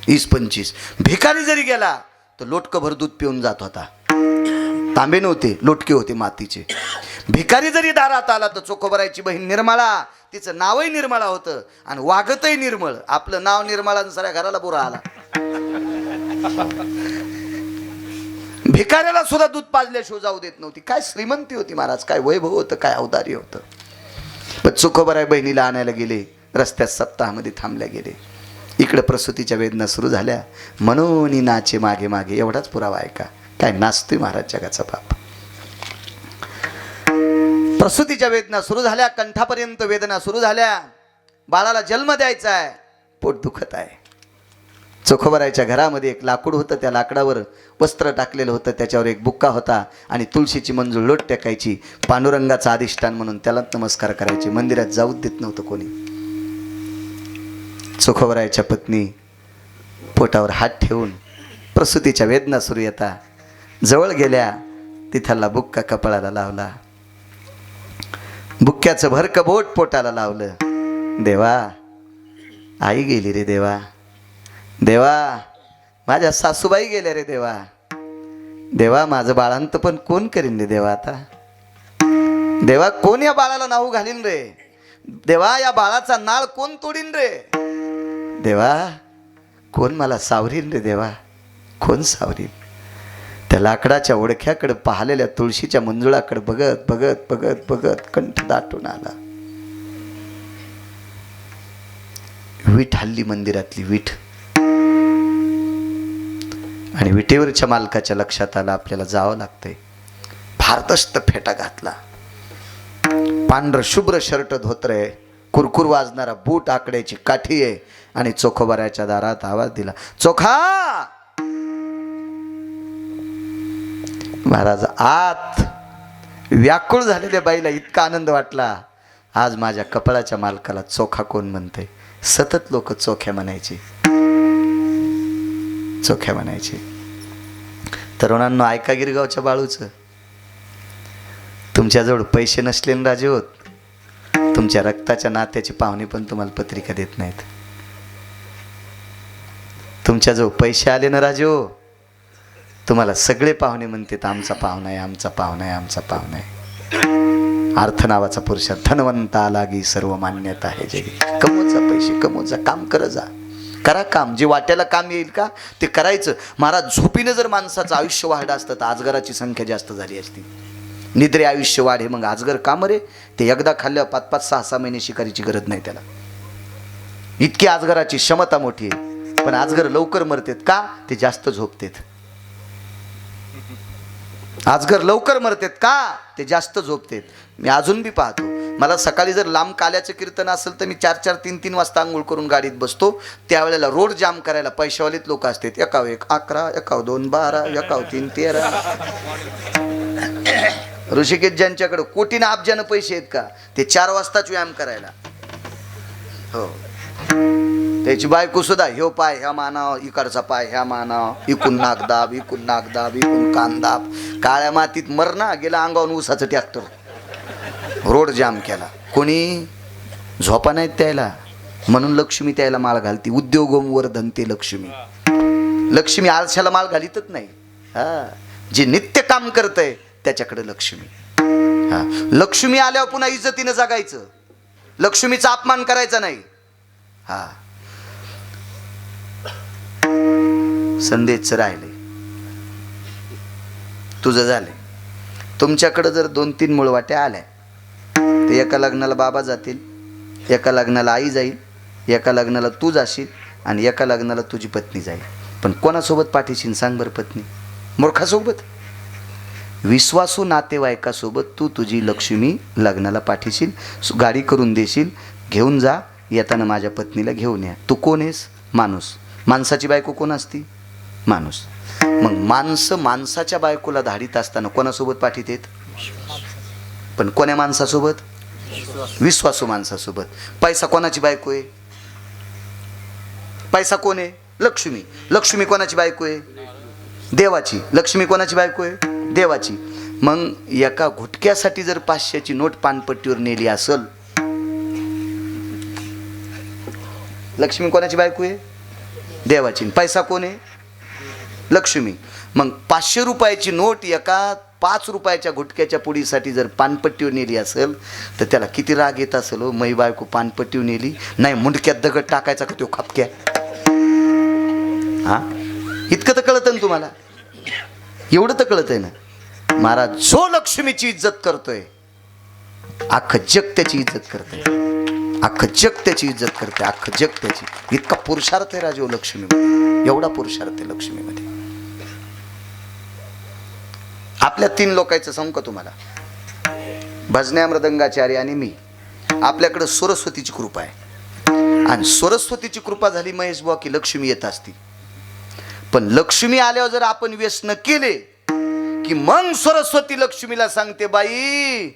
20-25. भिकारी जरी गेला तर लोटकभर दूध पिऊन जात होता. तांबे नव्हते, लोटके होते मातीचे. भिकारी जरी दारात आला तर चोखोबरायची बहीण निर्मळा, तिचं नावही निर्मळा होतं आणि वागतही निर्मळ. आपलं नाव निर्मळा, साऱ्या घराला बुरा आला. भिकाऱ्याला सुद्धा दूध पाजल्याशिवाय जाऊ देत नव्हती. काय श्रीमंती होती महाराज, काय वैभव होतं, काय अवदार्य होतं. पण चोखोबराय बहिणीला आणायला गेले. रस्त्यात सप्ताहामध्ये थांबल्या गेले. इकडे प्रसूतीच्या वेदना सुरू झाल्या. म्हणून नाचे मागे मागे. एवढाच पुरावा आहे का? काय नाचतोय महाराज जगाचा बाप. प्रसूतीच्या वेदना सुरू झाल्या. कंठापर्यंत वेदना सुरू झाल्या. बाळाला जन्म द्यायचा आहे, पोट दुखत आहे. चोखोबरायच्या घरामध्ये एक लाकूड होतं. त्या लाकडावर वस्त्र टाकलेलं होतं. त्याच्यावर एक बुक्का होता आणि तुळशीची मंजूळ लोट टाकायची. पांडुरंगाचं अधिष्ठान म्हणून त्याला नमस्कार करायचे. मंदिरात जाऊच देत नव्हतं कोणी. चोखोबरायच्या पत्नी पोटावर हात ठेवून प्रसूतीच्या वेदना सुरू येता जवळ गेल्या. तिथला बुक्का कपाळाला लावला. बुक्क्याचं भरकं बोट पोटाला लावलं. देवा, आई गेली रे देवा. देवा, माझ्या सासूबाई गेल्या रे देवा. देवा, माझं बाळांत पण कोण करीन रे देवा आता. देवा, कोण या बाळाला नाऊ घालीन रे. देवा, या बाळाचा नाळ कोण तोडीन रे. देवा, कोण मला सावरीन रे देवा, कोण सावरीन. त्या लाकडाच्या ओळख्याकडे पाहिलेल्या तुळशीच्या मंजुळाकडे बघत बघत बघत बघत कंठ दाटून आला. वीट हल्ली मंदिरातली वीट. आणि विटेवरच्या मालकाच्या लक्षात आलं आपल्याला जावं लागतंय. भारदस्त फेटा घातला, पांढर शुभ्र शर्ट धोतर आहे, कुरकुर वाजणारा बूट, आकड्याची काठी आहे आणि चोखोबाऱ्याच्या दारात आवाज दिला, चोखा. महाराज आत. व्याकुळ झालेल्या बाईला इतका आनंद वाटला, आज माझ्या कपाळाच्या मालकाला चोखा कोण म्हणते. सतत लोक चोख्या म्हणायचे, चोख्या म्हणायचे. तरुणांनो ऐका गिरगावच्या बाळूचं, तुमच्याजवळ पैसे नसले ना राजे होत, तुमच्या रक्ताच्या नात्याची पाहुणे पण तुम्हाला पत्रिका देत नाहीत. तुमच्याजवळ पैसे आले ना राजे हो, तुम्हाला सगळे पाहुणे म्हणतात आमचा पाहुणा आहे, आमचा पाहुणा आहे, आमचा पाहुणा आहे. अर्थ नावाचा पुरुष धनवंता लागी सर्व मान्यता आहे जगी. कमवचा पैसे, कमवचा, काम कर जा, करा काम, जे वाट्याला काम येईल का ते करायचं. महाराज झोपीनं जर माणसाचं आयुष्य वाढलं असतं तर अजगराची संख्या जास्त झाली असती. निद्रे आयुष्य वाढे, मग अजगर काम रे, ते एकदा खाल्ल्यावर 5-5, 6-6 महिने शिकारीची गरज नाही त्याला. इतकी अजगराची क्षमता मोठी आहे. पण अजगर लवकर मरतेत का, ते जास्त झोपतेत. अजगर लवकर मरतेत का, ते जास्त झोपतेत. मी अजून बी पाहतो, मला सकाळी जर लांब काल्याचं कीर्तन असेल तर मी 4-4, 3-3 वाजता आंघोळ करून गाडीत बसतो. त्यावेळेला रोड जाम करायला पैशावालीत लोक असतात. एकाव 1 11, एकाव 2 12, एकाव 3 13. ऋषिकेश ज्यांच्याकडे कोटीनं अब्जानं पैसे आहेत का, ते 4 वाजताच व्यायाम करायला. हो, त्याची बायको सुद्धा ह्यो पाय ह्या मानाव, इकडचा पाय ह्या मानाव, इकून नागदाब, इकून नागदाब, इकून कांदाब. काळ्या मातीत मरणा गेला, अंगावून ऊसाचं ट्रॅक्टर, रोड जाम केला. कोणी झोपा नाहीत त्याला, म्हणून लक्ष्मी त्याला माळ घालती. उद्योगोमवर धनते लक्ष्मी. लक्ष्मी आळशाला माळ घालीतच नाही. हा, जे नित्य काम करतंय त्याच्याकडे लक्ष्मी. हा, लक्ष्मी आल्यावर पुन्हा इज्जतीनं जगायचं, लक्ष्मीचा अपमान करायचा नाही. हा, संदेश राहिले, तुझं झालंय. तुमच्याकडं जर 2-3 मुळवाट्या आल्या तर एका लग्नाला बाबा जातील, एका लग्नाला आई जाईल, एका लग्नाला तू जाशील आणि एका लग्नाला तुझी पत्नी जाईल. पण कोणासोबत पाठीशील सांग बरं पत्नी? मूर्खासोबत. विश्वासू नातेवाईकासोबत तू तुझी लक्ष्मी लग्नाला पाठीशील, गाडी करून देशील, घेऊन जा, येताना माझ्या पत्नीला घेऊन या. तू कोण आहेस? माणूस. माणसाची बायको कोण असती? माणूस. मग माणसं माणसाच्या बायकोला धाडीत असताना कोणासोबत पाठीत आहेत? पण कोण्या माणसासोबत? विश्वासू माणसासोबत. पैसा कोणाची बायको आहे? पैसा कोण आहे? लक्ष्मी. लक्ष्मी कोणाची बायको आहे? देवाची. लक्ष्मी कोणाची बायको आहे? देवाची. मग एका घुटक्यासाठी जर 500ची नोट पानपट्टीवर नेली असल, लक्ष्मी कोणाची बायको आहे? देवाची. पैसा कोण आहे? लक्ष्मी. मग 500 रुपयाची नोट एका 5 रुपयाच्या गुटक्याच्या पुडीसाठी जर पानपट्टीवर नेली असेल तर त्याला किती राग येत असेल. हो, मै बायको पानपट्टीवर नेली नाही, मुंडक्यात दगड टाकायचा का तो खापक्या. हा, इतकं तर कळतं ना तुम्हाला, एवढं तर कळतंय ना. महाराज जो लक्ष्मीची इज्जत करतोय अख्खं जग त्याची इज्जत करतंय, अख्खं जग त्याची इज्जत करते, अख्खं जग त्याची. इतका पुरुषार्थ आहे राजे लक्ष्मीमध्ये, एवढा पुरुषार्थ आहे लक्ष्मीमध्ये. आपल्या 3 लोकांचं सांगू का तुम्हाला? भजन्या मृदंगाचार्य आणि मी. आपल्याकडं सरस्वतीची कृपा आहे आणि सरस्वतीची कृपा झाली महेश बुवा की लक्ष्मी येत असती. पण लक्ष्मी आल्यावर जर आपण व्यसन केले की मग सरस्वती लक्ष्मीला सांगते, बाई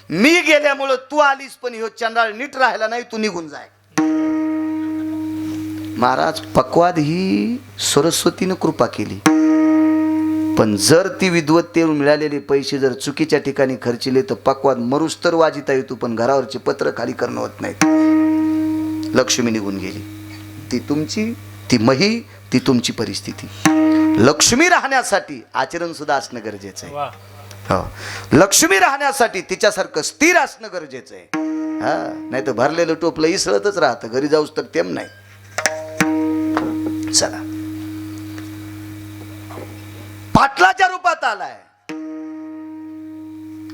मी गेल्यामुळं तू आलीस, पण ह्यो चंडाळ नीट राहिला नाही, तू निघून जाय. महाराज पक्वाद ही सरस्वतीनं कृपा केली. पण जर ती विद्वत्तेवर मिळालेले पैसे जर चुकीच्या ठिकाणी खर्चिले तर पक्वाद मरुस तर वाजिता येतो, पण घरावरचे पत्र खाली करणं होत नाहीत. लक्ष्मी निघून गेली. ती तुमची, ती मही, ती तुमची परिस्थिती. लक्ष्मी राहण्यासाठी आचरण सुद्धा असणं गरजेचं आहे. हो, लक्ष्मी राहण्यासाठी तिच्यासारखं स्थिर असणं गरजेचं आहे. हा, नाही तर भरलेलं टोपलं इसळतच राहतं, घरी जाऊच तर तेम नाही. चला, पाटलाच्या रूपात आलाय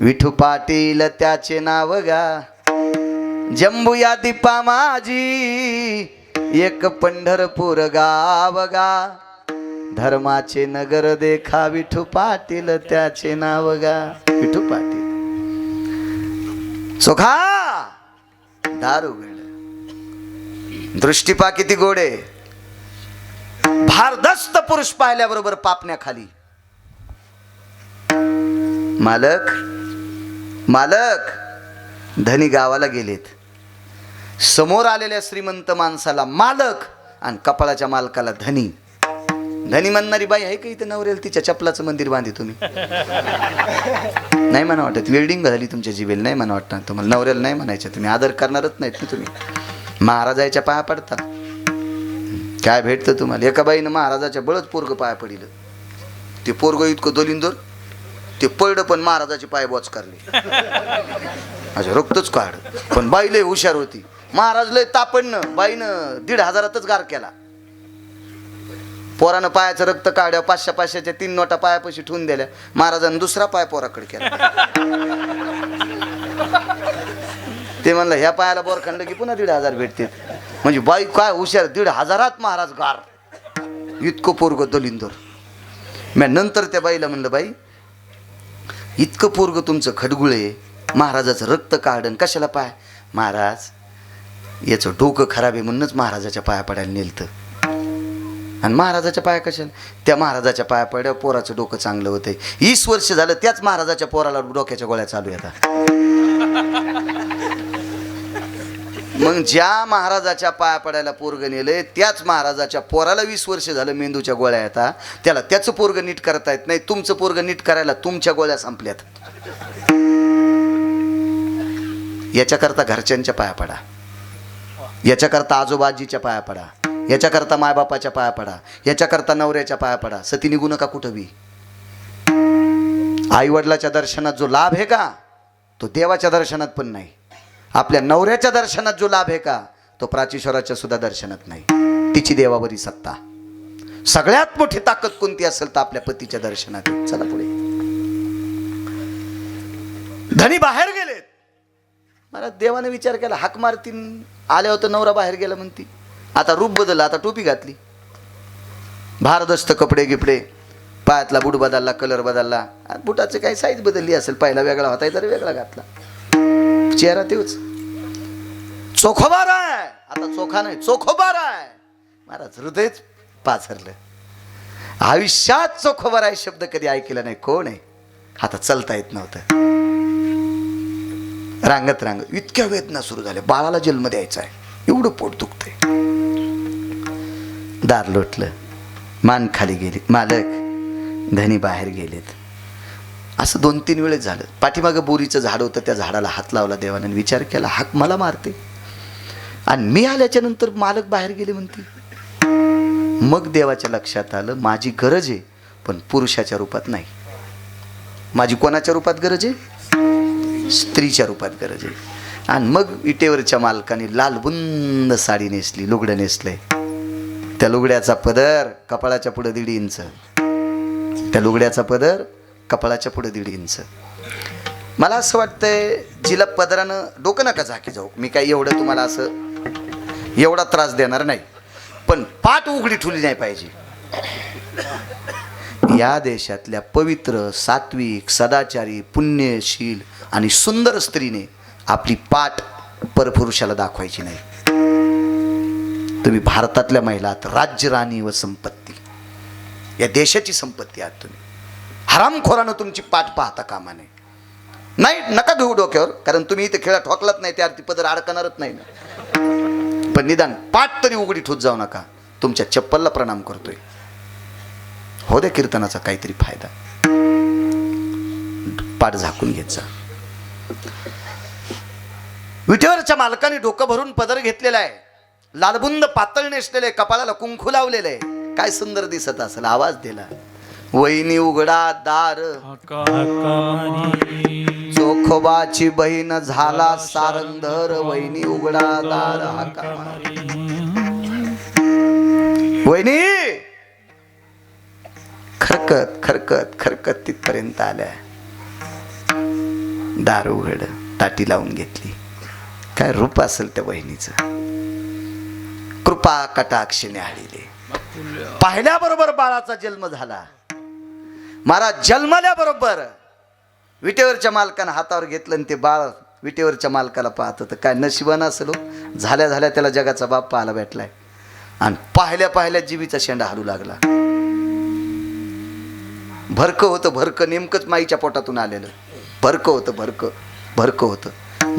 विठू पाटील त्याचे नाव गा. जंबूया दीपा माझी एक पंढरपूर गाव गा. धर्माचे नगर देखा विठू पाटील त्याचे नाव गा विठू पाटील चोखा दारू उघड दृष्टीपा किती गोडे भारदस्त पुरुष पाहिल्याबरोबर पापण्याखाली मालक मालक धनी गावाला गेलेत समोर आलेल्या श्रीमंत माणसाला मालक आणि कपाळाच्या मालकाला धनी धनी म्हणणारी बाई आहे का इथं नवरेल तिच्या चपलाचं मंदिर बांधे तुम्ही नाही म्हणा वाटत वेल्डिंग झाली तुमच्या जीवेल नाही म्हणा वाटतं तुम्हाला नवऱ्याला नाही म्हणायचं तुम्ही आदर करणारच नाहीत ना तुम्ही महाराजाच्या पाया पडता काय भेटतं तुम्हाला एका बाईनं महाराजाच्या बळच पोरग पाया पडिलं ते पोरग इतकं दोलिंदोर ते पडलं पण महाराजाचे पाय बोच करले अच्छा रक्तच काढ पण बाई लय हुशार होती महाराज लय तापडणं बाईनं 1,500च गार केला पोरानं पायाचं रक्त काढ्या 500-500च्या 3 नोटा पायापाशी ठेवून दिल्या महाराजांनी दुसरा पाय पोराकडे केला ते म्हणलं ह्या पायाला बोर खंड की पुन्हा 1,500 भेटते म्हणजे बाई काय हुशार 1,500त महाराज गार इतकं पोरग दलिंदर मी नंतर त्या बाईला म्हणलं बाई इतकं पोरग तुमचं खडगुळे महाराजाचं रक्त काढन कशाला पाय महाराज याचं डोकं खराब आहे म्हणूनच महाराजाच्या पाया पडायला नेलतं आणि महाराजाच्या पाया कशाला त्या महाराजाच्या पाया पड्या पोराचं डोकं चांगलं होतंय 20 वर्ष झालं त्याच महाराजाच्या पोराला डोक्याच्या गोळ्या चालू आहेत मग ज्या महाराजाच्या पाया पडायला पोरग नेलंय त्याच महाराजाच्या पोराला 20 वर्ष झालं मेंदूच्या गोळ्या येतात त्याला त्याचं पोरग नीट करता येत नाही तुमचं पोरग नीट करायला तुमच्या गोळ्या संपल्यात याच्याकरता घरच्यांच्या पाया पडा याच्याकरता आजोबाजीच्या पाया पडा याच्याकरता मायबापाच्या पाया पडा याच्याकरता नवऱ्याच्या पाया पडा सती निघू नका कुठं बी आई वडिलाच्या दर्शनात जो लाभ आहे का तो देवाच्या दर्शनात पण नाही आपल्या नवऱ्याच्या दर्शनात जो लाभ आहे का तो प्राचीश्वराच्या सुद्धा दर्शनात नाही तिची देवावरी सत्ता सगळ्यात मोठी ताकद कोणती असेल तर आपल्या पतीच्या दर्शनात आहे. चला पुढे धनी बाहेर गेलेत मला देवाने विचार केला हाक मारतीन आल्या होतं नवरा बाहेर गेला म्हणती आता रूप बदललं आता टोपी घातली भारदस्त कपडे गिपडे पायातला बूट बदलला कलर बदलला बुटाची काही साईज बदलली असेल पहिला वेगळा होता तर वेगळा घातला चेहरा तेच चोखोबार आहे आता चोखा नाही चोखोबार आहे महाराज हृदयच पाझरलं आयुष्यात चोखोबार आहे शब्द कधी ऐकला नाही कोण आहे आता चलता येत नव्हतं रांगत रांगत इतक्या वेदना सुरू झाल्या बाळाला जन्म द्यायचा आहे एवढं पोट दुखतंय दार लोटलं मान खाली गेली मालक धनी बाहेर गेलेत असं 2-3 वेळेस झालं पाठीमागं बोरीचं झाड होतं त्या झाडाला हात लावला देवाने विचार केला हाक मला मारते आणि मी आल्याच्या नंतर मालक बाहेर गेले म्हणते मग देवाच्या लक्षात आलं माझी गरज आहे पण पुरुषाच्या रूपात नाही माझी कोणाच्या रूपात गरज आहे स्त्रीच्या रूपात गरज आहे आणि मग विटेवरच्या मालकाने लालबुंद साडी नेसली लुगडं नेसलंय त्या लुगड्याचा पदर कपाळाच्या पुढे 1.5 इंच त्या लुगड्याचा पदर कपाळाच्या पुढे 1.5 इंच मला असं वाटतंय जिला पदरानं डोकं नका झाकी जाऊ मी काही एवढं तुम्हाला असं एवढा त्रास देणार नाही पण पाठ उघडी ठेवली नाही पाहिजे या देशातल्या पवित्र सात्विक सदाचारी पुण्यशील आणि सुंदर स्त्रीने आपली पाठ परपुरुषाला दाखवायची नाही तुम्ही भारतातल्या महिला आहात राज्य राणी व संपत्ती या देशाची संपत्ती आहात तुम्ही हरामखोरानं तुमची पाठ पाहता कामा नाही नका घेऊ डोक्यावर कारण तुम्ही इथे खेळा ठोकलात नाही त्या ती पदर अडकणारच नाही ना पण निदान पाठ तरी उघडी ठोत जाऊ नका तुमच्या चप्पलला प्रणाम करतोय हो द्या कीर्तनाचा काहीतरी फायदा पाठ झाकून घेत जा विटेवरच्या मालकाने डोकं भरून पदर घेतलेला आहे लालबुंद पातळ नेसलेले कपाळाला कुंकू लावलेलं आहे काय सुंदर दिसत असेल आवाज दिला वहिनी उघडा दार चोखोबाची बहीण झाला सारंधर वहिनी उघडा दार हाका वहिनी खरकत खरकत खरकत तिथपर्यंत आल्या दार उघड ताटी लावून घेतली काय रूप असेल त्या बहिणीचं कृपा कटाक्षने आलेले पाहिल्याबरोबर बाळाचा जन्म झाला. महाराज जन्मल्याबरोबर विटेवरच्या मालकानं हातावर घेतलं आणि ते बाळ विटेवरच्या मालकाला पाहत होतं. काय नशिबानं असलो, झाल्या झाल्या त्याला जगाचा बाप पाहायला भेटलाय. आणि पाहिल्या पाहिल्या जीबीचा शेंडा हलू लागला. भरकं होतं, भरकं नेमकंच माईच्या पोटातून आलेलं भरकं होतं, भरकं होतं.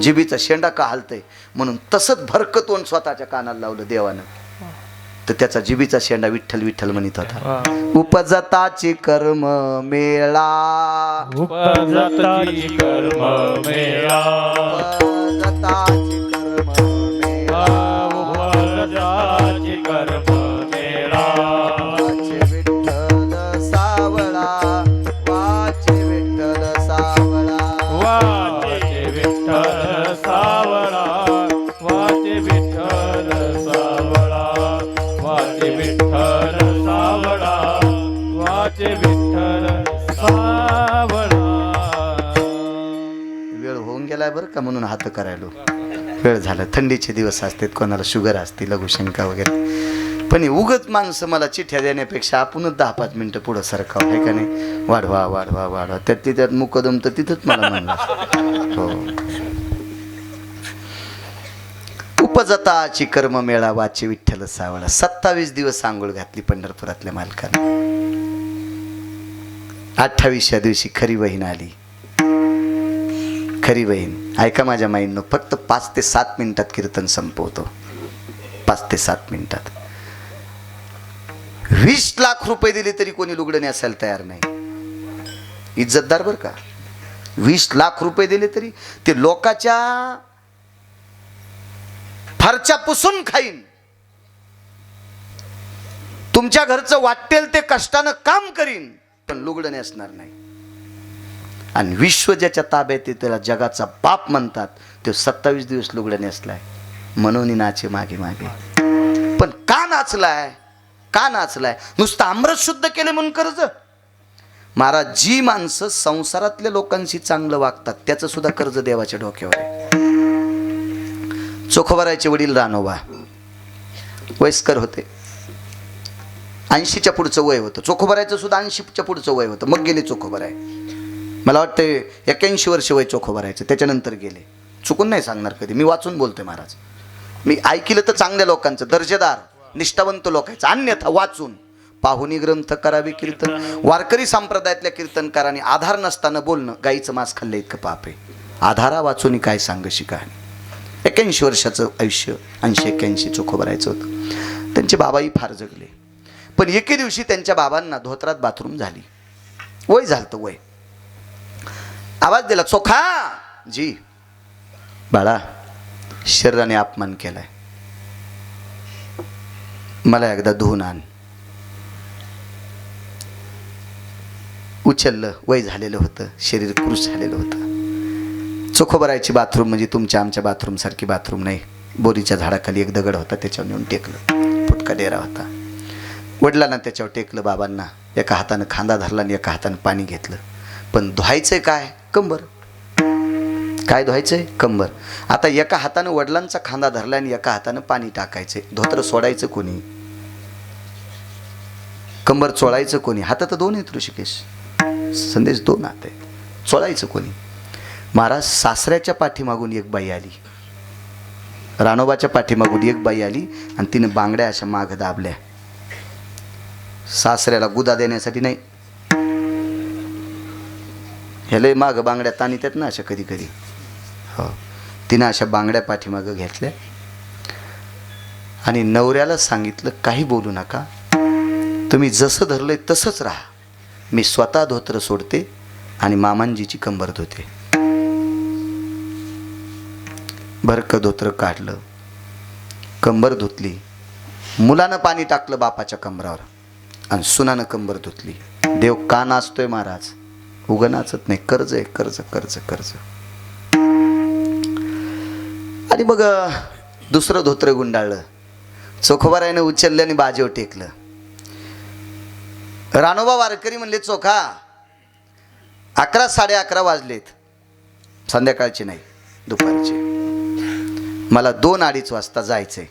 जीबीचा शेंडा का हलतंय म्हणून तसंच भरकं तोंड स्वतःच्या कानाला लावलं देवानं. तर त्याचा जीबीचा शेंडा विठ्ठल विठ्ठल म्हणत होता. उपजताची कर्म मेळा, उपजताची कर्म मेळा, उपजताची कर्म मेळा, उपजताची कर्म मेळा. वाचे विठ्ठल सावळा, वाचे विठ्ठल सावळा, वाचे विठ्ठल सावळा, वाचे विठ्ठल सावळा, वाचे विठ्ठल सावळा, वाचे विठ्ठल सावळा. वेळ होऊन गेलाय बरं का म्हणून हात करायलो. वेळ झाला, थंडीचे दिवस असतात, कोणाला शुगर असते, लघुशंका वगैरे. पण उगत माणसं मला चिठ्ठ्या देण्यापेक्षा आपणच 10-5 मिनिटं पुढं सरकाव आहे का नाही. वाढवा वाढवा वाढवा, त्यात मुकदम तर तिथंच मला म्हणलं. हो. उपजताची कर्म मेळा, वाचे विठ्ठल सावळा. 27 दिवस आंघोळ घातली पंढरपुरातल्या मालकाने. 28व्या दिवशी खरी बहीण आली. खरी बहीण ऐका माझ्या माईंनो, फक्त 5 ते 7 मिनिटात कीर्तन संपवतो. 5 ते 7 मिनिटात. 20 लाख रुपये दिले तरी कोणी लुगडं नेसायला तयार नाही. इज्जतदार बर का. 20 लाख रुपये दिले तरी ते लोकाच्या फरच्या पुसून खाईन. तुमच्या घरचं वाटेल ते कष्टानं काम करीन, पण लुगडं नेसणार नाही. आणि विश्व ज्याच्या ताब्यात आहे त्याला जगाचा बाप म्हणतात. तो 27 दिवस लुगडं नेसलाय म्हणून नाचे मागे मागे. पण का नाचलाय, का नाचलाय? नुसतं अमृत शुद्ध केले म्हणून कर्ज. महाराज, जी माणसं संसारातल्या लोकांशी चांगलं वागतात त्याचं सुद्धा कर्ज देवाच्या डोक्यावर आहे. चोखोबारायचे वडील रानोबा वयस्कर होते. 80च्या पुढचं वय होतं. चोखोबारायचं सुद्धा 80च्या पुढचं वय होतं. मग गेले चोखोबाराय. मला वाटतं 81 वर्ष वय चोखोबारायचं, त्याच्यानंतर गेले. चुकून नाही सांगणार कधी, मी वाचून बोलतोय महाराज. मी ऐकलं तर चांगल्या लोकांचं, दर्जेदार निष्ठावंत लोकांचं, अन्यथा वाचून. पाहुणी ग्रंथ करावे कीर्तन. वारकरी संप्रदायातल्या कीर्तनकारांनी आधार नसताना बोलणं गाईचं मांस खाल्लं इतकं पाप आहे. आधारा वाचून काय सांगशी कहाणी. 81 वर्षाचं आयुष्य, 80-81 चोखोबारायचं होतं. त्यांचे बाबाही फार जगले. पण एके दिवशी त्यांच्या बाबांना धोत्रात बाथरूम झाली. वय झालं वय. आवाज दिला, चोखा जी. बाळा, शरीराने अपमान केलाय, मला एकदा धुवून आण. उचललं. वय झालेलं होतं, शरीर कृश झालेलं होतं. चोखोबारायची बाथरूम म्हणजे तुमच्या आमच्या बाथरूम सारखी बाथरूम नाही. बोरीच्या झाडाखाली एक दगड होता, त्याच्यावर नेऊन टेकलं. फुटका डेरा होता. वडिलांना त्याच्यावर टेकलं. बाबांना एका हातानं खांदा धरला आणि एका हातानं पाणी घेतलं. पण धुवायचंय काय? कंबर. काय धुवायचंय? कंबर. आता एका हातानं वडिलांचा खांदा धरला आणि एका हातानं पाणी टाकायचंय. धोत्र सोडायचं कोणी? कंबर चोळायचं कोणी? हात तर 2 आहेत ऋषिकेश, संदेश 2 हात आहे. चोळायचं कोणी? महाराज, सासऱ्याच्या पाठीमागून एक बाई आली. रानोबाच्या पाठीमागून एक बाई आली आणि तिने बांगड्या अशा माग दाबल्या. सासऱ्याला गुदा देण्यासाठी नाही, ह्याला माग बांगड्या ताणीतात ना अशा कधी कधी. हो, तिनं अशा बांगड्या पाठीमागं घेतल्या आणि नवऱ्याला सांगितलं, काही बोलू नका, तुम्ही जसं धरलंय तसंच राहा. मी स्वतः धोत्र सोडते आणि मामांजीची कंबर धुते. भरकं धोत्र काढलं, कंबर धुतली. मुलानं पाणी टाकलं बापाच्या कंबरावर आणि सुनानं कंबर धुतली. देव का नाचतोय महाराज? उगं नाचत नाही. कर्ज आहे, कर्ज कर्ज कर्ज. आणि मग दुसरं धोत्र गुंडाळलं. चोखोबारायनं उचललं आणि बाजेवर टेकलं. रानोबा वारकरी म्हणले, चोखा 11 साडे 11 वाजलेत, संध्याकाळचे नाही, दुपारचे. मला 2-2:30 वाजता जायचंय.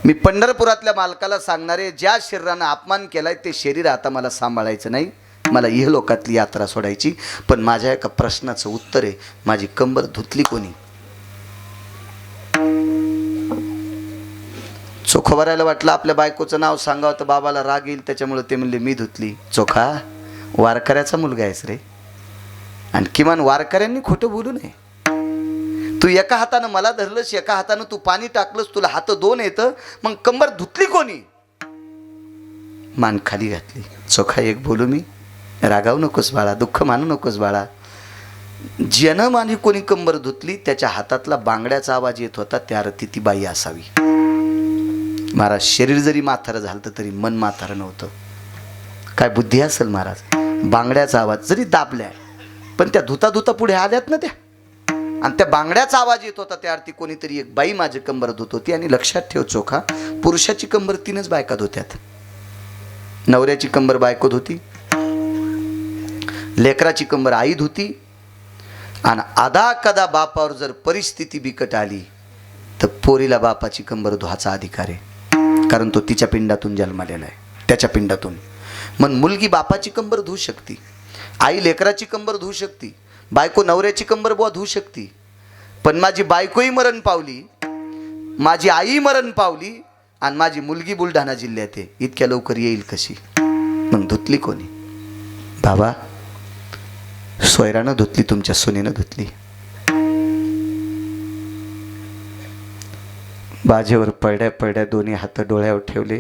मी पंढरपुरातल्या मालकाला सांगणारे, ज्या शरीरानं अपमान केलाय ते शरीर आता मला सांभाळायचं नाही, मला इहलोकातली यात्रा सोडायची. पण माझ्या एका प्रश्नाचं उत्तर आहे, माझी कंबर धुतली कोणी? चोखोबारायला वाटलं आपल्या बायकोचं नाव सांगावं तर बाबाला राग येईल, त्याच्यामुळे ते म्हणले मी धुतली. चोखा, वारकऱ्याचा मुलगा आहेस रे, आणि किमान वारकऱ्यांनी खोटं बोलू नये. तू एका हातानं मला धरलंस, एका हातानं तू पाणी टाकलंस, तुला हात दोन येतं, मग कंबर धुतली कोणी? मान खाली घातली. चोखा एक बोलू मी? रागावू नकोस बाळा, दुःख मानू नकोस बाळा. ज्यानं माझी कोणी कंबर धुतली त्याच्या हातातला बांगड्याचा आवाज येत होता, त्या अर्थी ती बाई असावी. महाराज, शरीर जरी म्हातारं झालं तरी मन म्हातारं नव्हतं. काय बुद्धी असेल महाराज. बांगड्याचा आवाज जरी दाबल्या, पण त्या धुता धुता पुढे आल्यात ना त्या, आणि त्या बांगड्याचा आवाज येत होता, त्या अर्थी कोणीतरी एक बाई माझी कंबर धुत होती. आणि लक्षात ठेव चोखा, पुरुषाची कंबर तीनच बायका धुत्यात. नवऱ्याची कंबर बायको धुती, लेकराची कंबर आई धुती, आणि आधा कदा बापावर जर परिस्थिती बिकट आली तर पोरीला बापाची कंबर धुवायचा अधिकार आहे, कारण तो तिच्या पिंडातून जन्मलेला आहे, त्याच्या पिंडातून. मग मुलगी बापाची कंबर धुवू शकते, आई लेकराची कंबर धुवू शकते, बायको नवऱ्याची कंबर बुवा धुवू शकते. पण माझी बायकोही मरण पावली, माझी आई मरण पावली, आणि माझी मुलगी बुलढाणा जिल्ह्यात आहे, इतक्या लवकर येईल कशी? मग धुतली कोणी? बाबा, सोयरानं धुतली, तुमच्या सुनेनं धुतली. बाजेवर पडड्या पडड्या दोन्ही हात डोळ्यावर ठेवले,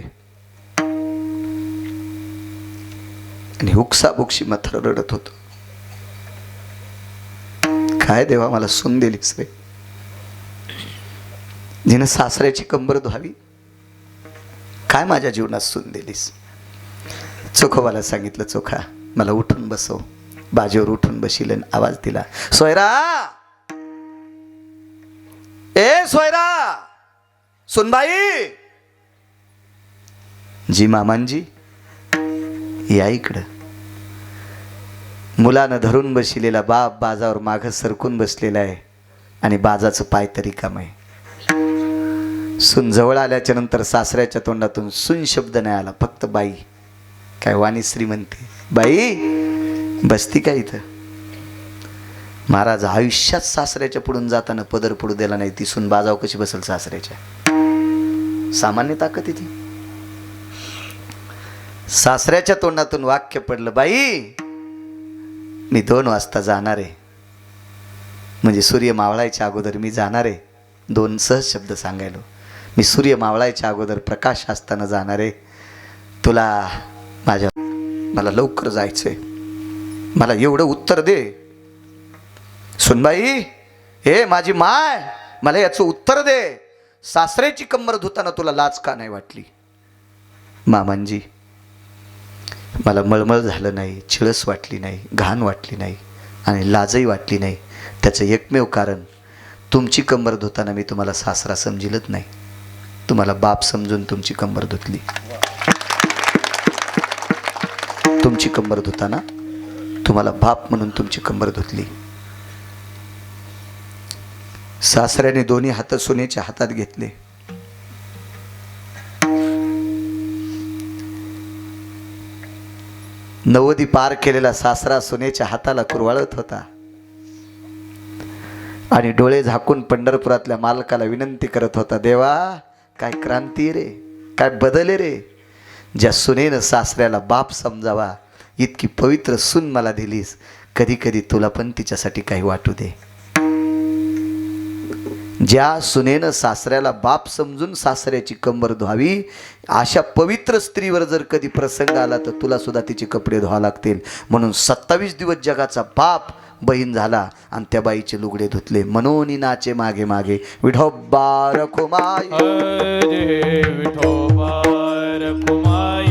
आणि हुकसाबुकशी मात्र रडत होतो. काय देवा, मला सून दिलीस रे, जिनं सासऱ्याची कंबर धुवावी. काय माझ्या जीवनात सून दिलीस? चोखोबाला सांगितलं, चोखा मला उठून बसव. बाजेवर उठून बशील, आवाज दिला, सोयरा, ए सोयरा, सुनबाई. जी मामांजी, या इकडं. मुलानं धरून बसलेला बाप बाजावर मागं सरकून बसलेला आहे, आणि बाजाचं पाय तरी काम आहे. सून जवळ आल्याच्या नंतर सासऱ्याच्या तोंडातून सून शब्द नाही आला, फक्त बाई. काय वाणीश्री म्हणते, बाई बसती का इथं? महाराज, आयुष्यात सासऱ्याच्या पुढून जाताना पदर पडू दिला नाही. ती सून बाजाव कशी बसल सासऱ्याच्या? सामान्य ताकद आहे ती. सासऱ्याच्या तोंडातून वाक्य पडलं, बाई मी 2 वाजता जाणार आहे, म्हणजे सूर्य मावळायच्या अगोदर मी जाणार आहे. 2 सहज शब्द सांगायलो, मी सूर्य मावळायच्या अगोदर प्रकाश असताना जाणार आहे. तुला मला लवकर जायचंय, मला एवढं उत्तर दे. सुनबाई, हे माझी माय, मला याचं उत्तर दे. सासऱ्याची कंबर धुताना तुला लाज का नाही वाटली? मामांजी, मला मळमळ झालं नाही, चिळस वाटली नाही, घाण वाटली नाही, आणि लाजही वाटली नाही. त्याचं एकमेव कारण, तुमची कंबर धुताना मी तुम्हाला सासरा समजिलच नाही, तुम्हाला बाप समजून तुमची कंबर धुतली. तुमची कंबर धुताना तुम्हाला बाप म्हणून तुमची कंबर धुतली. सासऱ्याने दोन्ही हात सुनेच्या हातात घेतले. नवदी पार केलेला सासरा सुनेच्या हाताला कुरवाळत होता, आणि डोळे झाकून पंढरपुरातल्या मालकाला विनंती करत होता, देवा काय क्रांती रे, काय बदल रे. ज्या सुनेनं सासऱ्याला बाप समजावा इतकी पवित्र सून मला दिलीस, कधी कधी तुला पण तिच्यासाठी काही वाटू दे. ज्या सुनेनं सासऱ्याला बाप समजून सासऱ्याची कंबर धुवावी, अशा पवित्र स्त्रीवर जर कधी प्रसंग आला तर तुला सुद्धा तिचे कपडे धुवा लागतील. म्हणून 27 दिवस जगाचा बाप बहीण झाला, आणि त्या बाईचे लुगडे धुतले. मनोनी नाचे मागे मागे, विठोबा रखुमाई, विठोबा रखुमाई.